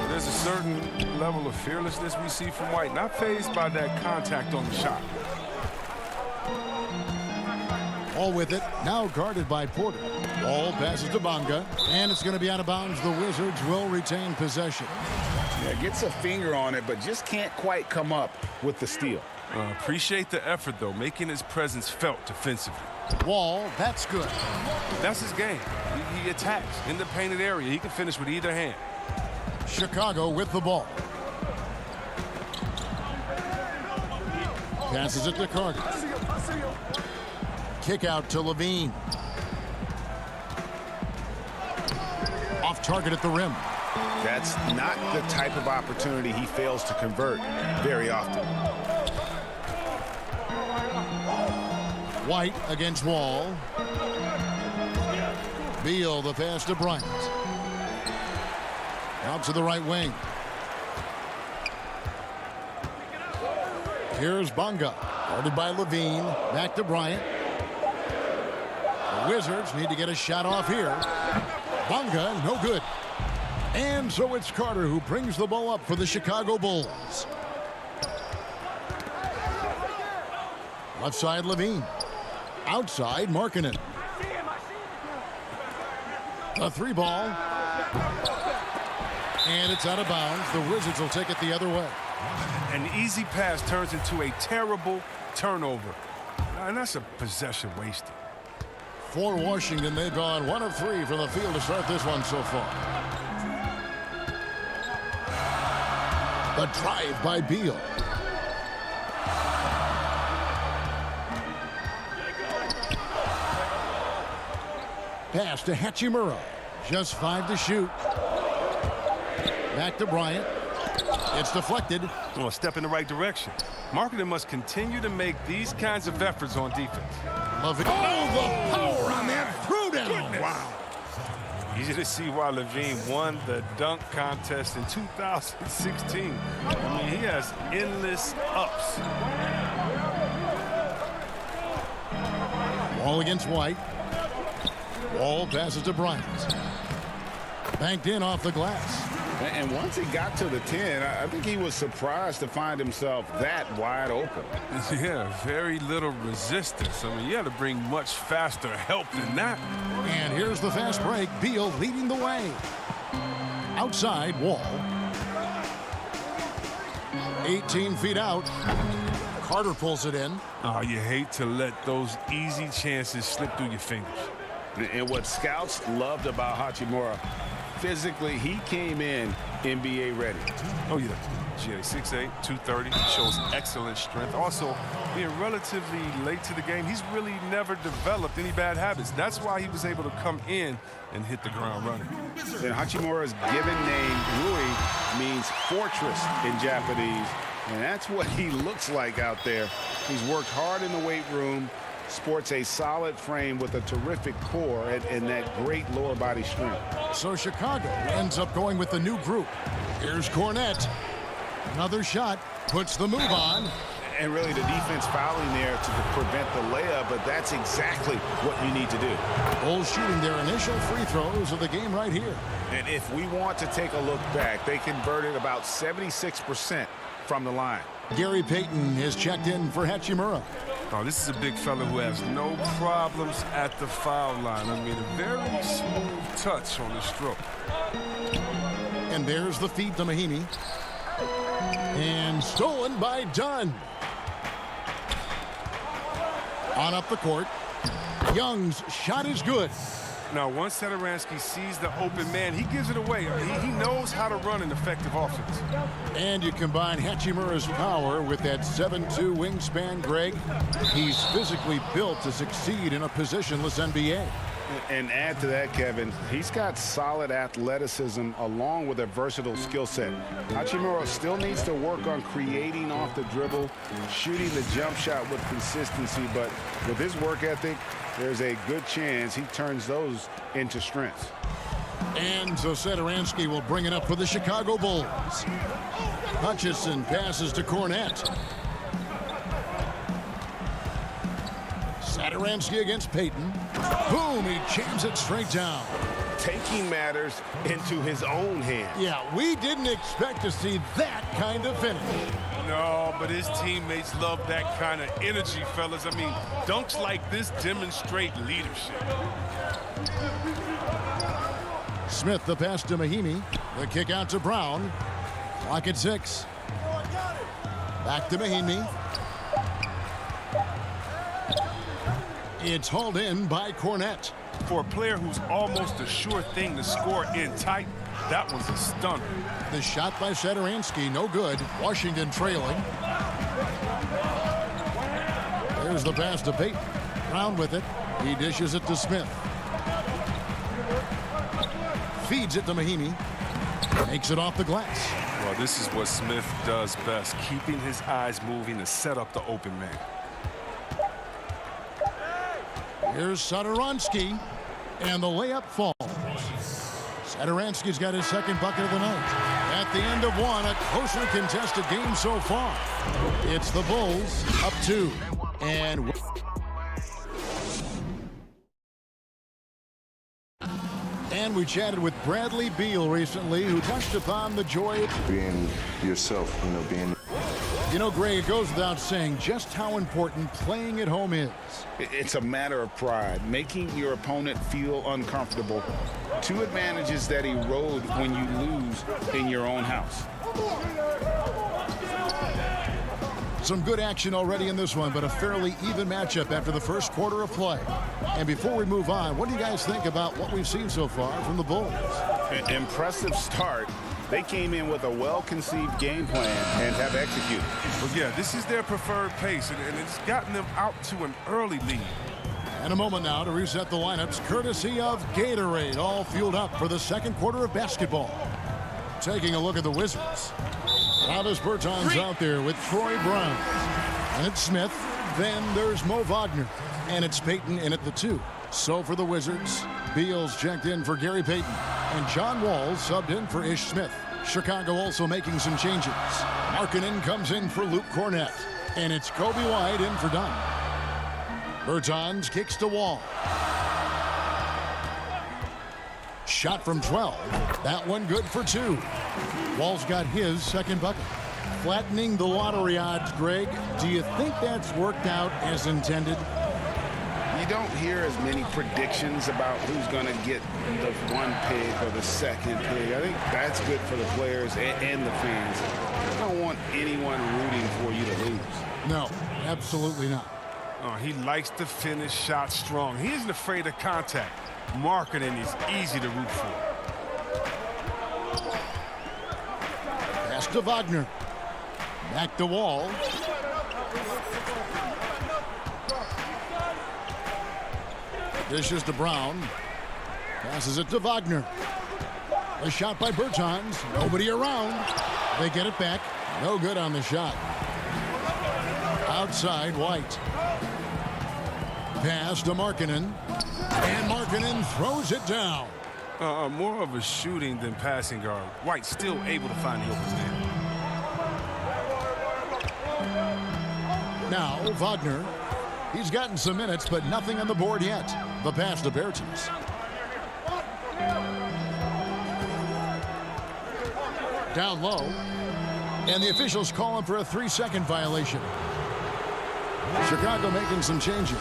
There's a certain level of fearlessness we see from White, not fazed by that contact on the shot. Wall with it, now guarded by Porter. Wall passes to Bonga, and it's going to be out of bounds. The Wizards will retain possession. Yeah, gets a finger on it, but just can't quite come up with the steal. Appreciate the effort, though, making his presence felt defensively. Wall, that's good. That's his game. He attacks in the painted area. He can finish with either hand. Chicago with the ball. Passes it to Carter. Kick out to Levine. Off target at the rim. That's not the type of opportunity he fails to convert very often. White against Wall. Beal, the pass to Bryant. Out to the right wing. Here's Bonga, guarded by Levine. Back to Bryant. The Wizards need to get a shot off here. Bonga, no good. And so it's Carter who brings the ball up for the Chicago Bulls. Left side, Levine. Outside, Markkanen. A 3 ball. And it's out of bounds. The Wizards will take it the other way. An easy pass turns into a terrible turnover. And that's a possession wasted. For Washington, they've gone 1 of 3 from the field to start this one so far. The drive by Beal. Pass to Hachimura. Just 5 to shoot. Back to Bryant. It's deflected. Well, a step in the right direction. Markkanen must continue to make these kinds of efforts on defense. Levine. Oh, the power on that throwdown. Wow. Easy to see why Levine won the dunk contest in 2016. I mean, he has endless ups. Wall against White. Wall passes to Bryant. Banked in off the glass. And once he got to the 10, I think he was surprised to find himself that wide open. Yeah, very little resistance. I mean, you had to bring much faster help than that. And here's the fast break. Beal leading the way. Outside, Wall. 18 feet out. Carter pulls it in. Oh, you hate to let those easy chances slip through your fingers. And what scouts loved about Hachimura, physically, he came in NBA ready. Oh, yeah. GA 6'8", 230, shows excellent strength. Also, being relatively late to the game, he's really never developed any bad habits. That's why he was able to come in and hit the ground running. And Hachimura's given name, Rui, means fortress in Japanese. And that's what he looks like out there. He's worked hard in the weight room, sports a solid frame with a terrific core and that great lower body strength. So Chicago ends up going with the new group. Here's Cornette. Another shot puts the move on. And really the defense fouling there to prevent the layup, but that's exactly what you need to do. Bulls shooting their initial free throws of the game right here. And if we want to take a look back, they converted about 76% from the line. Gary Payton has checked in for Hachimura. Oh, this is a big fella who has no problems at the foul line. I mean, a very smooth touch on the stroke. And there's the feed to Mahinmi. And stolen by Dunn. On up the court. Young's shot is good. Now, once Satoransky sees the open man, he gives it away. He knows how to run an effective offense. And you combine Hachimura's power with that 7'2" wingspan, Greg. He's physically built to succeed in a positionless NBA. And add to that, Kevin, he's got solid athleticism along with a versatile skill set. Hachimura still needs to work on creating off the dribble, shooting the jump shot with consistency, but with his work ethic, there's a good chance he turns those into strengths. And so Satoransky will bring it up for the Chicago Bulls. Hutchison passes to Cornette. Satoransky against Payton. Boom, he jams it straight down. Taking matters into his own hands. Yeah, we didn't expect to see that kind of finish. No, but his teammates love that kind of energy, fellas. I mean, dunks like this demonstrate leadership. Smith the pass to Mahimi. The kick out to Brown. Clock at 6. Back to Mahimi. It's hauled in by Cornette. For a player who's almost a sure thing to score in tight, that was a stunner. The shot by Satoransky, no good. Washington trailing. There's the pass to Payton. Brown with it. He dishes it to Smith. Feeds it to Mahimi. Makes it off the glass. Well, this is what Smith does best, keeping his eyes moving to set up the open man. Here's Satoransky, and the layup falls. Satoransky's got his second bucket of the night. At the end of one, a closely contested game so far. It's the Bulls up 2. And we chatted with Bradley Beal recently, who touched upon the joy of being yourself, being... You know, Greg, it goes without saying just how important playing at home is. It's a matter of pride, making your opponent feel uncomfortable. 2 advantages that erode when you lose in your own house. Some good action already in this one, but a fairly even matchup after the first quarter of play. And before we move on, what do you guys think about what we've seen so far from the Bulls? Impressive start. They came in with a well-conceived game plan and have executed. Well, yeah, this is their preferred pace, and it's gotten them out to an early lead. And a moment now to reset the lineups, courtesy of Gatorade, all fueled up for the second quarter of basketball. Taking a look at the Wizards. Travis Berton's out there with Troy Brown. And it's Smith. Then there's Mo Wagner. And it's Payton in at the 2. So for the Wizards, Beals checked in for Gary Payton. And John Wall subbed in for Ish Smith. Chicago also making some changes. Markkanen comes in for Luke Cornette. And it's Kobe White in for Dunn. Bertans kicks to Wall. Shot from 12. That one good for 2. Wall's got his second bucket. Flattening the lottery odds, Greg. Do you think that's worked out as intended? You don't hear as many predictions about who's going to get the 1 pick or the second pick. I think that's good for the players and the fans. I don't want anyone rooting for you to lose. No, absolutely not. He likes to finish shots strong. He isn't afraid of contact. Markkanen is easy to root for. Pass to Wagner. Back to Wall. Dishes to Brown. Passes it to Wagner. A shot by Bertans. Nobody around. They get it back. No good on the shot. Outside, White. Pass to Markkanen. And Markkanen throws it down. More of a shooting than passing guard. White still able to find the open man. Now, Wagner. He's gotten some minutes, but nothing on the board yet. The pass to Bertans. Down low. And the officials call him for a 3-second violation. Chicago making some changes.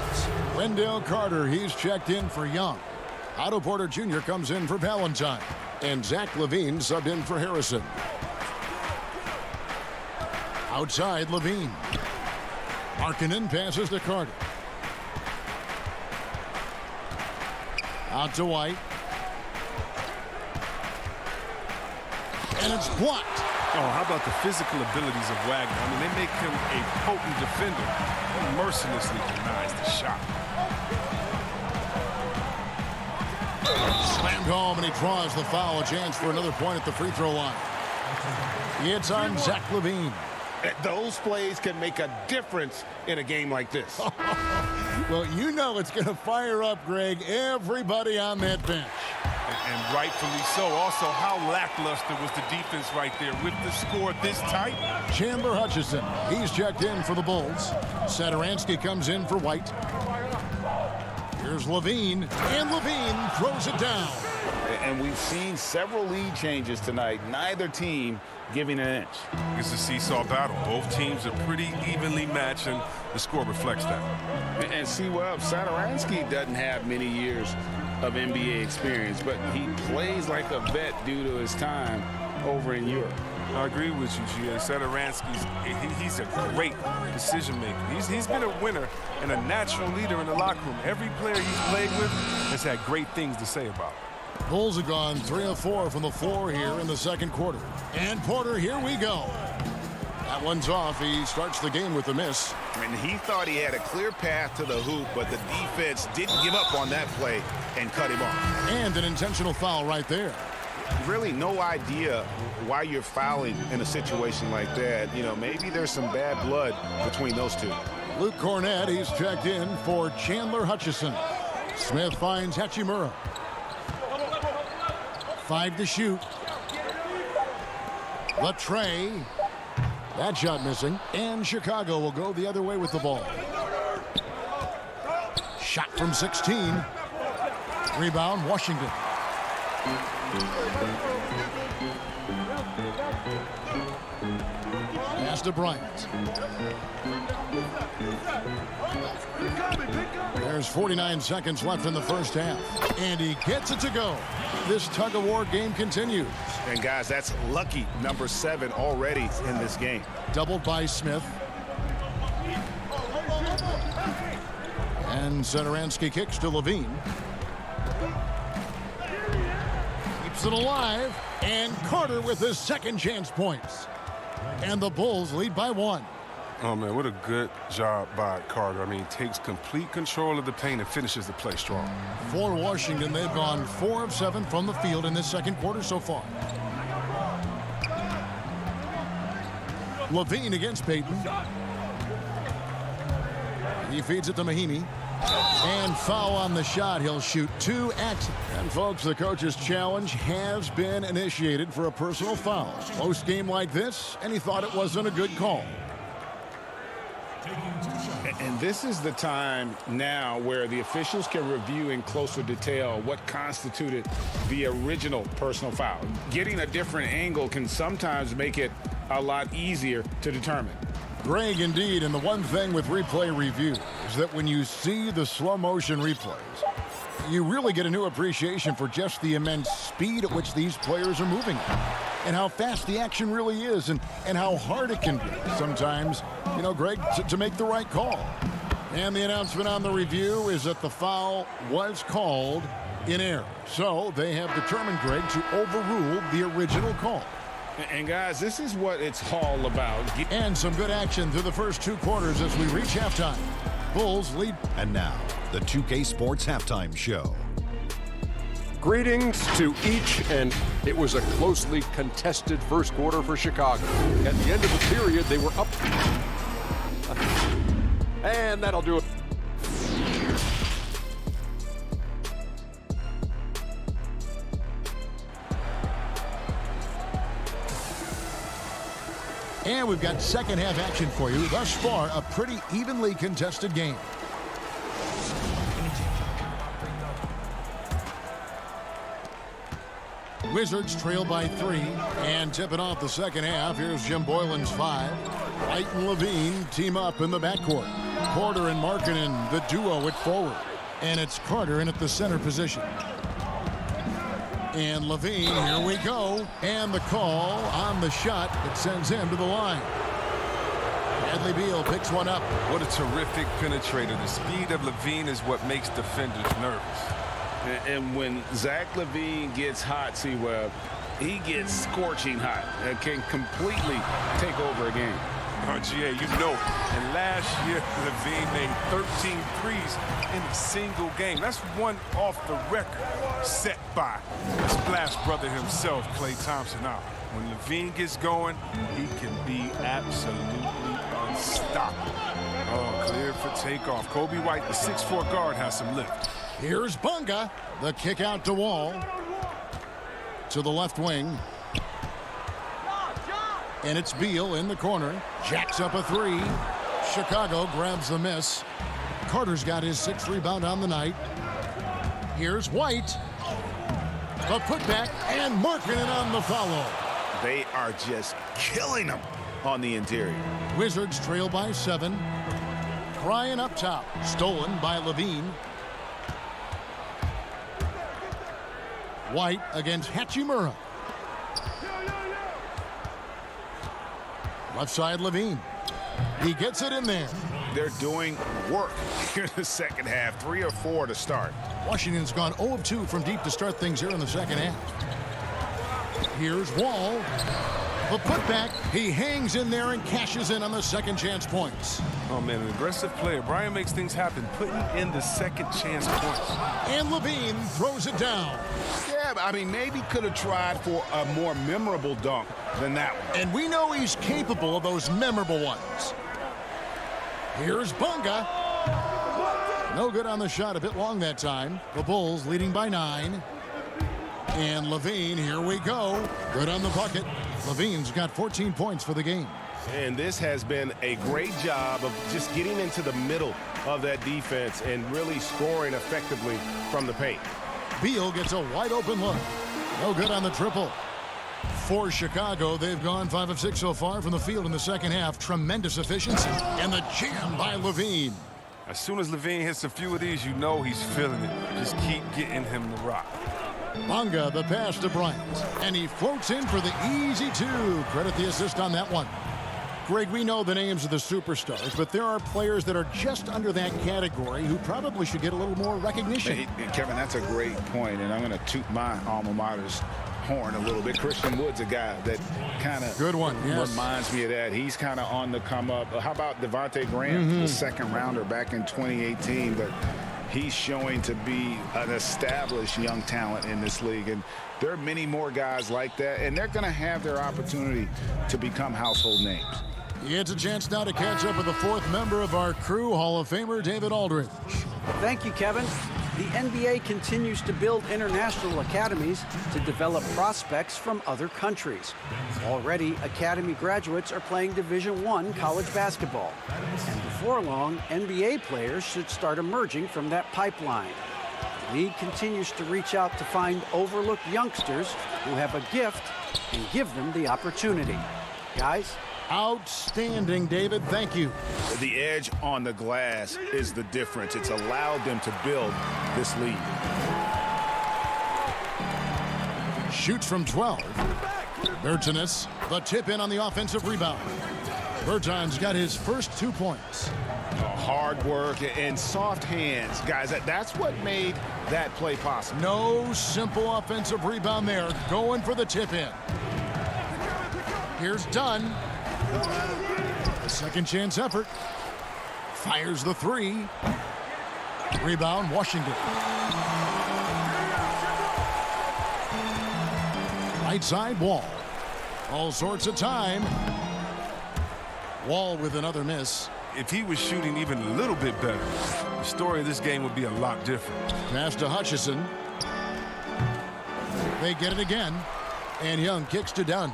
Wendell Carter, he's checked in for Young. Otto Porter Jr. comes in for Valentine. And Zach Levine subbed in for Harrison. Outside, Levine. Markkanen passes to Carter. Out to White. And it's blocked. Oh, how about the physical abilities of Wagner? I mean, they make him a potent defender. He mercilessly denies the shot. Slammed home, and he draws the foul. A chance for another point at the free throw line. It's on Zach Levine. Those plays can make a difference in a game like this. Well, you know it's going to fire up, Greg, everybody on that bench. And rightfully so. Also, how lackluster was the defense right there with the score this tight? Chandler Hutchison, he's checked in for the Bulls. Satoransky comes in for White. Here's Levine, and Levine throws it down. And we've seen several lead changes tonight. Neither team giving an inch. It's a seesaw battle. Both teams are pretty evenly matched, and the score reflects that. And see, well, Satoransky doesn't have many years of NBA experience, but he plays like a vet due to his time over in Europe. I agree with you, G.A. Satoransky's he's a great decision maker. He's been a winner and a natural leader in the locker room. Every player he's played with has had great things to say about him. Bulls have gone 3 of 4 from the floor here in the second quarter. And Porter, here we go. That one's off. He starts the game with a miss. And he thought he had a clear path to the hoop, but the defense didn't give up on that play and cut him off. And an intentional foul right there. Really no idea why you're fouling in a situation like that. You know, maybe there's some bad blood between those two. Luke Cornett, he's checked in for Chandler Hutchison. Smith finds Hachimura. 5 to shoot. Latre. That shot missing. And Chicago will go the other way with the ball. Shot from 16. Rebound, Washington. Pass to Bryant. There's 49 seconds left in the first half. And he gets it to go. This tug-of-war game continues. And, guys, that's lucky number 7 already in this game. Doubled by Smith. And Satoransky kicks to Levine. Keeps it alive. And Carter with his second chance points. And the Bulls lead by 1. Oh, man, what a good job by Carter. I mean, takes complete control of the paint and finishes the play strong. For Washington, they've gone 4 of 7 from the field in this second quarter so far. Levine against Payton. He feeds it to Mahimi. And foul on the shot. He'll shoot 2 at. And, folks, the coach's challenge has been initiated for a personal foul. Close game like this, and he thought it wasn't a good call. And this is the time now where the officials can review in closer detail what constituted the original personal foul. Getting a different angle can sometimes make it a lot easier to determine. Greg, indeed, and the one thing with replay review is that when you see the slow motion replays, you really get a new appreciation for just the immense speed at which these players are moving and how fast the action really is and how hard it can be sometimes, you know, Greg, to make the right call. And the announcement on the review is that the foul was called in error. So they have determined, Greg, to overrule the original call. And, guys, this is what it's all about. And some good action through the first 2 quarters as we reach halftime. Bulls lead. And now, the 2K Sports Halftime Show. Greetings to each, and it was a closely contested first quarter for Chicago. At the end of the period, they were up. And that'll do it. And we've got second half action for you. Thus far, a pretty evenly contested game. Wizards trail by 3 and tipping off the second half. Here's Jim Boylan's 5. White and Levine team up in the backcourt. Porter and Markkanen, the duo at forward. And it's Carter in at the center position. And Levine, here we go. And the call on the shot that sends him to the line. Bradley Beal picks one up. What a terrific penetrator. The speed of Levine is what makes defenders nervous. And when Zach Levine gets hot, Webb, he gets scorching hot. Can completely take over a game. GA, you know, and last year Levine made 13 threes in a single game. That's one off the record set by the Splash Brother himself, Klay Thompson. Now, when Levine gets going, he can be absolutely unstoppable. Oh, cleared for takeoff. Kobe White, the 6'4" guard, has some lift. Here's Bunga. The kick out to Wall. To the left wing. And it's Beal in the corner. Jacks up a three. Chicago grabs the miss. Carter's got his 6th rebound on the night. Here's White. The putback, and Markkanen on the follow. They are just killing them on the interior. Wizards trail by 7. Bryant up top. Stolen by Levine. White against Hachimura. Left side, Levine. He gets it in there. They're doing work here in the second half. 3 or 4 to start. Washington's gone 0 of 2 from deep to start things here in the second half. Here's Wall. The putback. He hangs in there and cashes in on the second chance points. Oh, man, an aggressive player. Bryant makes things happen, putting in the second chance points. And Levine throws it down. Yeah, I mean, maybe could have tried for a more memorable dunk than that one. And we know he's capable of those memorable ones. Here's Bunga. No good on the shot, a bit long that time. The Bulls leading by 9. And Levine, here we go. Good on the bucket. Levine's got 14 points for the game. And this has been a great job of just getting into the middle of that defense and really scoring effectively from the paint. Beal gets a wide open look. No good on the triple. For Chicago, they've gone 5 of 6 so far from the field in the second half. Tremendous efficiency. And the jam by Levine. As soon as Levine hits a few of these, you know he's feeling it. Just keep getting him the rock. Bunga, the pass to Bryant. And he floats in for the easy 2. Credit the assist on that one. Greg, we know the names of the superstars, but there are players that are just under that category who probably should get a little more recognition. Hey, Kevin, that's a great point, and I'm going to toot my alma mater's horn a little bit. Christian Wood's a guy that kind of good one. Yes. Reminds me of that. He's kind of on the come up. How about Devonte Graham, the second rounder back in 2018, but he's showing to be an established young talent in this league, and there are many more guys like that, and they're going to have their opportunity to become household names. It's a chance now to catch up with the 4th member of our crew, Hall of Famer David Aldridge. Thank you, Kevin. The NBA continues to build international academies to develop prospects from other countries. Already, academy graduates are playing Division I college basketball. And before long, NBA players should start emerging from that pipeline. The league continues to reach out to find overlooked youngsters who have a gift and give them the opportunity. Guys? Outstanding, David. Thank you. The edge on the glass is the difference. It's allowed them to build this lead. Shoots from 12. Bertanis, the tip in on the offensive rebound. Bertan's got his first 2 points. Hard work and soft hands. Guys, that's what made that play possible. No simple offensive rebound there. Going for the tip in. Here's Dunn. A second chance effort. Fires the 3. Rebound, Washington. Right side, Wall. All sorts of time. Wall with another miss. If he was shooting even a little bit better, the story of this game would be a lot different. Pass to Hutchison. They get it again. And Young kicks to Dunn.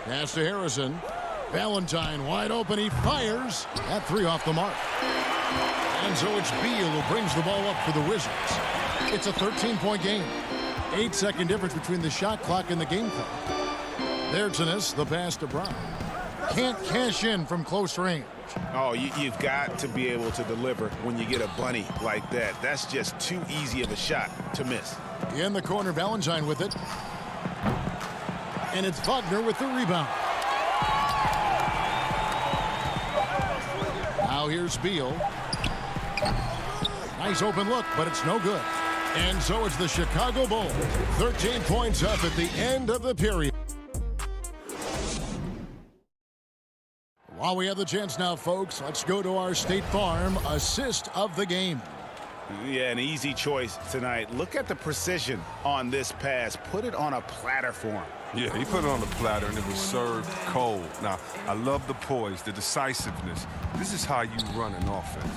Pass to Harrison. Valentine wide open. He fires. That 3 off the mark. And so it's Beal who brings the ball up for the Wizards. It's a 13-point game. 8-second difference between the shot clock and the game clock. Bertanis, the pass to Brown. Can't cash in from close range. Oh, you've got to be able to deliver when you get a bunny like that. That's just too easy of a shot to miss. In the corner, Valentine with it. And it's Wagner with the rebound. Now here's Beal. Nice open look, but it's no good. And so it's the Chicago Bulls. 13 points up at the end of the period. While we have the chance now, folks, let's go to our State Farm assist of the game. Yeah, an easy choice tonight. Look at the precision on this pass. Put it on a platter for him. Yeah, he put it on the platter, and it was served cold. Now, I love the poise, the decisiveness. This is how you run an offense.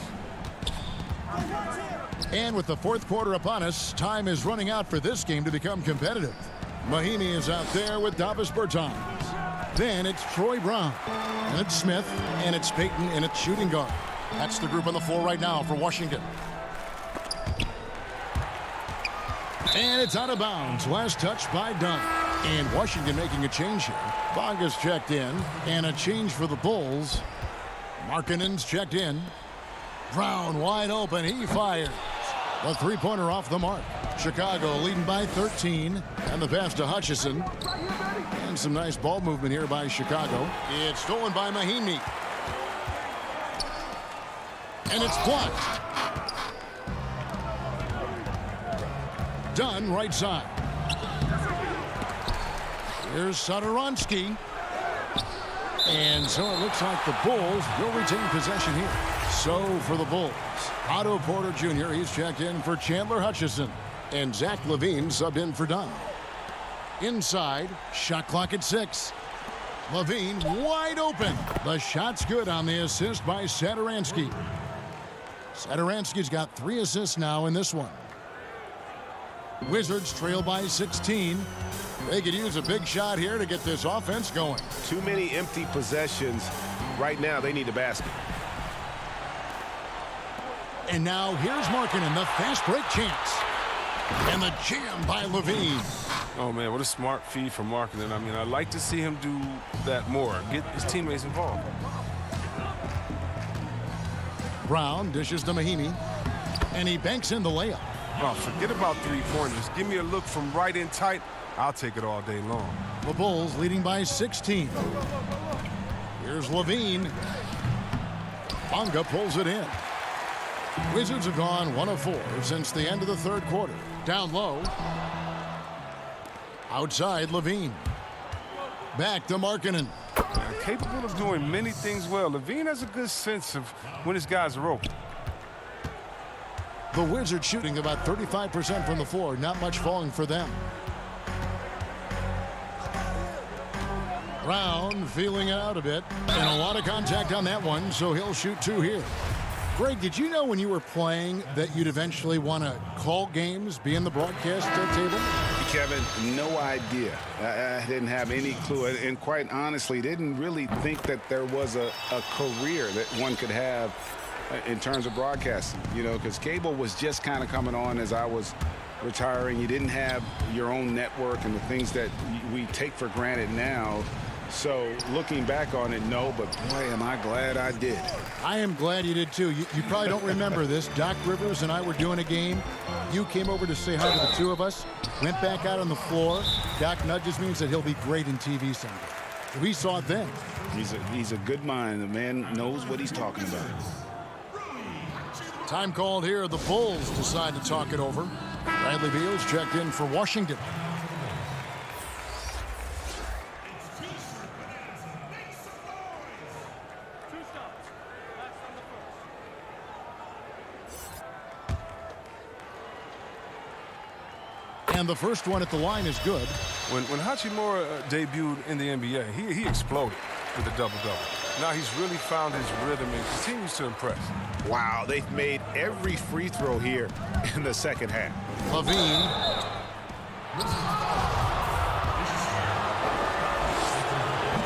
And with the fourth quarter upon us, time is running out for this game to become competitive. Mahimi is out there with Davis Bertans. Then it's Troy Brown. And it's Smith. And it's Peyton. And it's shooting guard. That's the group on the floor right now for Washington. And it's out of bounds. Last touch by Dunn. And Washington making a change here. Bonga's checked in. And a change for the Bulls. Markkanen's checked in. Brown wide open. He fires. The three-pointer off the mark. Chicago leading by 13. And the pass to Hutchison. And some nice ball movement here by Chicago. It's stolen by Mahimi. And it's blocked. Dunn right side. Here's Satoransky. And so it looks like the Bulls will retain possession here. So for the Bulls, Otto Porter Jr., he's checked in for Chandler Hutchison. And Zach Levine subbed in for Dunn. Inside, shot clock at 6. Levine wide open. The shot's good on the assist by Satoransky. Satoransky's got 3 assists now in this one. Wizards trail by 16. They could use a big shot here to get this offense going. Too many empty possessions. Right now, they need a basket. And now here's Markkanen, the fast break chance. And the jam by Levine. Oh, man, what a smart feed from Markkanen. I mean, I'd like to see him do that more, get his teammates involved. Brown dishes to Mahimi. And he banks in the layup. Oh, forget about three-pointers. Give me a look from right in tight. I'll take it all day long. The Bulls leading by 16. Here's Levine. Bonga pulls it in. Wizards have gone 1 of 4 since the end of the third quarter. Down low. Outside Levine. Back to Markkanen. Capable of doing many things well. Levine has a good sense of when his guys are open. The Wizards shooting about 35% from the floor. Not much falling for them. Brown feeling it out a bit. And a lot of contact on that one, so he'll shoot 2 here. Greg, did you know when you were playing that you'd eventually want to call games, be in the broadcast table? Kevin, no idea. I didn't have any clue. And quite honestly, didn't really think that there was a career that one could have in terms of broadcasting, you know, because cable was just kind of coming on as I was retiring. You didn't have your own network and the things that we take for granted now. So looking back on it, no, but boy, am I glad I did. I am glad you did too. You probably don't remember this. Doc Rivers and I were doing a game. You came over to say hi to the 2 of us, went back out on the floor. Doc nudges me and said he'll be great in TV someday. We saw it then. He's a good mind. The man knows what he's talking about. Time called here. The Bulls decide to talk it over. Bradley Beal's checked in for Washington. And the first one at the line is good. When Hachimura debuted in the NBA, he exploded with a double-double. Now he's really found his rhythm and continues to impress. Wow, they've made every free throw here in the second half. Levine.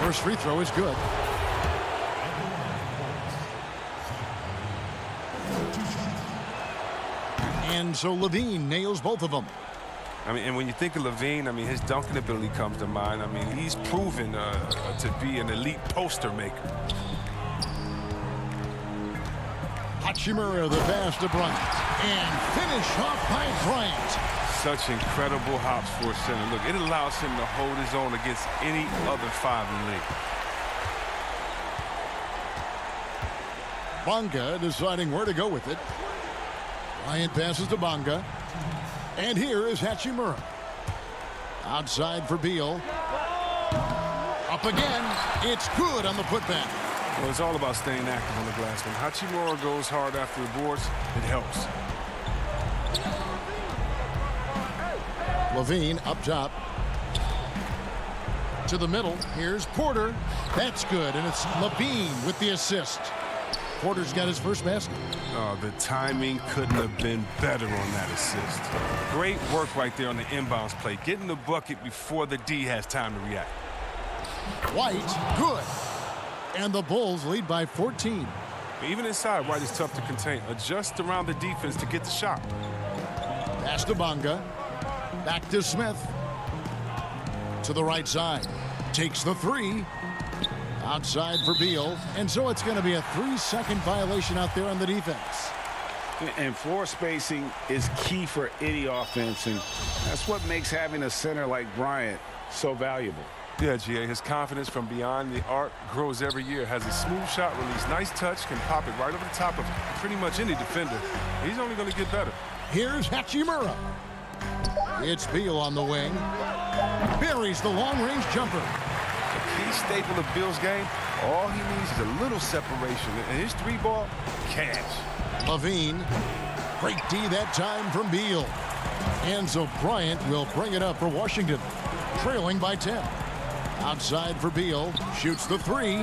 First free throw is good. And so Levine nails both of them. I mean, and when you think of Levine, I mean, his dunking ability comes to mind. I mean, he's proven to be an elite poster maker. Hachimura, the pass to Bryant. And finish off by Bryant. Such incredible hops for a center. Look, it allows him to hold his own against any other 5 in the league. Bonga deciding where to go with it. Bryant passes to Bonga. And here is Hachimura. Outside for Beal. Up again. It's good on the putback. Well, it's all about staying active on the glass. When Hachimura goes hard after the boards, it helps. Levine up top. To the middle. Here's Porter. That's good, and it's Levine with the assist. Porter's got his first basket. Oh, the timing couldn't have been better on that assist. Great work right there on the inbounds play. Getting the bucket before the D has time to react. White, good. And the Bulls lead by 14. Even inside, White is tough to contain. Adjust around the defense to get the shot. Pass to Bonga. Back to Smith. To the right side. Takes the three. Outside for Beal. And so it's going to be a 3-second violation out there on the defense. And floor spacing is key for any offense, and that's what makes having a center like Bryant so valuable. Yeah, GA, his confidence from beyond the arc grows every year. Has a smooth shot release, nice touch, can pop it right over the top of pretty much any defender. He's only going to get better. Here's Hachimura. It's Beal on the wing. Buries the long-range jumper. A key staple of Beal's game, all he needs is a little separation. And his three ball, cash. Levine. Great D that time from Beal. And so Bryant will bring it up for Washington, trailing by 10. Outside for Beal. Shoots the three.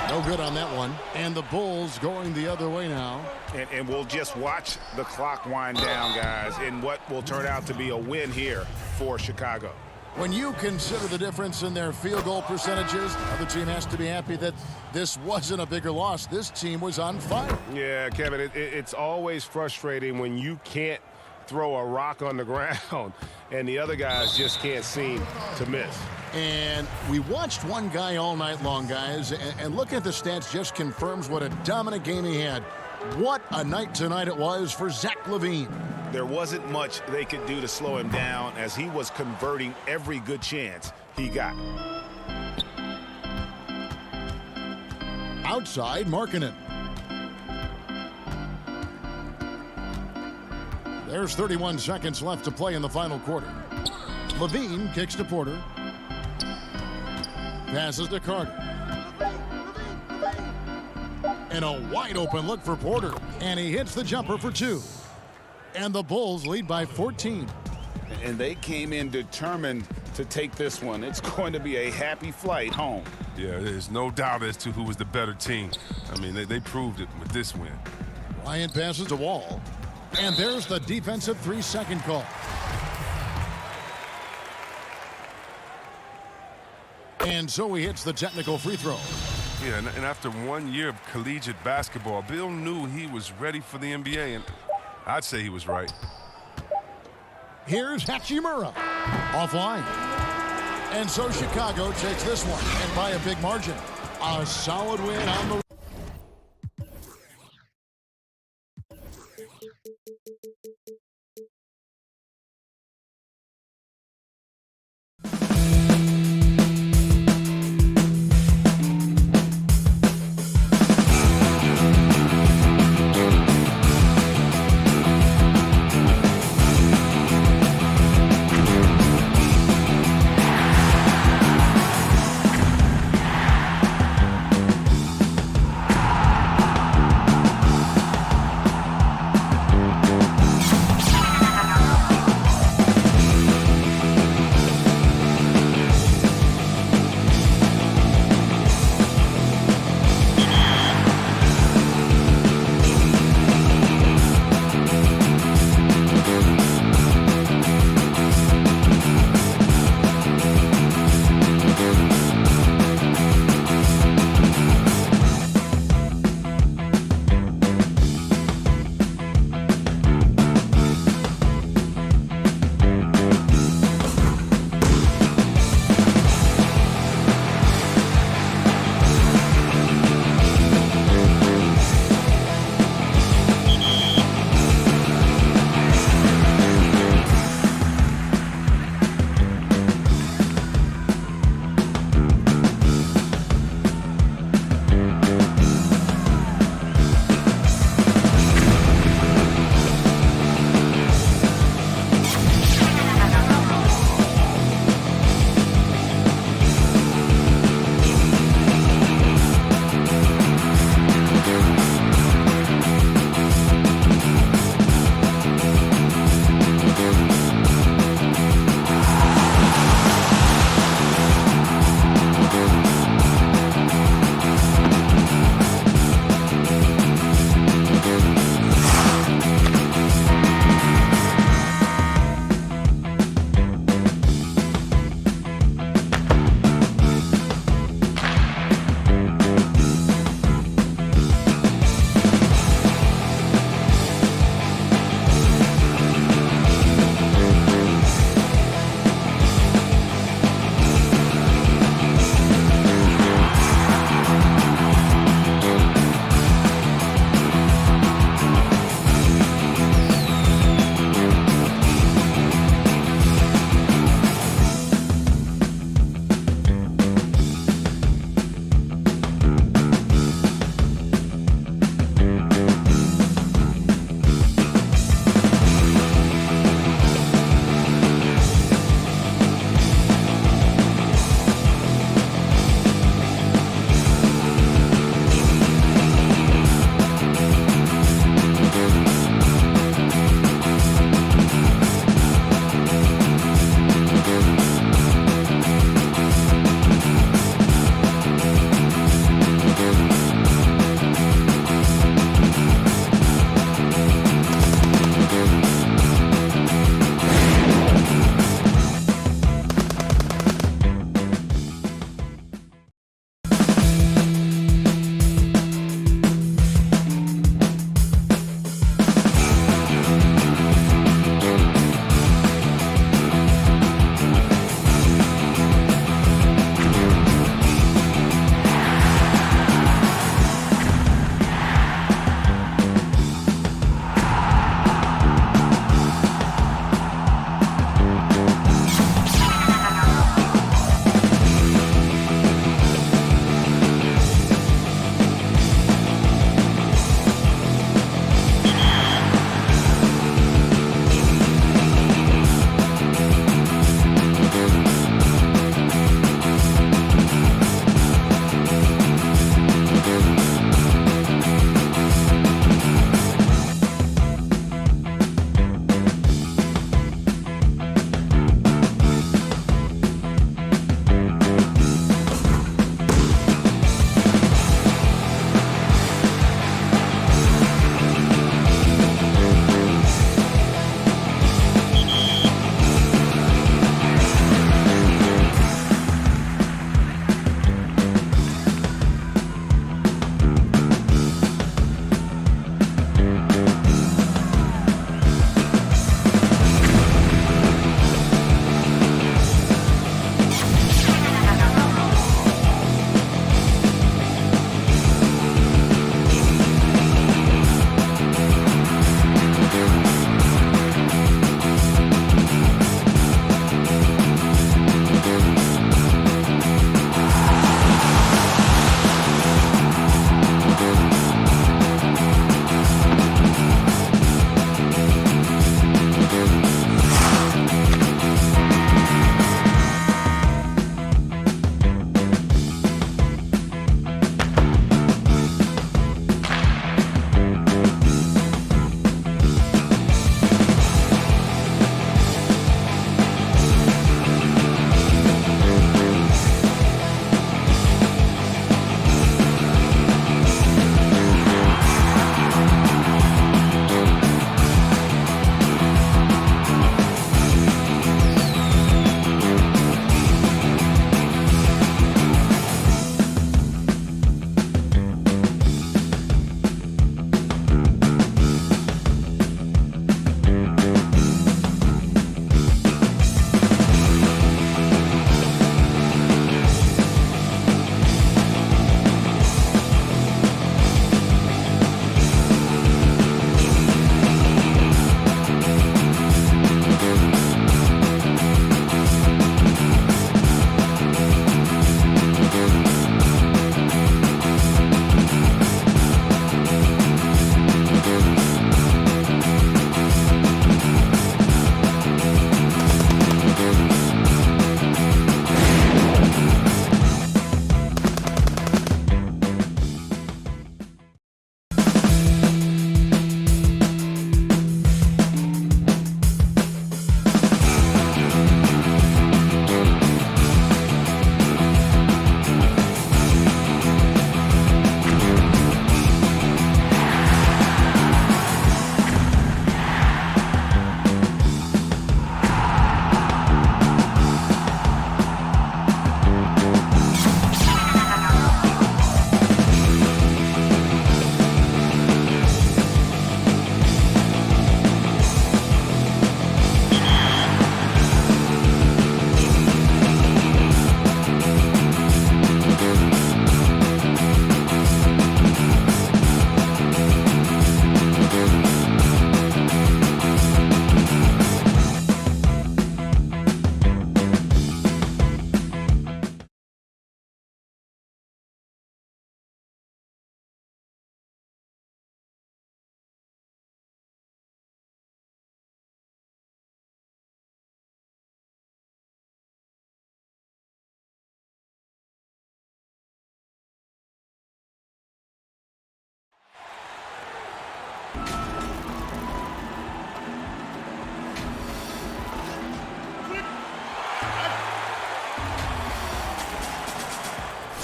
No good on that one. And the Bulls going the other way now. And we'll just watch the clock wind down, guys, in what will turn out to be a win here for Chicago. When you consider the difference in their field goal percentages, the other team has to be happy that this wasn't a bigger loss. This team was on fire. Yeah, Kevin, it's always frustrating when you can't throw a rock on the ground and the other guys just can't seem to miss. And we watched one guy all night long, guys, and looking at the stats just confirms what a dominant game he had. What a night tonight it was for Zach Levine. There wasn't much they could do to slow him down as he was converting every good chance he got. Outside, Markkanen. There's 31 seconds left to play in the final quarter. Levine kicks to Porter. Passes to Carter. And a wide open look for Porter. And he hits the jumper for two. And the Bulls lead by 14. And they came in determined to take this one. It's going to be a happy flight home. Yeah, there's no doubt as to who was the better team. I mean, they proved it with this win. Bryant passes to Wall. And there's the defensive 3-second call. And so he hits the technical free throw. Yeah, and after 1 year of collegiate basketball, Bill knew he was ready for the NBA, and I'd say he was right. Here's Hachimura. Offline. And so Chicago takes this one, and by a big margin. A solid win on the...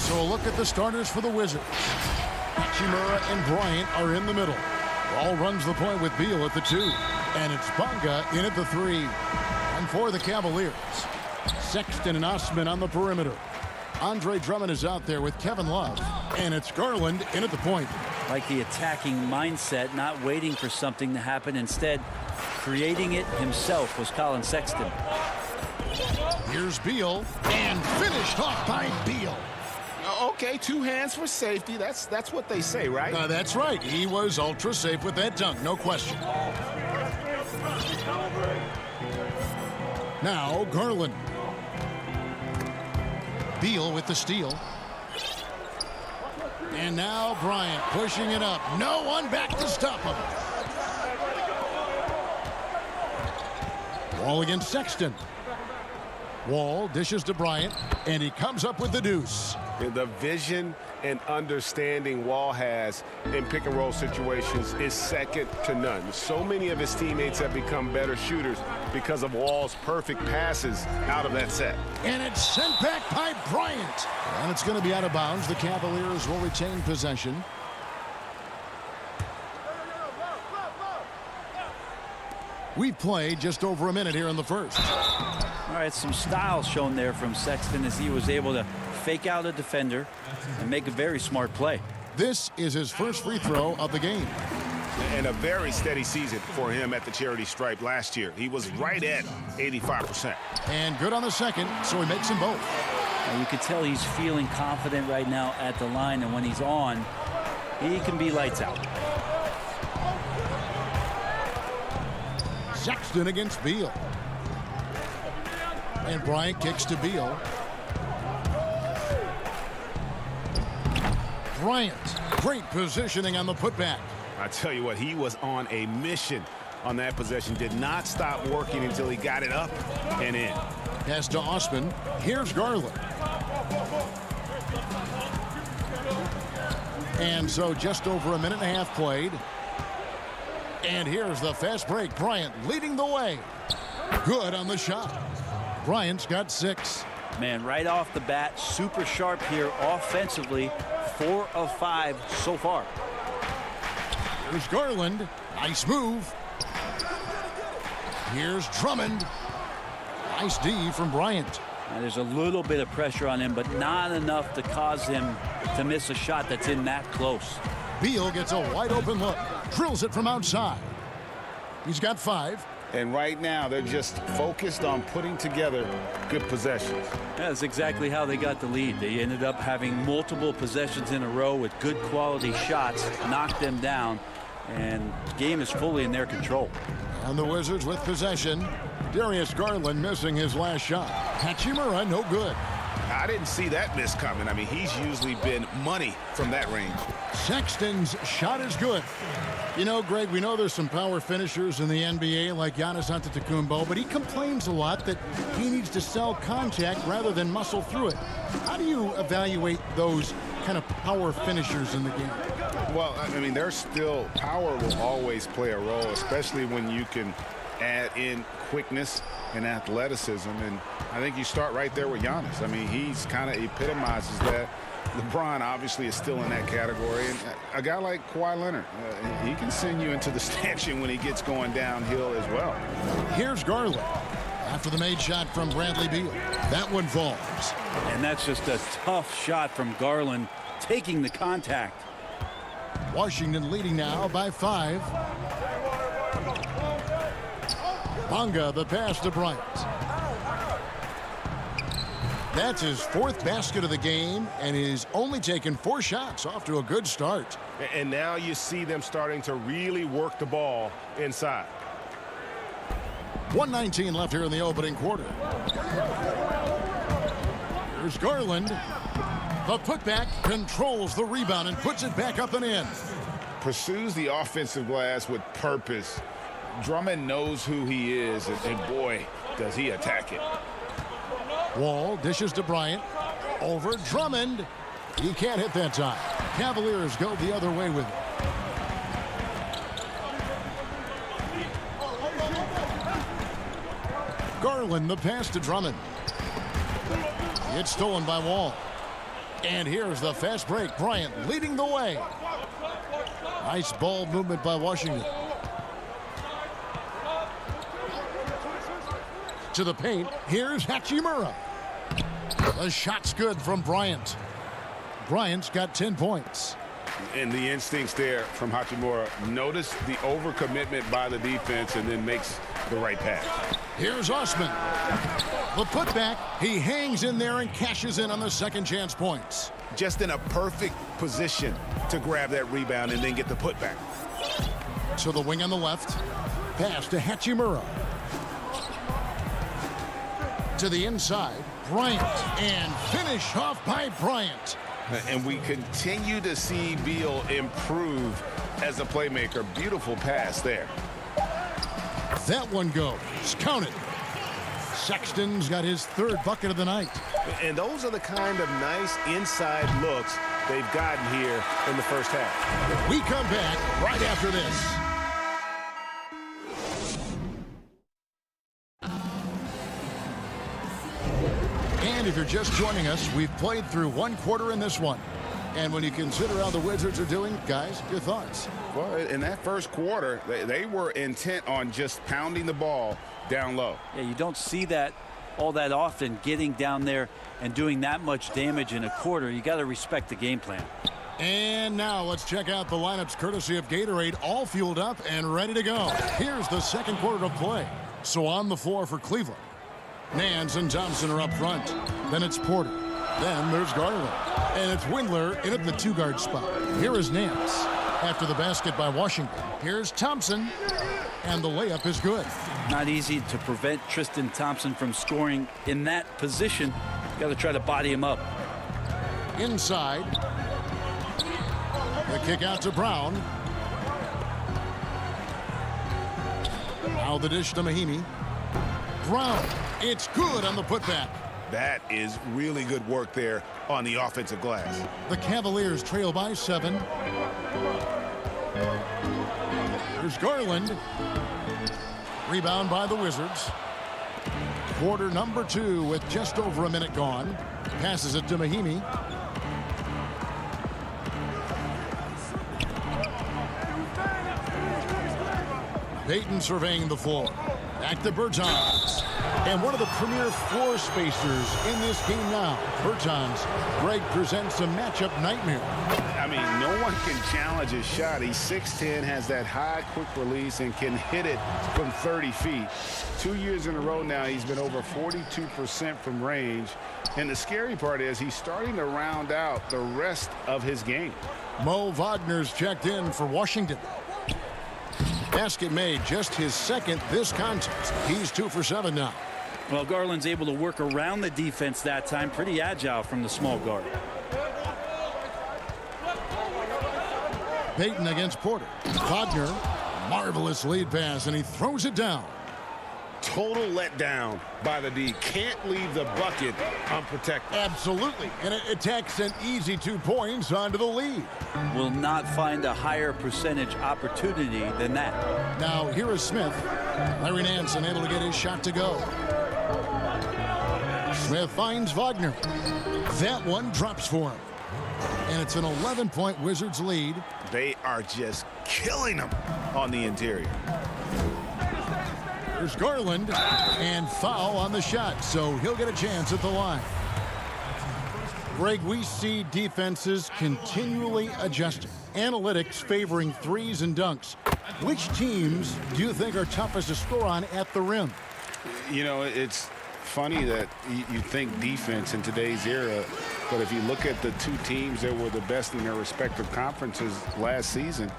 So a look at the starters for the Wizards. Hachimura and Bryant are in the middle. Wall runs the point with Beal at the 2. And it's Bonga in at the 3. And for the Cavaliers, Sexton and Osman on the perimeter. Andre Drummond is out there with Kevin Love. And it's Garland in at the point. Like the attacking mindset, not waiting for something to happen. Instead, creating it himself was Colin Sexton. Here's Beal, and finished off by Beal. Okay, 2 hands for safety. That's what they say, right? That's right. He was ultra safe with that dunk, no question. Now Garland. Beal with the steal. And now Bryant pushing it up. No one back to stop him. Wall against Sexton. Wall dishes to Bryant, and he comes up with the deuce. The vision and understanding Wall has in pick and roll situations is second to none. So many of his teammates have become better shooters because of Wall's perfect passes out of that set. And it's sent back by Bryant. And it's going to be out of bounds. The Cavaliers will retain possession. We've played just over a minute here in the first. All right, some style shown there from Sexton as he was able to fake out a defender and make a very smart play. This is his first free throw of the game. And a very steady season for him at the charity stripe last year. He was right at 85%. And good on the second, so he makes them both. And you can tell he's feeling confident right now at the line, and when he's on, he can be lights out. Sexton against Beal. And Bryant kicks to Beal. Bryant, great positioning on the putback. I tell you what, he was on a mission on that possession. Did not stop working until he got it up and in. Pass to Osman. Here's Garland. And so just over a minute and a half played. And here's the fast break. Bryant leading the way. Good on the shot. Bryant's got 6. Man, right off the bat, super sharp here offensively. 4 of 5 so far. Here's Garland. Nice move. Here's Drummond. Nice D from Bryant. Now, there's a little bit of pressure on him, but not enough to cause him to miss a shot that's in that close. Beal gets a wide open look. Drills it from outside. He's got 5. And right now, they're just focused on putting together good possessions. That's exactly how they got the lead. They ended up having multiple possessions in a row with good quality shots, knocked them down, and the game is fully in their control. And the Wizards with possession. Darius Garland missing his last shot. Hachimura no good. I didn't see that miss coming. I mean, he's usually been money from that range. Sexton's shot is good. You know, Greg, we know there's some power finishers in the NBA like Giannis Antetokounmpo, but he complains a lot that he needs to sell contact rather than muscle through it. How do you evaluate those kind of power finishers in the game? Well, I mean, there's still power will always play a role, especially when you can add in quickness and athleticism. And I think you start right there with Giannis. I mean, he's kind of epitomizes that. LeBron obviously is still in that category. And a guy like Kawhi Leonard, he can send you into the stanchion when he gets going downhill as well. Here's Garland. After the made shot from Bradley Beal. That one falls. And that's just a tough shot from Garland, taking the contact. Washington leading now by 5. Bonga, the pass to Bryant. That's his 4th basket of the game, and he's only taken 4 shots. Off to a good start. And now you see them starting to really work the ball inside. 1:19 left here in the opening quarter. Here's Garland. The putback controls the rebound and puts it back up and in. Pursues the offensive glass with purpose. Drummond knows who he is, and boy, does he attack it. Wall dishes to Bryant. Over Drummond. He can't hit that time. Cavaliers go the other way with it. Garland, the pass to Drummond. It's stolen by Wall. And here's the fast break. Bryant leading the way. Nice ball movement by Washington. To the paint. Here's Hachimura. The shot's good from Bryant. Bryant's got 10 points. And the instincts there from Hachimura. Notice the overcommitment by the defense and then makes the right pass. Here's Osman. The putback. He hangs in there and cashes in on the second chance points. Just in a perfect position to grab that rebound and then get the putback. To the wing on the left. Pass to Hachimura. To the inside. Bryant. And finish off by Bryant. And we continue to see Beal improve as a playmaker. Beautiful pass there. That one goes. Counted. Sexton's got his third bucket of the night. And those are the kind of nice inside looks they've gotten here in the first half. We come back right after this. And if you're just joining us, we've played through one quarter in this one. And when you consider how the Wizards are doing, guys, your thoughts? Well, in that first quarter, they were intent on just pounding the ball down low. Yeah, you don't see that all that often, getting down there and doing that much damage in a quarter. You got to respect the game plan. And now let's check out the lineups courtesy of Gatorade, all fueled up and ready to go. Here's the second quarter of play. So on the floor for Cleveland, Nance and Thompson are up front. Then it's Porter. Then there's Garland. And it's Windler in at the two-guard spot. Here is Nance. After the basket by Washington, here's Thompson. And the layup is good. Not easy to prevent Tristan Thompson from scoring in that position. Got to try to body him up. Inside. The kick out to Brown. Now the dish to Mahimi. Brown. It's good on the putback. That is really good work there on the offensive glass. The Cavaliers trail by 7. There's Garland. Rebound by the Wizards. Quarter number 2 with just over a minute gone. Passes it to Mahimi. Payton surveying the floor. Back to Bertans. And one of the premier floor spacers in this game now. Bertans. Greg presents a matchup nightmare. I mean, no one can challenge his shot. He's 6'10", has that high quick release, and can hit it from 30 feet. 2 years in a row now, he's been over 42% from range. And the scary part is he's starting to round out the rest of his game. Mo Wagner's checked in for Washington. Basket made, just his second this contest. He's 2 for 7 now. Well, Garland's able to work around the defense that time. Pretty agile from the small guard. Payton against Porter. Wagner, marvelous lead pass, and he throws it down. Total letdown by the D. Can't leave the bucket unprotected. Absolutely, and it takes an easy 2 points onto the lead. Will not find a higher percentage opportunity than that. Now here is Smith. Larry Nance unable to get his shot to go. Smith finds Wagner. That one drops for him. And it's an 11-point Wizards lead. They are just killing them on the interior. There's Garland, and foul on the shot, so he'll get a chance at the line. Greg, we see defenses continually adjusting. Analytics favoring threes and dunks. Which teams do you think are toughest to score on at the rim? You know, it's funny that you think defense in today's era, but if you look at the 2 teams that were the best in their respective conferences last season,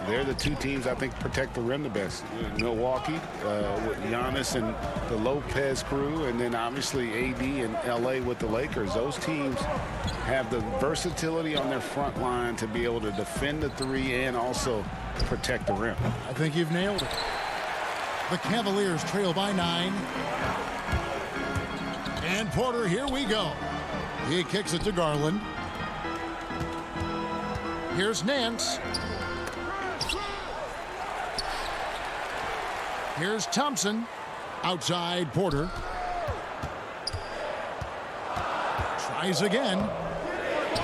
they're the 2 teams I think protect the rim the best. Milwaukee with Giannis and the Lopez crew, and then obviously AD and LA with the Lakers. Those teams have the versatility on their front line to be able to defend the 3 and also protect the rim. I think you've nailed it. The Cavaliers trail by 9. And Porter, here we go. He kicks it to Garland. Here's Nance. Here's Thompson. Outside Porter. Tries again.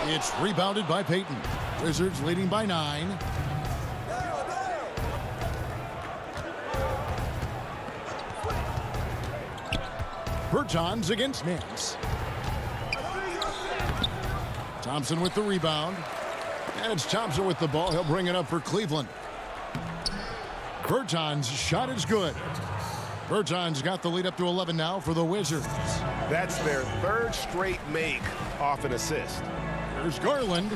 It's rebounded by Payton. Wizards leading by 9. Bertans against Nance. Thompson with the rebound. And it's Thompson with the ball. He'll bring it up for Cleveland. Bertans' shot is good. Bertans got the lead up to 11 now for the Wizards. That's their 3rd straight make off an assist. Here's Garland.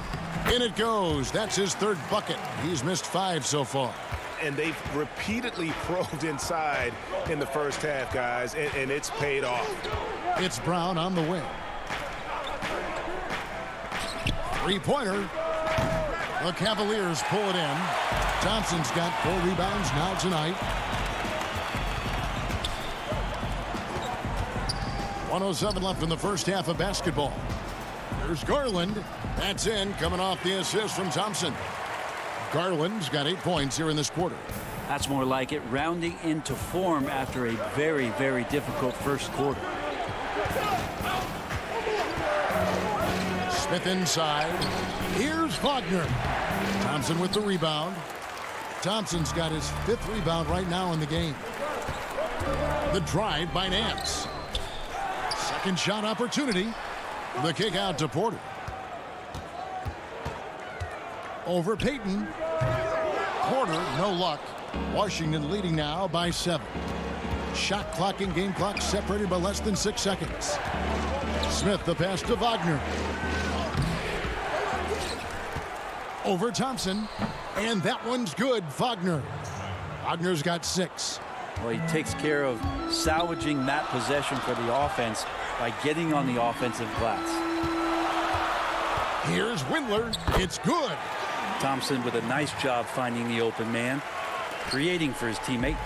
In it goes. That's his 3rd bucket. He's missed 5 so far. And they've repeatedly probed inside in the first half, guys, and it's paid off. It's Brown on the wing. 3-pointer. The Cavaliers pull it in. Thompson's got 4 rebounds now tonight. 1:07 left in the first half of basketball. There's Garland. That's in, coming off the assist from Thompson. Garland's got 8 points here in this quarter. That's more like it, rounding into form after a very, very difficult first quarter. Smith inside. Here's Wagner. Thompson with the rebound. Thompson's got his 5th rebound right now in the game. The drive by Nance. Second shot opportunity. The kick out to Porter. Over Payton. Porter, no luck. Washington leading now by 7. Shot clock and game clock separated by less than 6 seconds. Smith, the pass to Wagner. Over Thompson. And that one's good. Wagner. Wagner's got 6. Well, he takes care of salvaging that possession for the offense by getting on the offensive glass. Here's Windler. It's good. Thompson with a nice job finding the open man, creating for his teammate.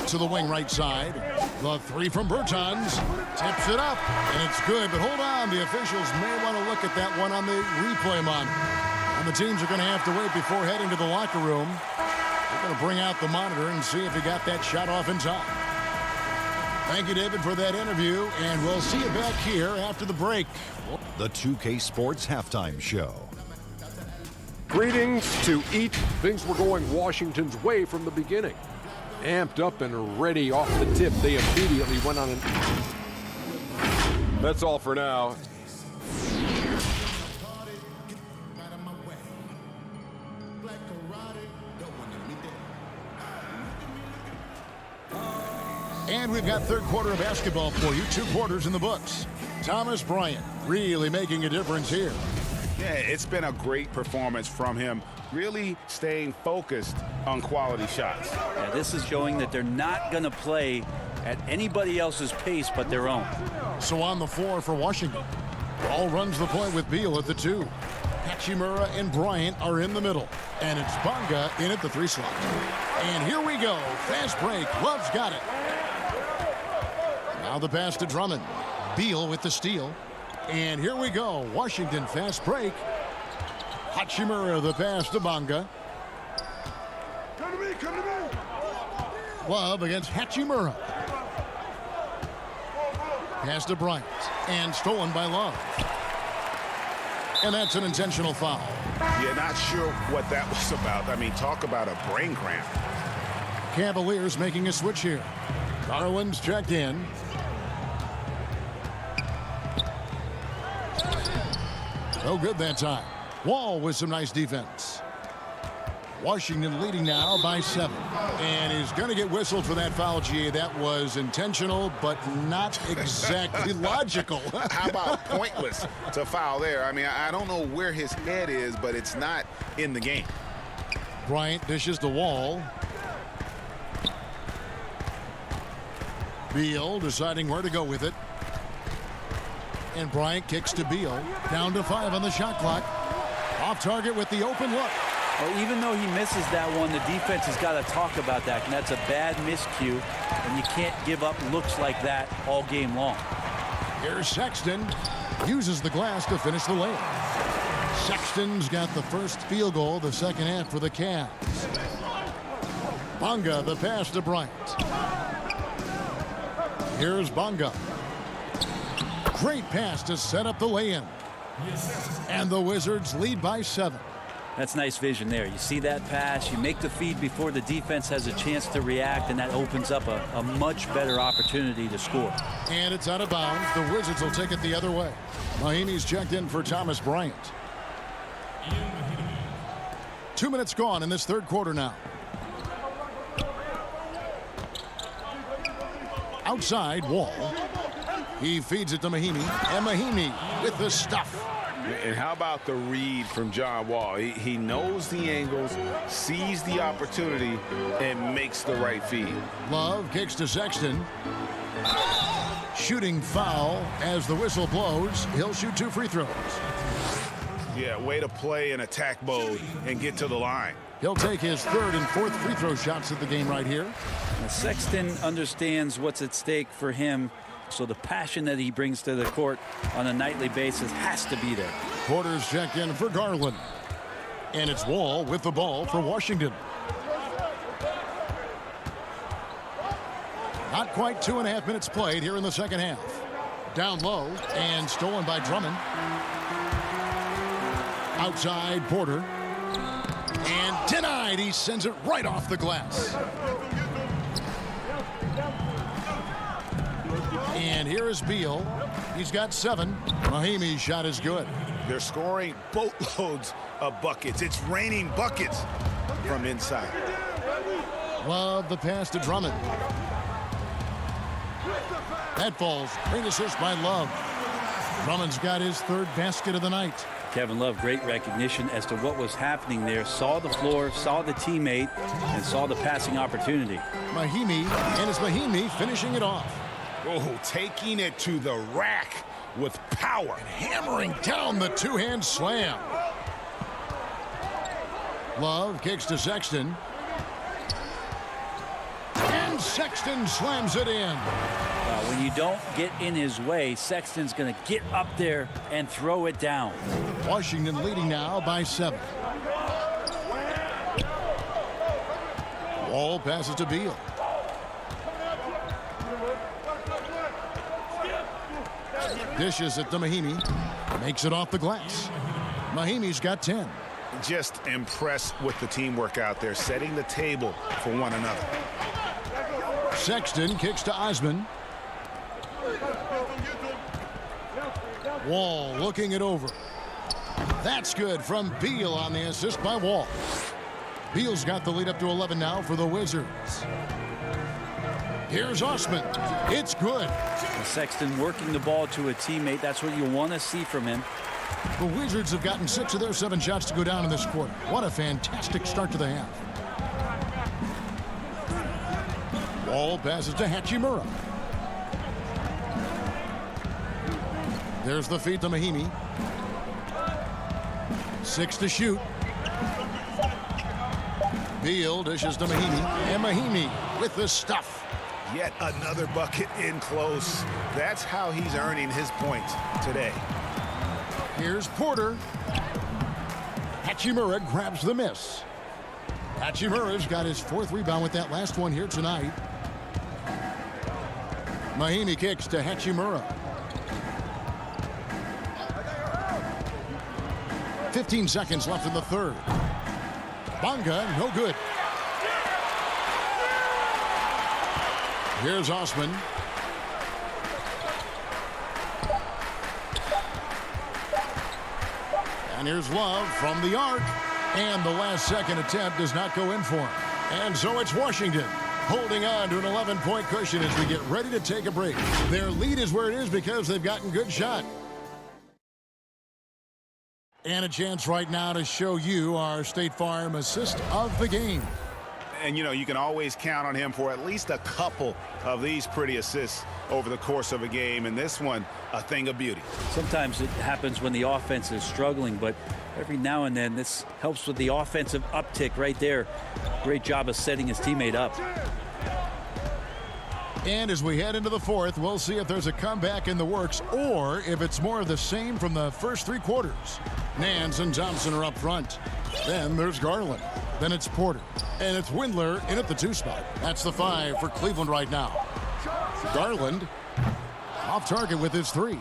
To the wing right side. The 3 from Bertans. Tips it up. And it's good. But hold on. The officials may want to look at that one on the replay monitor. And the teams are going to have to wait before heading to the locker room. They're going to bring out the monitor and see if he got that shot off in time. Thank you, David, for that interview. And we'll see you back here after the break. The 2K Sports Halftime Show. Greetings to eat. Things were going Washington's way from the beginning. Amped up and ready off the tip, they immediately went on an... That's all for now. And we've got third quarter of basketball for you. 2 quarters in the books. Thomas Bryant really making a difference here. Yeah, it's been a great performance from him, really staying focused on quality shots. Yeah, this is showing that they're not going to play at anybody else's pace but their own. So on the floor for Washington. Ball runs the point with Beal at the 2. Hachimura and Bryant are in the middle. And it's Bonga in at the 3 slot. And here we go. Fast break. Love's got it. Now the pass to Drummond. Beal with the steal. And here we go. Washington fast break. Hachimura the pass to Bonga. Come to me, come to me. Love against Hachimura. Pass to Bryant. And stolen by Love. And that's an intentional foul. Yeah, not sure what that was about. I mean, talk about a brain cramp. Cavaliers making a switch here. Garland's checked in. No good that time. Wall with some nice defense. Washington leading now by 7. And he's going to get whistled for that foul, GA. That was intentional, but not exactly logical. How about pointless to foul there? I mean, I don't know where his head is, but it's not in the game. Bryant dishes the Wall. Beal deciding where to go with it. And Bryant kicks to Beal. Down to 5 on the shot clock. Off target with the open look. Well, even though he misses that one, the defense has got to talk about that. And that's a bad miscue. And you can't give up looks like that all game long. Here's Sexton. Uses the glass to finish the layup. Sexton's got the first field goal of the second half for the Cavs. Bonga the pass to Bryant. Here's Bonga. Great pass to set up the lay-in. And the Wizards lead by 7. That's nice vision there. You see that pass, you make the feed before the defense has a chance to react, and that opens up a much better opportunity to score. And it's out of bounds. The Wizards will take it the other way. Mahinmi's checked in for Thomas Bryant. 2 minutes gone in this third quarter now. Outside, Wall. He feeds it to Mahinmi, and Mahinmi with the stuff. And how about the read from John Wall? He knows the angles, sees the opportunity, and makes the right feed. Love kicks to Sexton. Shooting foul as the whistle blows. He'll shoot 2 free throws. Yeah, way to play in attack mode and get to the line. He'll take his 3rd and 4th free throw shots of the game right here. Now, Sexton understands what's at stake for him, so the passion that he brings to the court on a nightly basis has to be there. Porter's checked in for Garland. And it's Wall with the ball for Washington. Not quite 2.5 minutes played here in the second half. Down low and stolen by Drummond. Outside, Porter. And denied. He sends it right off the glass. And here is Beal. He's got 7. Mahinmi's shot is good. They're scoring boatloads of buckets. It's raining buckets from inside. Love the pass to Drummond. That falls. Great assist by Love. Drummond's got his 3rd basket of the night. Kevin Love, great recognition as to what was happening there. Saw the floor, saw the teammate, and saw the passing opportunity. Mahinmi, and it's Mahinmi finishing it off. Oh, taking it to the rack with power. And hammering down the 2-hand slam. Love kicks to Sexton. And Sexton slams it in. When you don't get in his way, Sexton's going to get up there and throw it down. Washington leading now by 7. Wall passes to Beal. Dishes it to Mahinmi. Makes it off the glass. Mahinmi's got 10. Just impressed with the teamwork out there, setting the table for one another. Sexton kicks to Osman. Wall looking it over. That's good from Beal on the assist by Wall. Beal's got the lead up to 11 now for the Wizards. Here's Osman. It's good. Sexton working the ball to a teammate. That's what you want to see from him. The Wizards have gotten 6 of their 7 shots to go down in this quarter. What a fantastic start to the half. Wall passes to Hachimura. There's the feed to Mahinmi. 6 to shoot. Beal dishes to Mahinmi. And Mahinmi with the stuff. Yet another bucket in close. That's how he's earning his points today. Here's Porter. Hachimura grabs the miss. Hachimura's got his 4th rebound with that last one here tonight. Mahinmi kicks to Hachimura. 15 seconds left in the third. Bonga, no good. Here's Osman. And here's Love from the arc. And the last second attempt does not go in for him. And so it's Washington holding on to an 11-point cushion as we get ready to take a break. Their lead is where it is because they've gotten good shot. And a chance right now to show you our State Farm assist of the game. And, you know, you can always count on him for at least a couple of these pretty assists over the course of a game. And this one, a thing of beauty. Sometimes it happens when the offense is struggling, but every now and then this helps with the offensive uptick right there. Great job of setting his teammate up. And as we head into the fourth, we'll see if there's a comeback in the works or if it's more of the same from the first 3 quarters. Nance and Thompson are up front. Then there's Garland. Then it's Porter. And it's Windler in at the 2 spot. That's the 5 for Cleveland right now. Garland off target with his 3.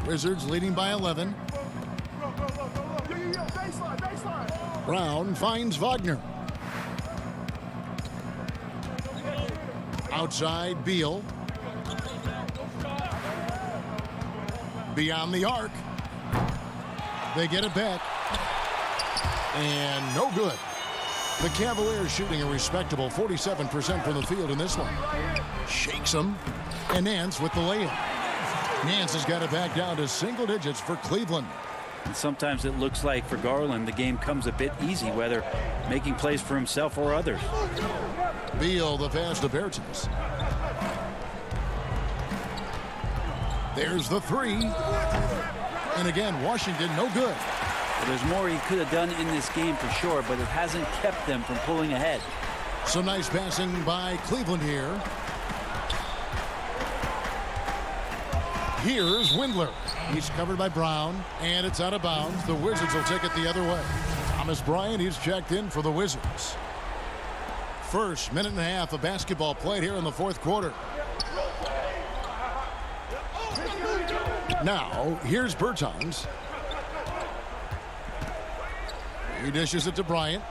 Wizards leading by 11. Brown finds Wagner. Outside, Beal. Beyond the arc. They get it back. And no good. The Cavaliers shooting a respectable 47% from the field in this one. Shakes them. And Nance with the layup. Nance has got it back down to single digits for Cleveland. And sometimes it looks like for Garland the game comes a bit easy, whether making plays for himself or others. Beal the pass to Bertans. There's the three. And again, Washington no good. Well, there's more he could have done in this game for sure, but it hasn't kept them from pulling ahead. Some nice passing by Cleveland here. Here's Windler. He's covered by Brown, and it's out of bounds. The Wizards will take it the other way. Thomas Bryant, he's checked in for the Wizards. First minute and a half of basketball played here in the fourth quarter. Now, here's Bertans. He dishes it to Bryant.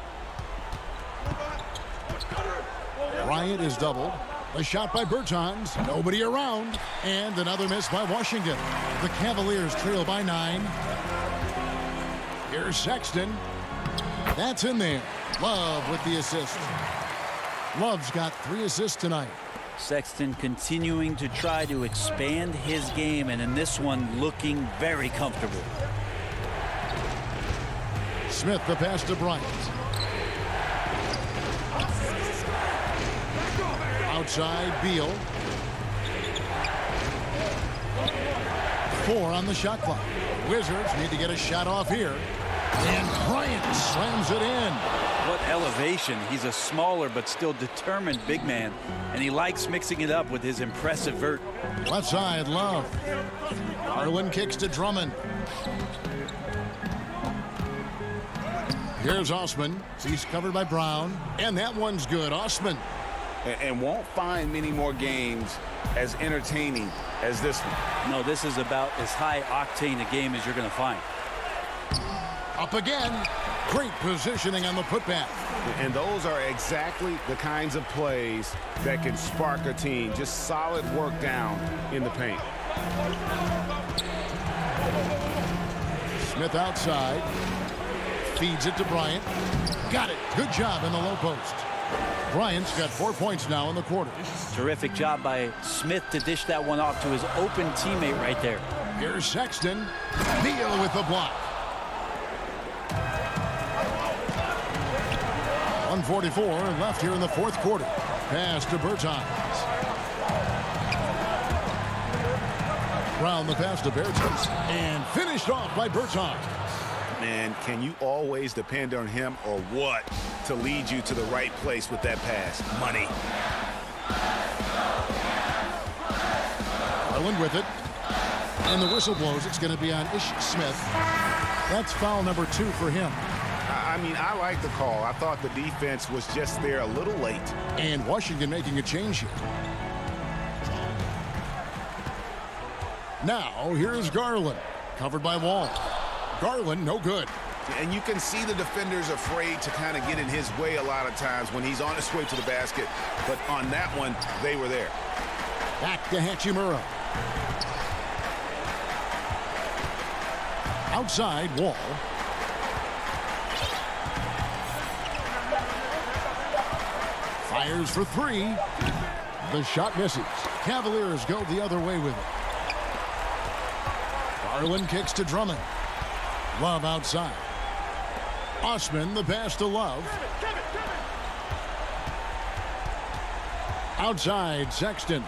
Bryant is doubled. A shot by Bertans. Nobody around. And another miss by Washington. The Cavaliers trail by 9. Here's Sexton. That's in there. Love with the assist. Love's got 3 assists tonight. Sexton continuing to try to expand his game, and in this one looking very comfortable. Smith the pass to Bryant. Outside, Beal. 4 on the shot clock. Wizards need to get a shot off here. And Bryant slams it in. What elevation. He's a smaller but still determined big man, and he likes mixing it up with his impressive vert. Left side, Love. Garland kicks to Drummond. Here's Osman. He's covered by Brown. And that one's good. Osman. And won't find many more games as entertaining as this one. No, this is about as high octane a game as you're going to find. Up again. Great positioning on the putback. And those are exactly the kinds of plays that can spark a team. Just solid work down in the paint. Smith outside. Feeds it to Bryant. Got it. Good job in the low post. Bryant's got 4 points now in the quarter. Terrific job by Smith to dish that one off to his open teammate right there. Here's Sexton. Beal with the block. 1:44 left here in the fourth quarter. Pass to Bertans. Brown the pass to Bertans. And finished off by Bertans. Man, can you always depend on him or what to lead you to the right place with that pass? Money. Garland with it. And the whistle blows. It's going to be on Ish Smith. That's foul number 2 for him. I mean, I like the call. I thought the defense was just there a little late. And Washington making a change here. Now, here's Garland. Covered by Wall. Garland, no good. And you can see the defenders afraid to kind of get in his way a lot of times when he's on his way to the basket. But on that one, they were there. Back to Hachimura. Outside, Wall. Fires for 3. The shot misses. Cavaliers go the other way with it. Garland kicks to Drummond. Love outside. Osman the pass to Love. Outside, Sexton.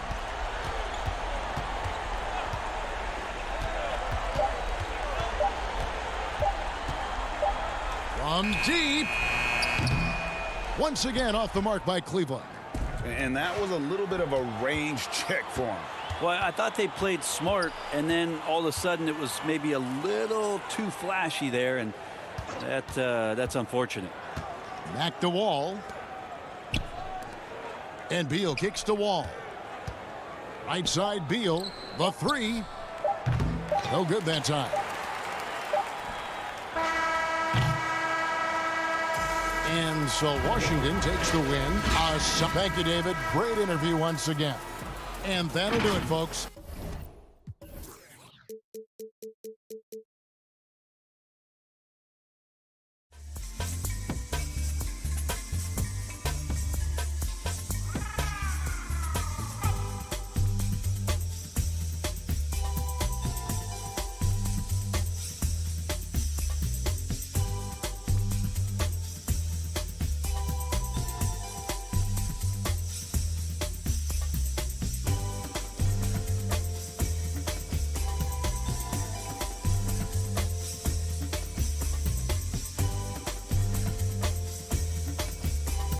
From deep. Once again off the mark by Cleveland. And that was a little bit of a range check for him. Well, I thought they played smart, and then all of a sudden it was maybe a little too flashy there, and that's unfortunate. Back to Wall. And Beal kicks to Wall. Right side, Beal. The 3. No good that time. And so Washington takes the win. Thank you, David. Great interview once again. And that'll do it, folks.